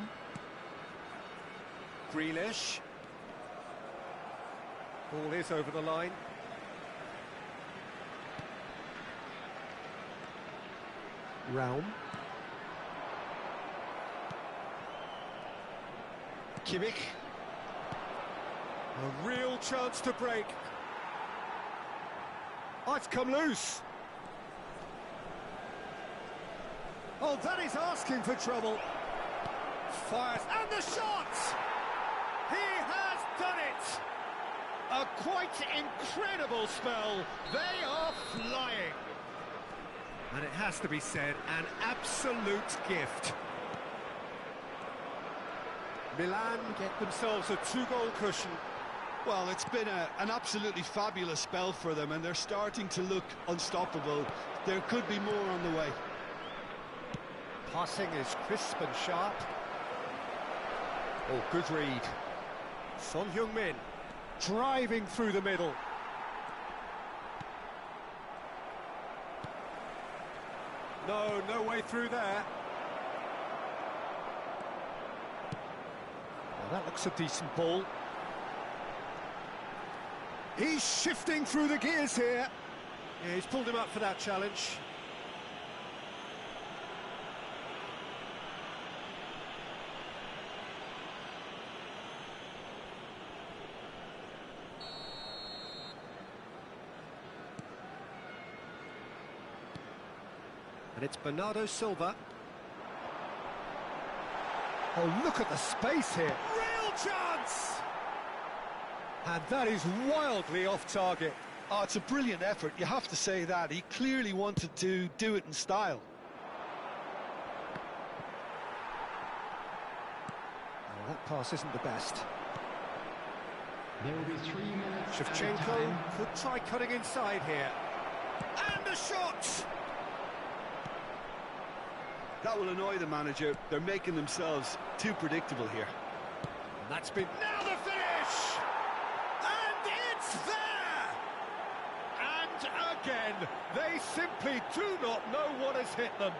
[SPEAKER 1] Grealish. Ball is over the line. Raum. Kimmich. A real chance to break. Oh, it's come loose. Oh, that is asking for trouble. Fires, and the shot! He has done it! A quite incredible spell. They are flying. And it has to be said, an absolute gift. Milan get themselves a 2-goal cushion.
[SPEAKER 2] Well, it's been an absolutely fabulous spell for them, and they're starting to look unstoppable. There could be more on the way.
[SPEAKER 1] Passing is crisp and sharp. Oh, good read. Son Heung-min driving through the middle. No way through there. Well, that looks a decent ball. He's shifting through the gears here. Yeah, he's pulled him up for that challenge. And it's Bernardo Silva. Oh, look at the space here. Real chance! And that is wildly off target.
[SPEAKER 2] Oh, it's a brilliant effort, you have to say that. He clearly wanted to do it in style.
[SPEAKER 1] Oh, that pass isn't the best.
[SPEAKER 5] There will be 3 minutes.
[SPEAKER 1] Shevchenko could try cutting inside here. And the shot!
[SPEAKER 2] That will annoy the manager. They're making themselves too predictable here.
[SPEAKER 1] And that's been... Now the finish! And it's there! And again, they simply do not know what has hit them.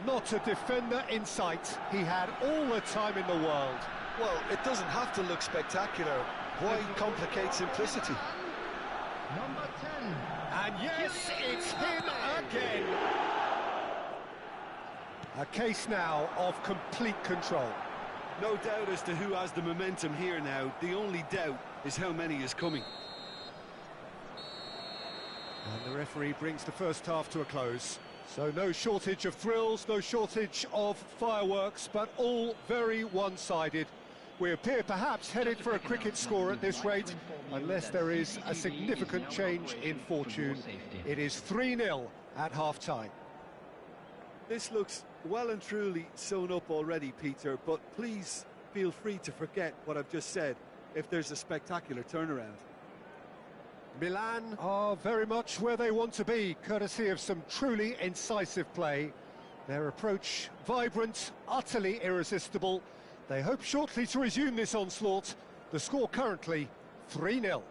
[SPEAKER 1] Not a defender in sight. He had all the time in the world.
[SPEAKER 2] Well, it doesn't have to look spectacular. Why complicate simplicity?
[SPEAKER 5] Number 10.
[SPEAKER 1] And yes, it's him again. A case now of complete control.
[SPEAKER 2] No doubt as to who has the momentum here now. The only doubt is how many is coming.
[SPEAKER 1] And the referee brings the first half to a close. So no shortage of thrills, no shortage of fireworks, but all very one-sided. We appear perhaps headed for a cricket score at this rate, unless there is a significant change in fortune. It is 3-0 at half-time.
[SPEAKER 2] This looks well and truly sewn up already, Peter, but please feel free to forget what I've just said if there's a spectacular turnaround.
[SPEAKER 1] Milan are very much where they want to be, courtesy of some truly incisive play. Their approach vibrant, utterly irresistible. They hope shortly to resume this onslaught. The score currently 3-0.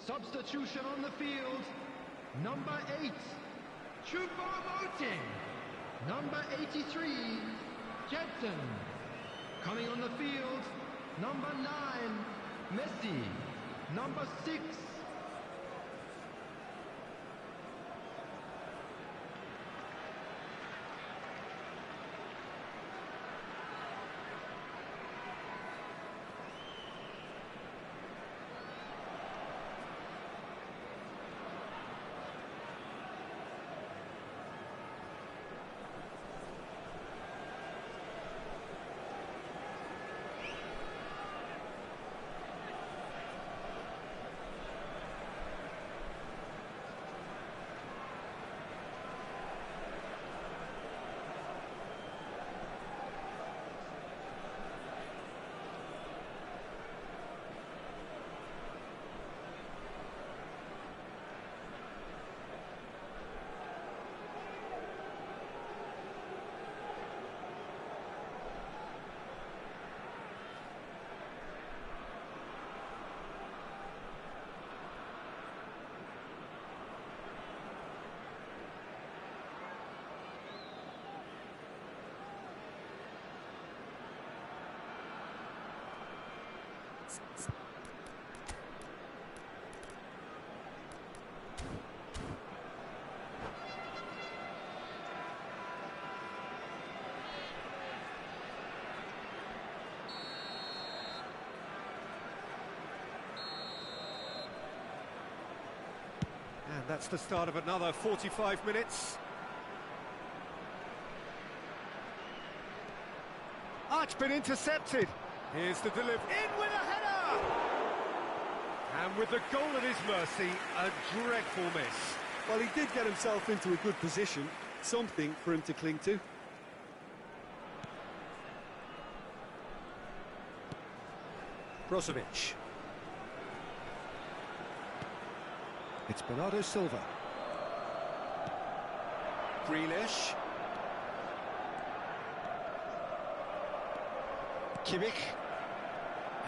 [SPEAKER 5] Substitution on the field. Number 8, Choupo-Moting. Number 83, Jensen. Coming on the field, Number 9, Messi. Number 6.
[SPEAKER 1] And that's the start of another 45 minutes. It's been intercepted. Here's the delivery. In with a header! And with the goal at his mercy, a dreadful miss.
[SPEAKER 2] Well, he did get himself into a good position, something for him to cling to. Brozovic. It's Bernardo Silva. Grealish.
[SPEAKER 1] Kimmich.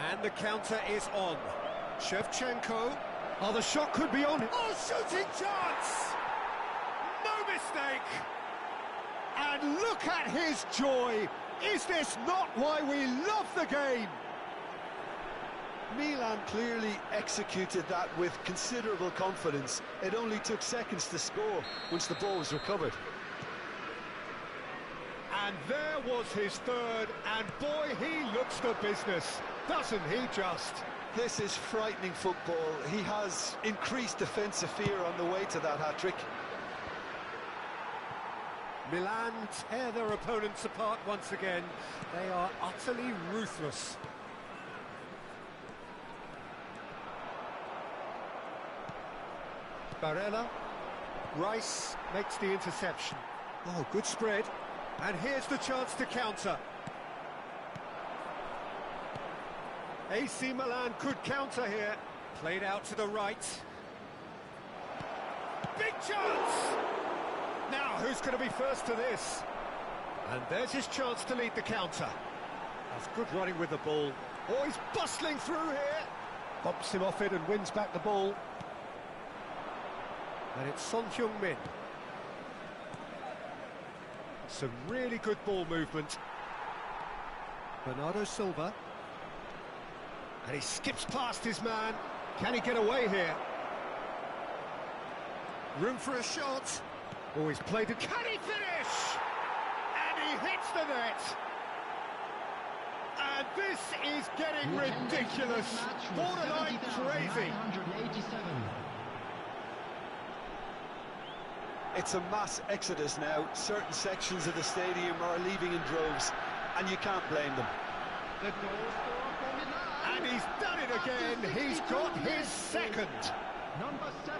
[SPEAKER 1] And the counter is on. Shevchenko. Oh, the shot could be on. Oh, shooting chance! No mistake! And look at his joy! Is this not why we love the game?
[SPEAKER 2] Milan clearly executed that with considerable confidence. It only took seconds to score once the ball was recovered.
[SPEAKER 1] And there was his third, and boy, he looks the business, doesn't he just?
[SPEAKER 2] This is frightening football. He has increased defensive fear on the way to that hat-trick.
[SPEAKER 1] Milan tear their opponents apart once again. They are utterly ruthless. Barella. Rice makes the interception. Oh, good spread. And here's the chance to counter. AC Milan could counter here. Played out to the right. Big chance! Now, who's going to be first to this? And there's his chance to lead the counter. That's good running with the ball. Oh, he's bustling through here. Bumps him off it and wins back the ball. And it's Son Heung-min. Some really good ball movement. Bernardo Silva. And he skips past his man. Can he get away here? Room for a shot. Oh, he's played it. Can he finish? And he hits the net. And this is getting ridiculous. Borderline crazy.
[SPEAKER 2] It's a mass exodus now. Certain sections of the stadium are leaving in droves, and you can't blame them.
[SPEAKER 1] And he's done it again. He's got his second.
[SPEAKER 5] Number 7.